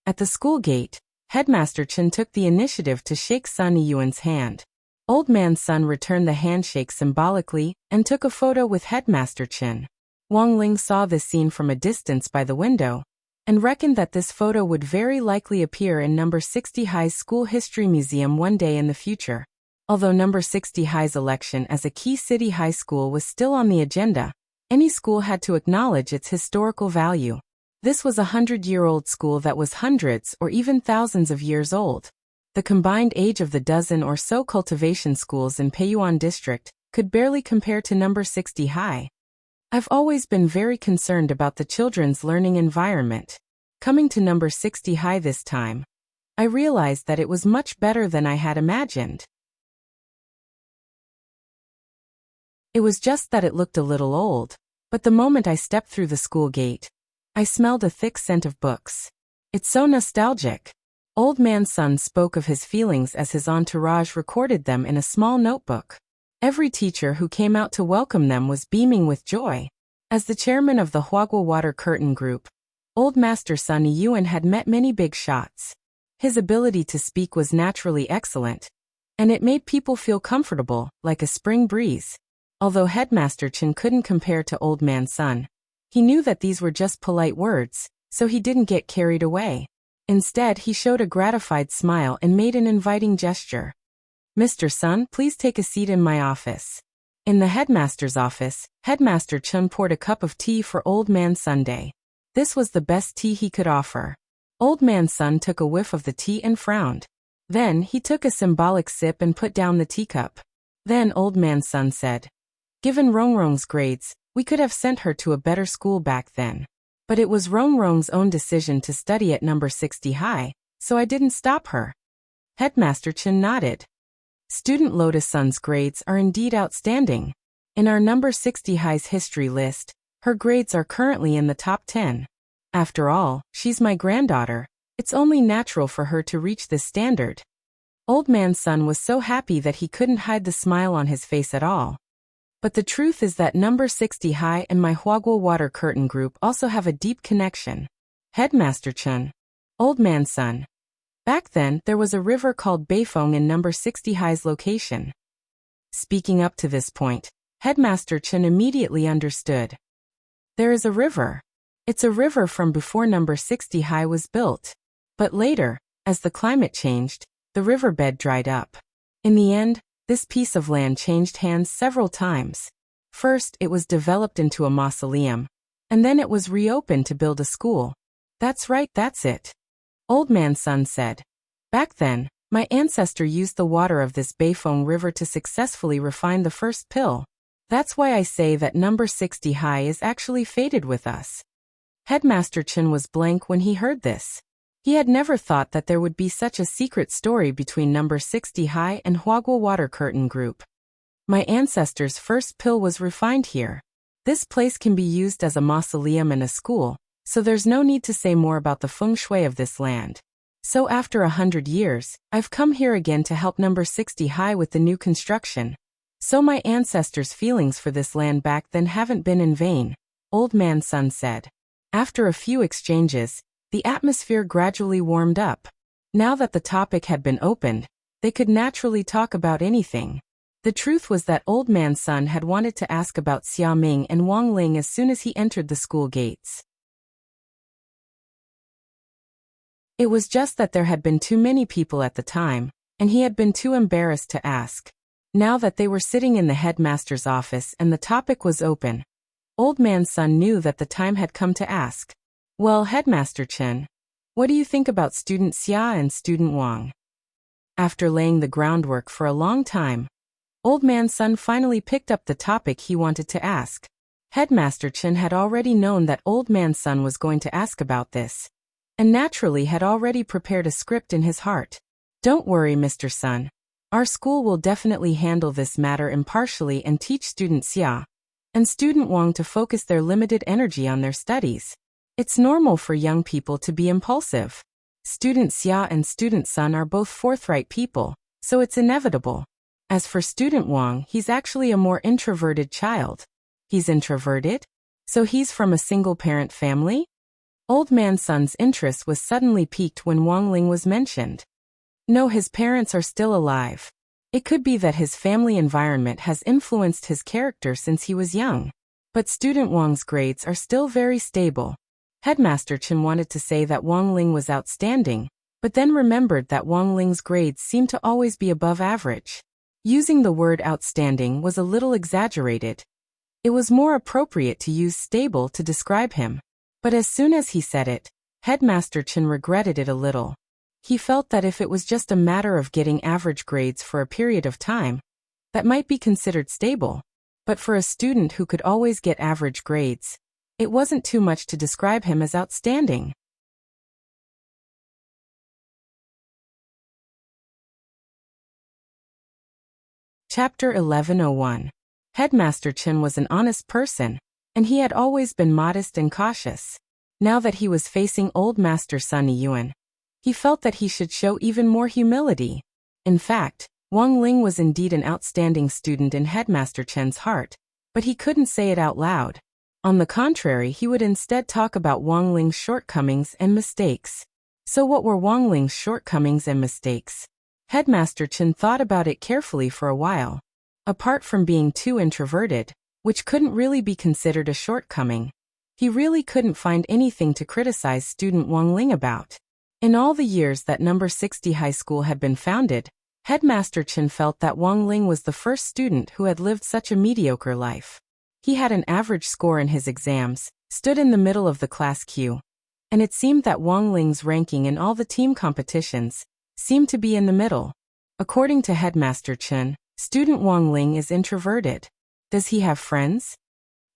At the school gate, Headmaster Chun took the initiative to shake Sunny Yuan's hand. Old Man Sun returned the handshake symbolically and took a photo with Headmaster Chun. Wang Ling saw this scene from a distance by the window, and reckoned that this photo would very likely appear in number 60 High's School History Museum one day in the future. Although number 60 High's election as a key city high school was still on the agenda, any school had to acknowledge its historical value. This was a 100-year-old school that was hundreds or even thousands of years old. The combined age of the dozen or so cultivation schools in Peiyuan District could barely compare to number 60 High. I've always been very concerned about the children's learning environment. Coming to number 60 High this time, I realized that it was much better than I had imagined. It was just that it looked a little old, but the moment I stepped through the school gate, I smelled a thick scent of books. "It's so nostalgic." Old Man Sun spoke of his feelings as his entourage recorded them in a small notebook. Every teacher who came out to welcome them was beaming with joy. As the chairman of the Huagua Water Curtain Group, Old Master Sunny Yuan had met many big shots. His ability to speak was naturally excellent, and it made people feel comfortable, like a spring breeze. Although Headmaster Chin couldn't compare to Old Man Sun, he knew that these were just polite words, so he didn't get carried away. Instead, he showed a gratified smile and made an inviting gesture. "Mr. Sun, please take a seat in my office." In the headmaster's office, Headmaster Chun poured a cup of tea for Old Man Sunday. This was the best tea he could offer. Old Man Sun took a whiff of the tea and frowned. Then he took a symbolic sip and put down the teacup. Then Old Man Sun said, "Given Rongrong's grades, we could have sent her to a better school back then. But it was Rongrong's own decision to study at number 60 High, so I didn't stop her." Headmaster Chin nodded. Student Lotus Sun's grades are indeed outstanding. In our number 60 high's history list, her grades are currently in the top 10. After all, she's my granddaughter. It's only natural for her to reach this standard. Old man's son was so happy that he couldn't hide the smile on his face at all. But the truth is that number 60 high and my Huagua water curtain group also have a deep connection. Headmaster Chun. Old man's son. Back then, there was a river called Beifeng in number 60 high's location. Speaking up to this point, Headmaster Chun immediately understood. There is a river. It's a river from before number 60 high was built. But later, as the climate changed, the riverbed dried up. In the end, this piece of land changed hands several times. First, it was developed into a mausoleum, and then it was reopened to build a school. That's right, that's it. Old man's son said. Back then, my ancestor used the water of this Beifeng River to successfully refine the first pill. That's why I say that number 60 high is actually fated with us. Headmaster Chin was blank when he heard this. He had never thought that there would be such a secret story between number 60 high and Huagua water curtain group. My ancestor's first pill was refined here. This place can be used as a mausoleum and a school, so there's no need to say more about the feng shui of this land. So after 100 years, I've come here again to help number 60 high with the new construction. So my ancestors' feelings for this land back then haven't been in vain, Old man's son said. After a few exchanges, the atmosphere gradually warmed up. Now that the topic had been opened, they could naturally talk about anything. The truth was that Old man's son had wanted to ask about Xia Ming and Wang Ling as soon as he entered the school gates. It was just that there had been too many people at the time, and he had been too embarrassed to ask. Now that they were sitting in the headmaster's office and the topic was open, Old man's son knew that the time had come to ask. Well, Headmaster Chen, what do you think about student Xia and student Wang? After laying the groundwork for a long time, Old man's son finally picked up the topic he wanted to ask. Headmaster Chen had already known that Old man's son was going to ask about this, and naturally had already prepared a script in his heart. Don't worry, Mr. Sun. Our school will definitely handle this matter impartially and teach student Xia and student Wang to focus their limited energy on their studies. It's normal for young people to be impulsive. Student Xia and student Sun are both forthright people, so it's inevitable. As for student Wang, he's actually a more introverted child. He's introverted? So he's from a single-parent family? Old man's son's interest was suddenly piqued when Wang Ling was mentioned. No, his parents are still alive. It could be that his family environment has influenced his character since he was young. But student Wang's grades are still very stable. Headmaster Chen wanted to say that Wang Ling was outstanding, but then remembered that Wang Ling's grades seemed to always be above average. Using the word outstanding was a little exaggerated. It was more appropriate to use stable to describe him. But as soon as he said it, Headmaster Chen regretted it a little. He felt that if it was just a matter of getting average grades for a period of time, that might be considered stable. But for a student who could always get average grades, it wasn't too much to describe him as outstanding. Chapter 1101. Headmaster Chen was an honest person, and he had always been modest and cautious. Now that he was facing old Master Sun Yuan, he felt that he should show even more humility. In fact, Wang Ling was indeed an outstanding student in Headmaster Chen's heart, but he couldn't say it out loud. On the contrary, he would instead talk about Wang Ling's shortcomings and mistakes. So what were Wang Ling's shortcomings and mistakes? Headmaster Chen thought about it carefully for a while. Apart from being too introverted, which couldn't really be considered a shortcoming, he really couldn't find anything to criticize student Wang Ling about. In all the years that number 60 high school had been founded, Headmaster Chen felt that Wang Ling was the first student who had lived such a mediocre life. He had an average score in his exams, stood in the middle of the class queue, and it seemed that Wang Ling's ranking in all the team competitions seemed to be in the middle. According to Headmaster Chen, student Wang Ling is introverted. Does he have friends?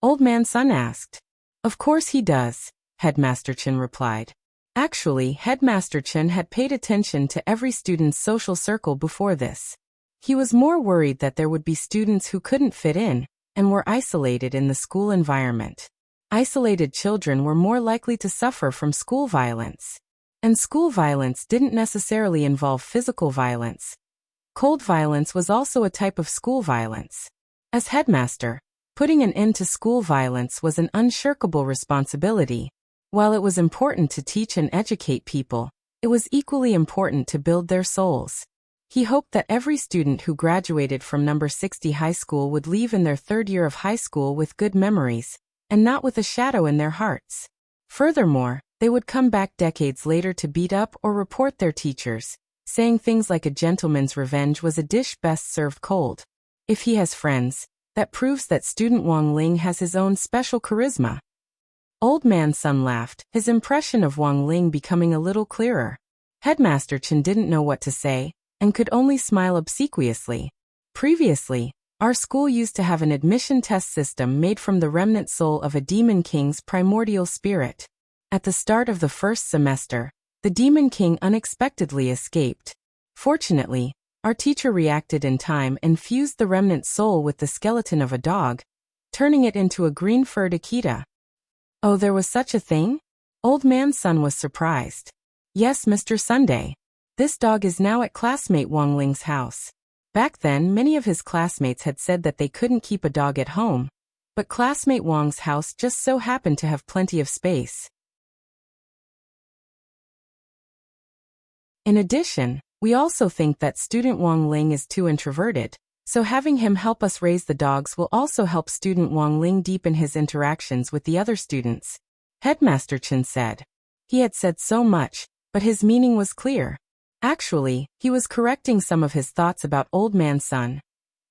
Old man Sun asked. Of course he does, Headmaster Chen replied. Actually, Headmaster Chen had paid attention to every student's social circle before this. He was more worried that there would be students who couldn't fit in, and were isolated in the school environment. Isolated children were more likely to suffer from school violence. And school violence didn't necessarily involve physical violence. Cold violence was also a type of school violence. As headmaster, putting an end to school violence was an unshirkable responsibility. While it was important to teach and educate people, it was equally important to build their souls. He hoped that every student who graduated from number 60 high school would leave in their third year of high school with good memories, and not with a shadow in their hearts. Furthermore, they would come back decades later to beat up or report their teachers, saying things like a gentleman's revenge was a dish best served cold. If he has friends, that proves that student Wang Ling has his own special charisma. Old Man Sun laughed, his impression of Wang Ling becoming a little clearer. Headmaster Chen didn't know what to say, and could only smile obsequiously. Previously, our school used to have an admission test system made from the remnant soul of a demon king's primordial spirit. At the start of the first semester, the demon king unexpectedly escaped. Fortunately, our teacher reacted in time and fused the remnant soul with the skeleton of a dog, turning it into a green-furred Akita. Oh, there was such a thing? Old Man Sun was surprised. Yes, Mr. Sunday. This dog is now at classmate Wang Ling's house. Back then, many of his classmates had said that they couldn't keep a dog at home, but classmate Wang's house just so happened to have plenty of space. In addition, we also think that student Wang Ling is too introverted, so having him help us raise the dogs will also help student Wang Ling deepen his interactions with the other students. Headmaster Chen said. He had said so much, but his meaning was clear. Actually, he was correcting some of his thoughts about Old Man Sun.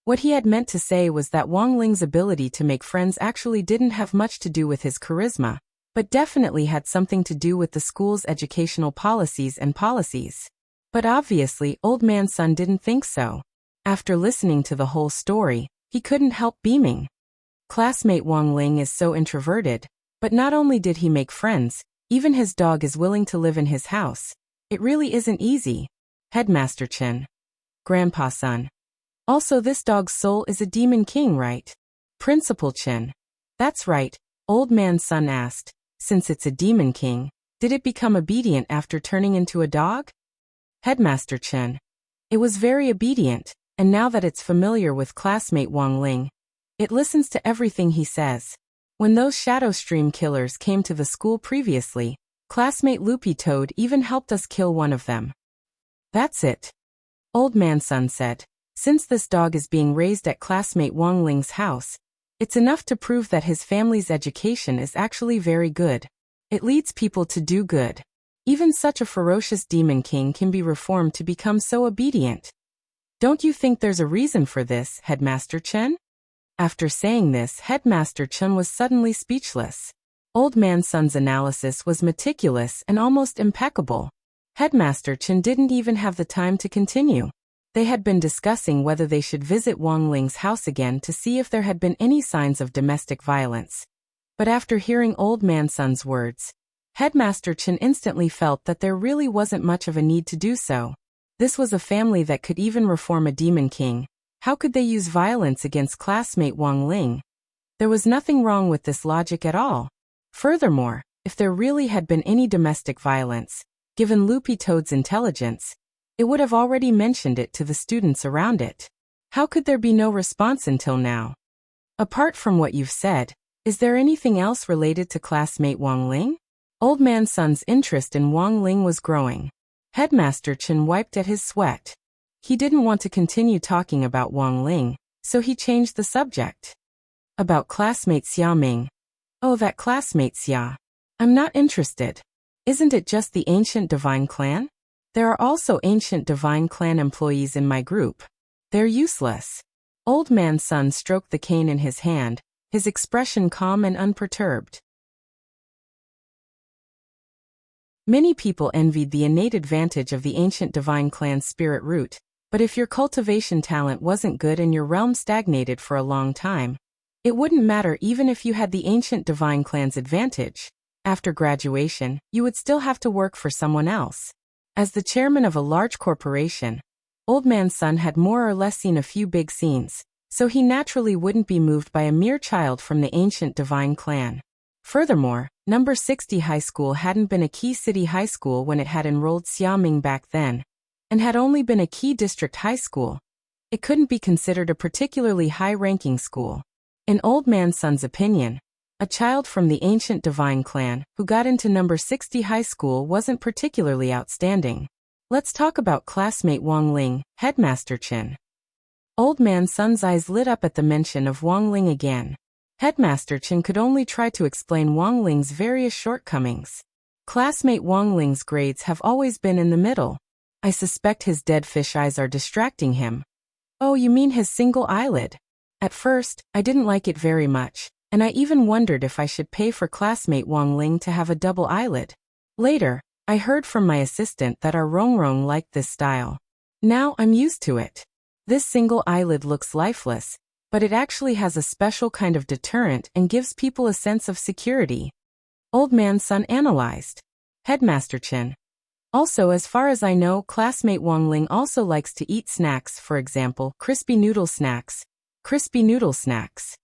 What he had meant to say was that Wang Ling's ability to make friends actually didn't have much to do with his charisma, but definitely had something to do with the school's educational policies and policies. But obviously, Old Man Sun didn't think so. After listening to the whole story, he couldn't help beaming. Classmate Wang Ling is so introverted, but not only did he make friends, even his dog is willing to live in his house. It really isn't easy. Headmaster Chen. Grandpa Sun. Also, this dog's soul is a demon king, right? Principal Chen. That's right, Old Man Sun asked. Since it's a demon king, did it become obedient after turning into a dog? Headmaster Chen. It was very obedient, and now that it's familiar with classmate Wang Ling, it listens to everything he says. When those Shadow Stream killers came to the school previously, classmate Loopy Toad even helped us kill one of them. That's it. Old Man Sun said. Since this dog is being raised at classmate Wang Ling's house, it's enough to prove that his family's education is actually very good. It leads people to do good. Even such a ferocious demon king can be reformed to become so obedient. Don't you think there's a reason for this, Headmaster Chen? After saying this, Headmaster Chen was suddenly speechless. Old Man Sun's analysis was meticulous and almost impeccable. Headmaster Chen didn't even have the time to continue. They had been discussing whether they should visit Wang Ling's house again to see if there had been any signs of domestic violence. But after hearing Old Man Sun's words, Headmaster Chen instantly felt that there really wasn't much of a need to do so. This was a family that could even reform a demon king. How could they use violence against classmate Wang Ling? There was nothing wrong with this logic at all. Furthermore, if there really had been any domestic violence, given Loopy Toad's intelligence, it would have already mentioned it to the students around it. How could there be no response until now? Apart from what you've said, is there anything else related to classmate Wang Ling? Old Man Sun's interest in Wang Ling was growing. Headmaster Chen wiped at his sweat. He didn't want to continue talking about Wang Ling, so he changed the subject. About classmate Xia Ming. Oh, that classmate Xia. I'm not interested. Isn't it just the Ancient Divine Clan? There are also Ancient Divine Clan employees in my group. They're useless. Old Man Sun stroked the cane in his hand, his expression calm and unperturbed. Many people envied the innate advantage of the Ancient Divine Clan's spirit root, but if your cultivation talent wasn't good and your realm stagnated for a long time, it wouldn't matter even if you had the Ancient Divine Clan's advantage. After graduation, you would still have to work for someone else. As the chairman of a large corporation, Old Man Sun had more or less seen a few big scenes, so he naturally wouldn't be moved by a mere child from the ancient divine clan. Furthermore, number 60 high school hadn't been a key city high school when it had enrolled Xiaoming back then, and had only been a key district high school. It couldn't be considered a particularly high-ranking school. In Old Man Sun's opinion, a child from the ancient divine clan who got into number 60 high school wasn't particularly outstanding. Let's talk about classmate Wang Ling, Headmaster Chen. Old Man Sun's eyes lit up at the mention of Wang Ling again. Headmaster Chen could only try to explain Wang Ling's various shortcomings. Classmate Wang Ling's grades have always been in the middle. I suspect his dead fish eyes are distracting him. Oh, you mean his single eyelid? At first, I didn't like it very much, and I even wondered if I should pay for classmate Wang Ling to have a double eyelid. Later, I heard from my assistant that our Rongrong liked this style. Now I'm used to it. This single eyelid looks lifeless, but it actually has a special kind of deterrent and gives people a sense of security. Old Man Sun analyzed. Headmaster Chen. Also, as far as I know, classmate Wang Ling also likes to eat snacks, for example, crispy noodle snacks. Crispy noodle snacks.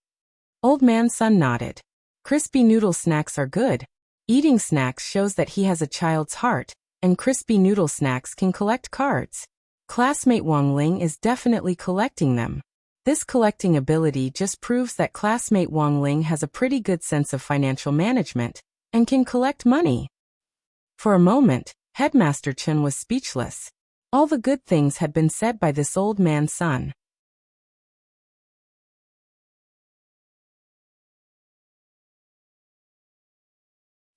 Old Man Sun nodded. Crispy noodle snacks are good. Eating snacks shows that he has a child's heart, and crispy noodle snacks can collect cards. Classmate Wang Ling is definitely collecting them. This collecting ability just proves that classmate Wang Ling has a pretty good sense of financial management, and can collect money. For a moment, Headmaster Chen was speechless. All the good things had been said by this Old Man Sun.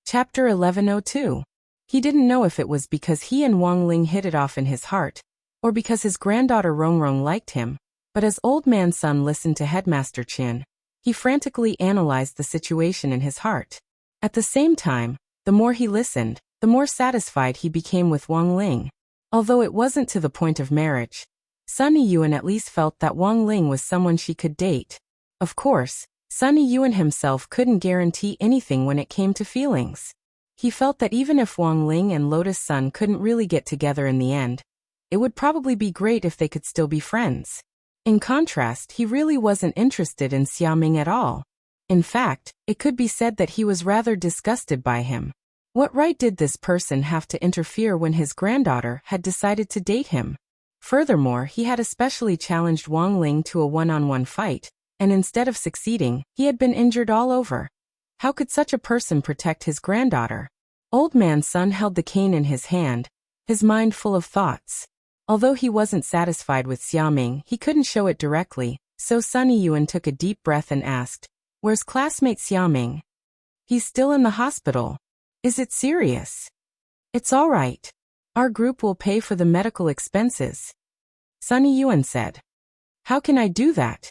Chapter 1102. He didn't know if it was because he and Wang Ling hit it off in his heart, or because his granddaughter Rongrong liked him, but as Old Man Sun listened to Headmaster Chen, he frantically analyzed the situation in his heart. At the same time, the more he listened, the more satisfied he became with Wang Ling. Although it wasn't to the point of marriage, Sunny Yuan at least felt that Wang Ling was someone she could date. Of course, Sunny Yuan himself couldn't guarantee anything when it came to feelings. He felt that even if Wang Ling and Lotus Sun couldn't really get together in the end, it would probably be great if they could still be friends. In contrast, he really wasn't interested in Xiaoming at all. In fact, it could be said that he was rather disgusted by him. What right did this person have to interfere when his granddaughter had decided to date him? Furthermore, he had especially challenged Wang Ling to a one-on-one fight, and instead of succeeding, he had been injured all over. How could such a person protect his granddaughter? Old Man Sun held the cane in his hand, his mind full of thoughts. Although he wasn't satisfied with Xiaoming, he couldn't show it directly, so Sunny Yuan took a deep breath and asked, "Where's classmate Xiaoming?" "He's still in the hospital." "Is it serious?" "It's all right. Our group will pay for the medical expenses," Sunny Yuan said. "How can I do that?"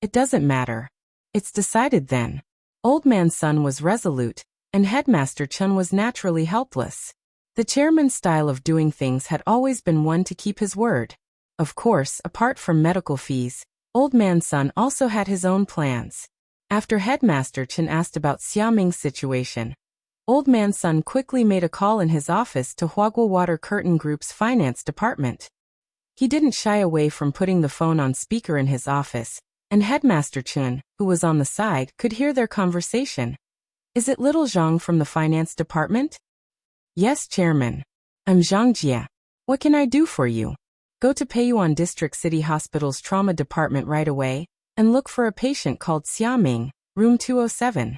"It doesn't matter. It's decided then." Old Man Sun was resolute, and Headmaster Chen was naturally helpless. The chairman's style of doing things had always been one to keep his word. Of course, apart from medical fees, Old Man Sun also had his own plans. After Headmaster Chen asked about Xiaoming's situation, Old Man Sun quickly made a call in his office to Huaguo Water Curtain Group's finance department. He didn't shy away from putting the phone on speaker in his office, and Headmaster Chen, who was on the side, could hear their conversation. "Is it little Zhang from the finance department?" "Yes, Chairman. I'm Zhang Jia. What can I do for you?" "Go to Peiyuan District City Hospital's trauma department right away, and look for a patient called Xiaoming, room 207.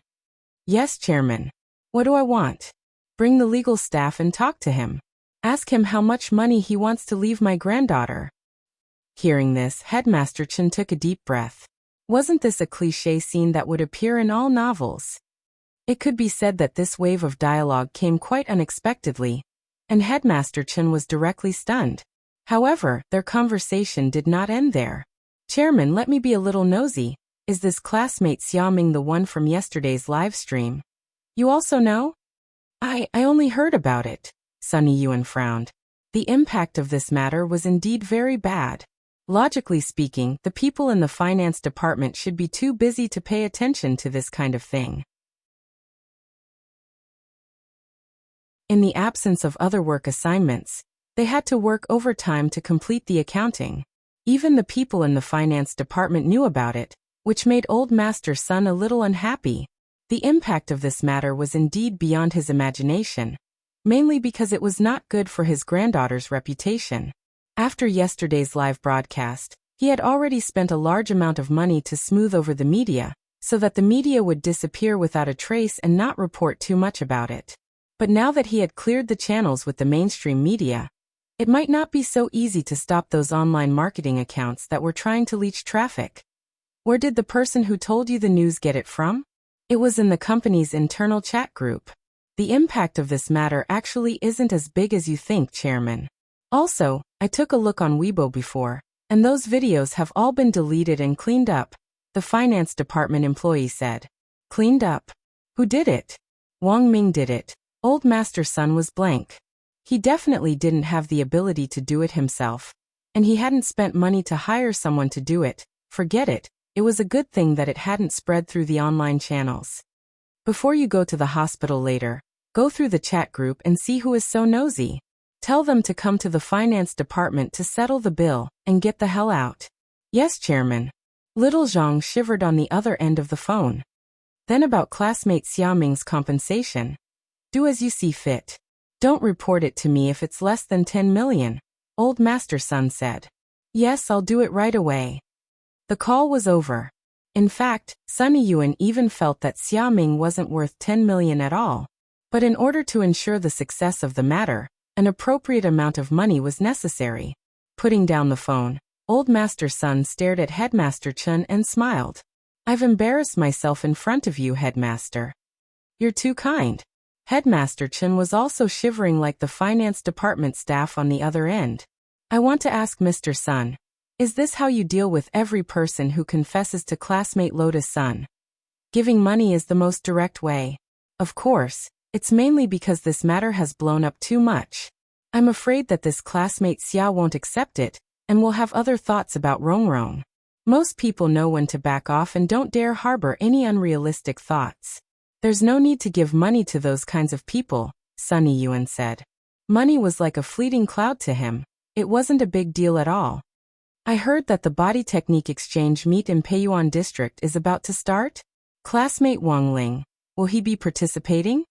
"Yes, Chairman. What do I want?" "Bring the legal staff and talk to him. Ask him how much money he wants to leave my granddaughter." Hearing this, Headmaster Chen took a deep breath. Wasn't this a cliché scene that would appear in all novels? It could be said that this wave of dialogue came quite unexpectedly, and Headmaster Chen was directly stunned. However, their conversation did not end there. "Chairman, let me be a little nosy. Is this classmate Xiaoming the one from yesterday's live stream? You also know?" I only heard about it," Sunny Yuan frowned. The impact of this matter was indeed very bad. Logically speaking, the people in the finance department should be too busy to pay attention to this kind of thing. In the absence of other work assignments, they had to work overtime to complete the accounting. Even the people in the finance department knew about it, which made Old Master Sun a little unhappy. The impact of this matter was indeed beyond his imagination, mainly because it was not good for his granddaughter's reputation. After yesterday's live broadcast, he had already spent a large amount of money to smooth over the media, so that the media would disappear without a trace and not report too much about it. But now that he had cleared the channels with the mainstream media, it might not be so easy to stop those online marketing accounts that were trying to leech traffic. Where did the person who told you the news get it from? It was in the company's internal chat group. The impact of this matter actually isn't as big as you think, Chairman. Also, I took a look on Weibo before, and those videos have all been deleted and cleaned up, the finance department employee said. Cleaned up? Who did it? Wang Ming did it. Old Master Sun was blank. He definitely didn't have the ability to do it himself, and he hadn't spent money to hire someone to do it. Forget it. It was a good thing that it hadn't spread through the online channels. Before you go to the hospital later, go through the chat group and see who is so nosy. Tell them to come to the finance department to settle the bill and get the hell out. Yes, Chairman. Little Zhang shivered on the other end of the phone. Then about classmate Xiaoming's compensation. Do as you see fit. Don't report it to me if it's less than 10 million, Old Master Sun said. Yes, I'll do it right away. The call was over. In fact, Sunny Yuan even felt that Xiaoming wasn't worth 10 million at all. But in order to ensure the success of the matter, an appropriate amount of money was necessary. Putting down the phone, Old Master Sun stared at Headmaster Chun and smiled. I've embarrassed myself in front of you, Headmaster. You're too kind. Headmaster Chun was also shivering like the finance department staff on the other end. I want to ask Mr. Sun, is this how you deal with every person who confesses to classmate Lotus Sun? Giving money is the most direct way. Of course, it's mainly because this matter has blown up too much. I'm afraid that this classmate Xia won't accept it, and will have other thoughts about Rongrong. Most people know when to back off and don't dare harbor any unrealistic thoughts. There's no need to give money to those kinds of people, Sunny Yuan said. Money was like a fleeting cloud to him. It wasn't a big deal at all. I heard that the body technique exchange meet in Peiyuan district is about to start? Classmate Wang Ling, will he be participating?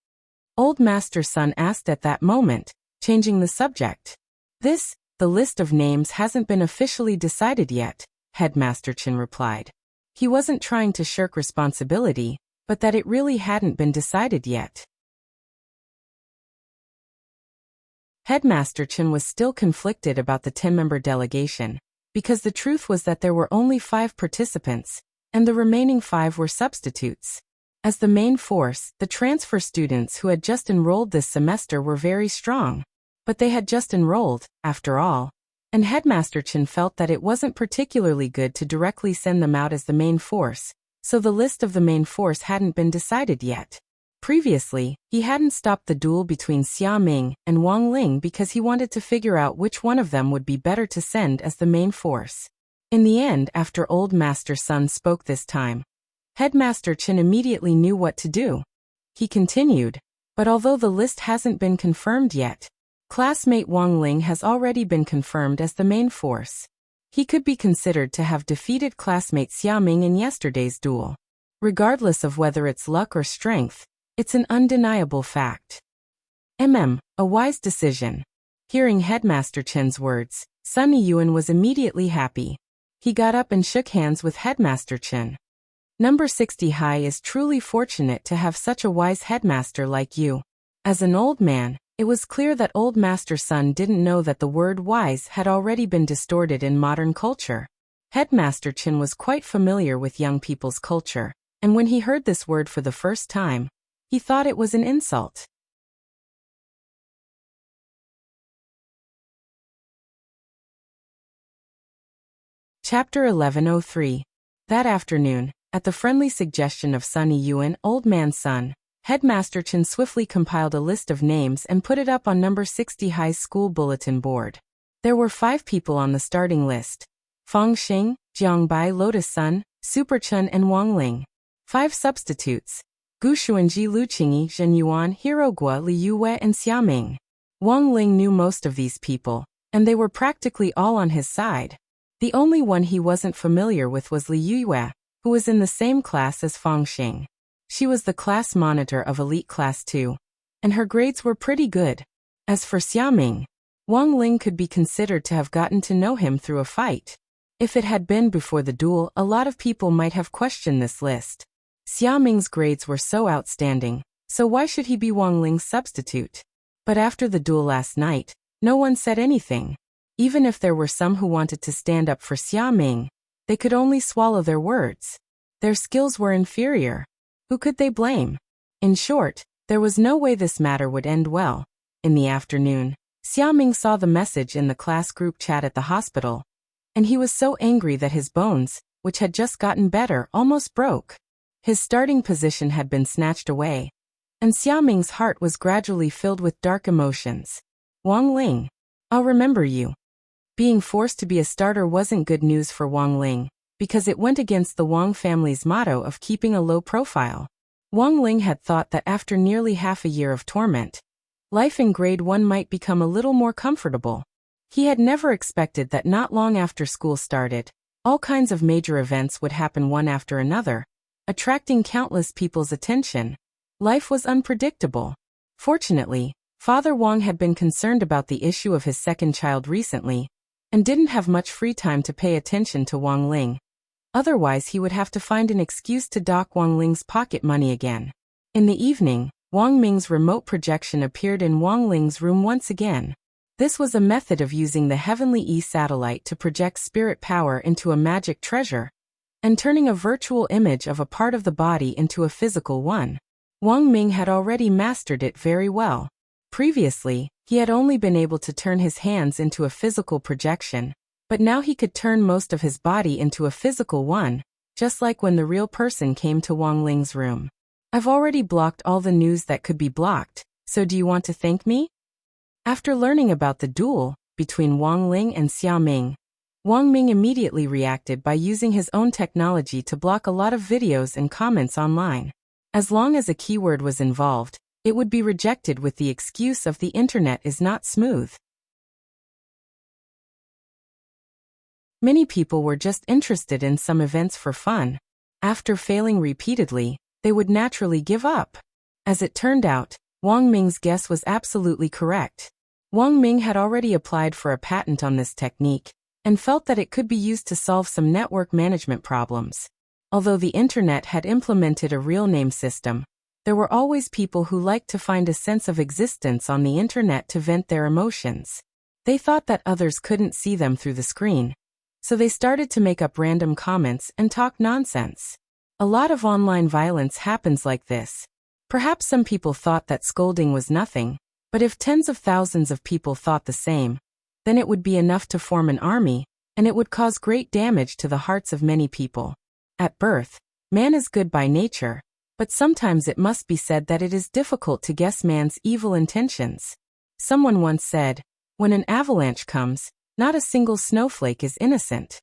Old Master Sun asked at that moment, changing the subject. The list of names hasn't been officially decided yet, Headmaster Chin replied. He wasn't trying to shirk responsibility, but that it really hadn't been decided yet. Headmaster Chin was still conflicted about the 10-member delegation, because the truth was that there were only 5 participants, and the remaining 5 were substitutes. As the main force, the transfer students who had just enrolled this semester were very strong. But they had just enrolled, after all, and Headmaster Chin felt that it wasn't particularly good to directly send them out as the main force, so the list of the main force hadn't been decided yet. Previously, he hadn't stopped the duel between Xia Ming and Wang Ling because he wanted to figure out which one of them would be better to send as the main force. In the end, after Old Master Sun spoke this time, Headmaster Chin immediately knew what to do. He continued, but although the list hasn't been confirmed yet, classmate Wang Ling has already been confirmed as the main force. He could be considered to have defeated classmate Xiaoming in yesterday's duel. Regardless of whether it's luck or strength, it's an undeniable fact. A wise decision. Hearing Headmaster Chen's words, Sunny Yuan was immediately happy. He got up and shook hands with Headmaster Chen. Number 60 High is truly fortunate to have such a wise headmaster like you. As an old man, it was clear that Old Master Sun didn't know that the word wise had already been distorted in modern culture. Headmaster Chin was quite familiar with young people's culture, and when he heard this word for the first time, he thought it was an insult. Chapter 1103. That afternoon, at the friendly suggestion of Sunny Yuan, Old Man Sun, Headmaster Chin swiftly compiled a list of names and put it up on number 60 High School bulletin board. There were 5 people on the starting list: Fang Xing, Jiang Bai, Lotus Sun, Super Chun, and Wang Ling. 5 substitutes: Gu Xuanji, Lu Qingyi, Zhen Yuan, Hero Guo, Li Yue, and Xiaoming. Wang Ling knew most of these people, and they were practically all on his side. The only one he wasn't familiar with was Li Yue, who was in the same class as Fang Xing. She was the class monitor of Elite Class 2, and her grades were pretty good. As for Xiaoming, Wang Ling could be considered to have gotten to know him through a fight. If it had been before the duel, a lot of people might have questioned this list. Xiaoming's grades were so outstanding, so why should he be Wang Ling's substitute? But after the duel last night, no one said anything. Even if there were some who wanted to stand up for Xiaoming, they could only swallow their words. Their skills were inferior. Who could they blame? In short, there was no way this matter would end well. In the afternoon, Xiaoming saw the message in the class group chat at the hospital, and he was so angry that his bones, which had just gotten better, almost broke. His starting position had been snatched away, and Xiaoming's heart was gradually filled with dark emotions. Wang Ling, I'll remember you. Being forced to be a starter wasn't good news for Wang Ling, because it went against the Wang family's motto of keeping a low profile. Wang Ling had thought that after nearly half a year of torment, life in grade 1 might become a little more comfortable. He had never expected that not long after school started, all kinds of major events would happen one after another, attracting countless people's attention. Life was unpredictable. Fortunately, Father Wang had been concerned about the issue of his second child recently, and didn't have much free time to pay attention to Wang Ling. Otherwise he would have to find an excuse to dock Wang Ling's pocket money again. In the evening, Wang Ming's remote projection appeared in Wang Ling's room once again. This was a method of using the Heavenly E satellite to project spirit power into a magic treasure, and turning a virtual image of a part of the body into a physical one. Wang Ming had already mastered it very well. Previously, he had only been able to turn his hands into a physical projection, but now he could turn most of his body into a physical one, just like when the real person came to Wang Ling's room. I've already blocked all the news that could be blocked, so do you want to thank me? After learning about the duel between Wang Ling and Xiaoming, Wang Ming immediately reacted by using his own technology to block a lot of videos and comments online. As long as a keyword was involved, it would be rejected with the excuse of the internet is not smooth. Many people were just interested in some events for fun. After failing repeatedly, they would naturally give up. As it turned out, Wang Ming's guess was absolutely correct. Wang Ming had already applied for a patent on this technique, and felt that it could be used to solve some network management problems. Although the internet had implemented a real name system, there were always people who liked to find a sense of existence on the internet to vent their emotions. They thought that others couldn't see them through the screen, so they started to make up random comments and talk nonsense. A lot of online violence happens like this. Perhaps some people thought that scolding was nothing, but if tens of thousands of people thought the same, then it would be enough to form an army, and it would cause great damage to the hearts of many people. At birth, man is good by nature, but sometimes it must be said that it is difficult to guess man's evil intentions. Someone once said, when an avalanche comes, not a single snowflake is innocent.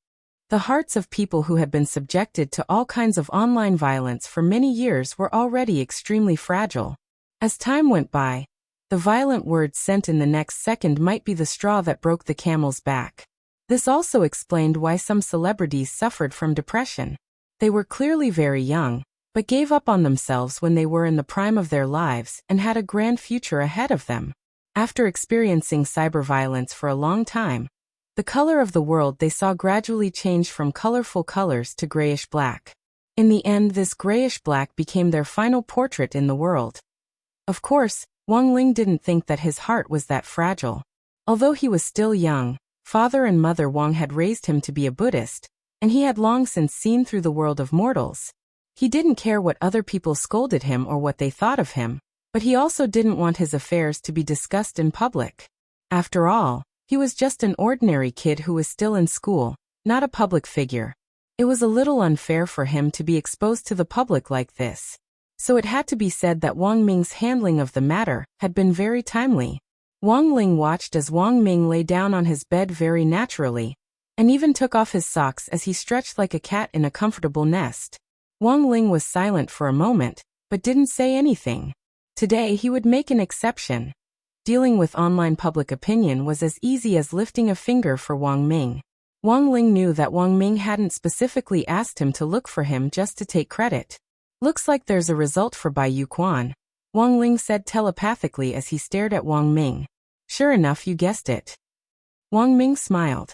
The hearts of people who had been subjected to all kinds of online violence for many years were already extremely fragile. As time went by, the violent words sent in the next second might be the straw that broke the camel's back. This also explained why some celebrities suffered from depression. They were clearly very young, but gave up on themselves when they were in the prime of their lives and had a grand future ahead of them. After experiencing cyber violence for a long time, the color of the world they saw gradually changed from colorful colors to grayish-black. In the end, this grayish-black became their final portrait in the world. Of course, Wang Ling didn't think that his heart was that fragile. Although he was still young, Father and Mother Wang had raised him to be a Buddhist, and he had long since seen through the world of mortals. He didn't care what other people scolded him or what they thought of him, but he also didn't want his affairs to be discussed in public. After all, he was just an ordinary kid who was still in school, not a public figure. It was a little unfair for him to be exposed to the public like this. So it had to be said that Wang Ming's handling of the matter had been very timely. Wang Ling watched as Wang Ming lay down on his bed very naturally, and even took off his socks as he stretched like a cat in a comfortable nest. Wang Ling was silent for a moment, but didn't say anything. Today he would make an exception. Dealing with online public opinion was as easy as lifting a finger for Wang Ming. Wang Ling knew that Wang Ming hadn't specifically asked him to look for him just to take credit. Looks like there's a result for Bai Yuquan, Wang Ling said telepathically as he stared at Wang Ming. Sure enough, you guessed it. Wang Ming smiled.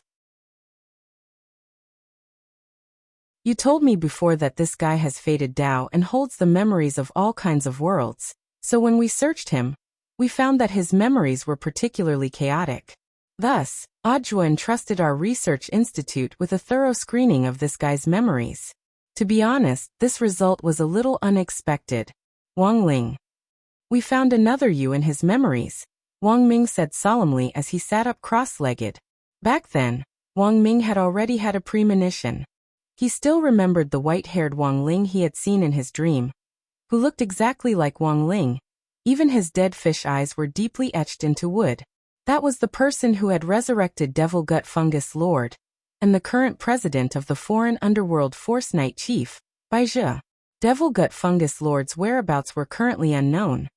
You told me before that this guy has fated Dao and holds the memories of all kinds of worlds, so when we searched him, we found that his memories were particularly chaotic. Thus, Audiobook entrusted our research institute with a thorough screening of this guy's memories. To be honest, this result was a little unexpected. Wang Ling. We found another you in his memories, Wang Ming said solemnly as he sat up cross-legged. Back then, Wang Ming had already had a premonition. He still remembered the white-haired Wang Ling he had seen in his dream, who looked exactly like Wang Ling. Even his dead fish eyes were deeply etched into wood. That was the person who had resurrected Devil Gut Fungus Lord, and the current president of the foreign underworld Force Knight Chief, Bai Zhe. Devil Gut Fungus Lord's whereabouts were currently unknown,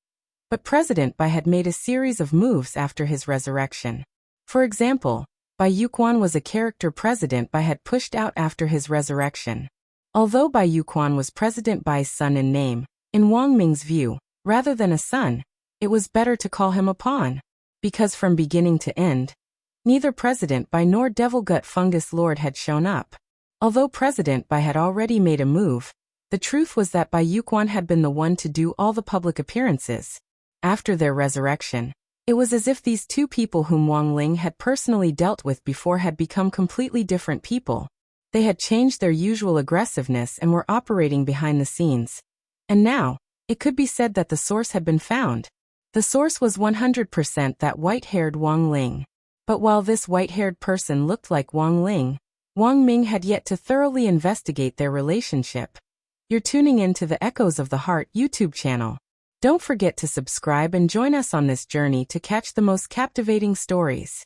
but President Bai had made a series of moves after his resurrection. For example, Bai Yuquan was a character President Bai had pushed out after his resurrection. Although Bai Yuquan was President Bai's son in name, in Wang Ming's view, rather than a son, it was better to call him a pawn. Because from beginning to end, neither President Bai nor Devil Gut Fungus Lord had shown up. Although President Bai had already made a move, the truth was that Bai Yuquan had been the one to do all the public appearances. After their resurrection, it was as if these two people whom Wang Ling had personally dealt with before had become completely different people. They had changed their usual aggressiveness and were operating behind the scenes. And now, it could be said that the source had been found. The source was 100% that white-haired Wang Ling. But while this white-haired person looked like Wang Ling, Wang Ming had yet to thoroughly investigate their relationship. You're tuning in to the Echoes of the Heart YouTube channel. Don't forget to subscribe and join us on this journey to catch the most captivating stories.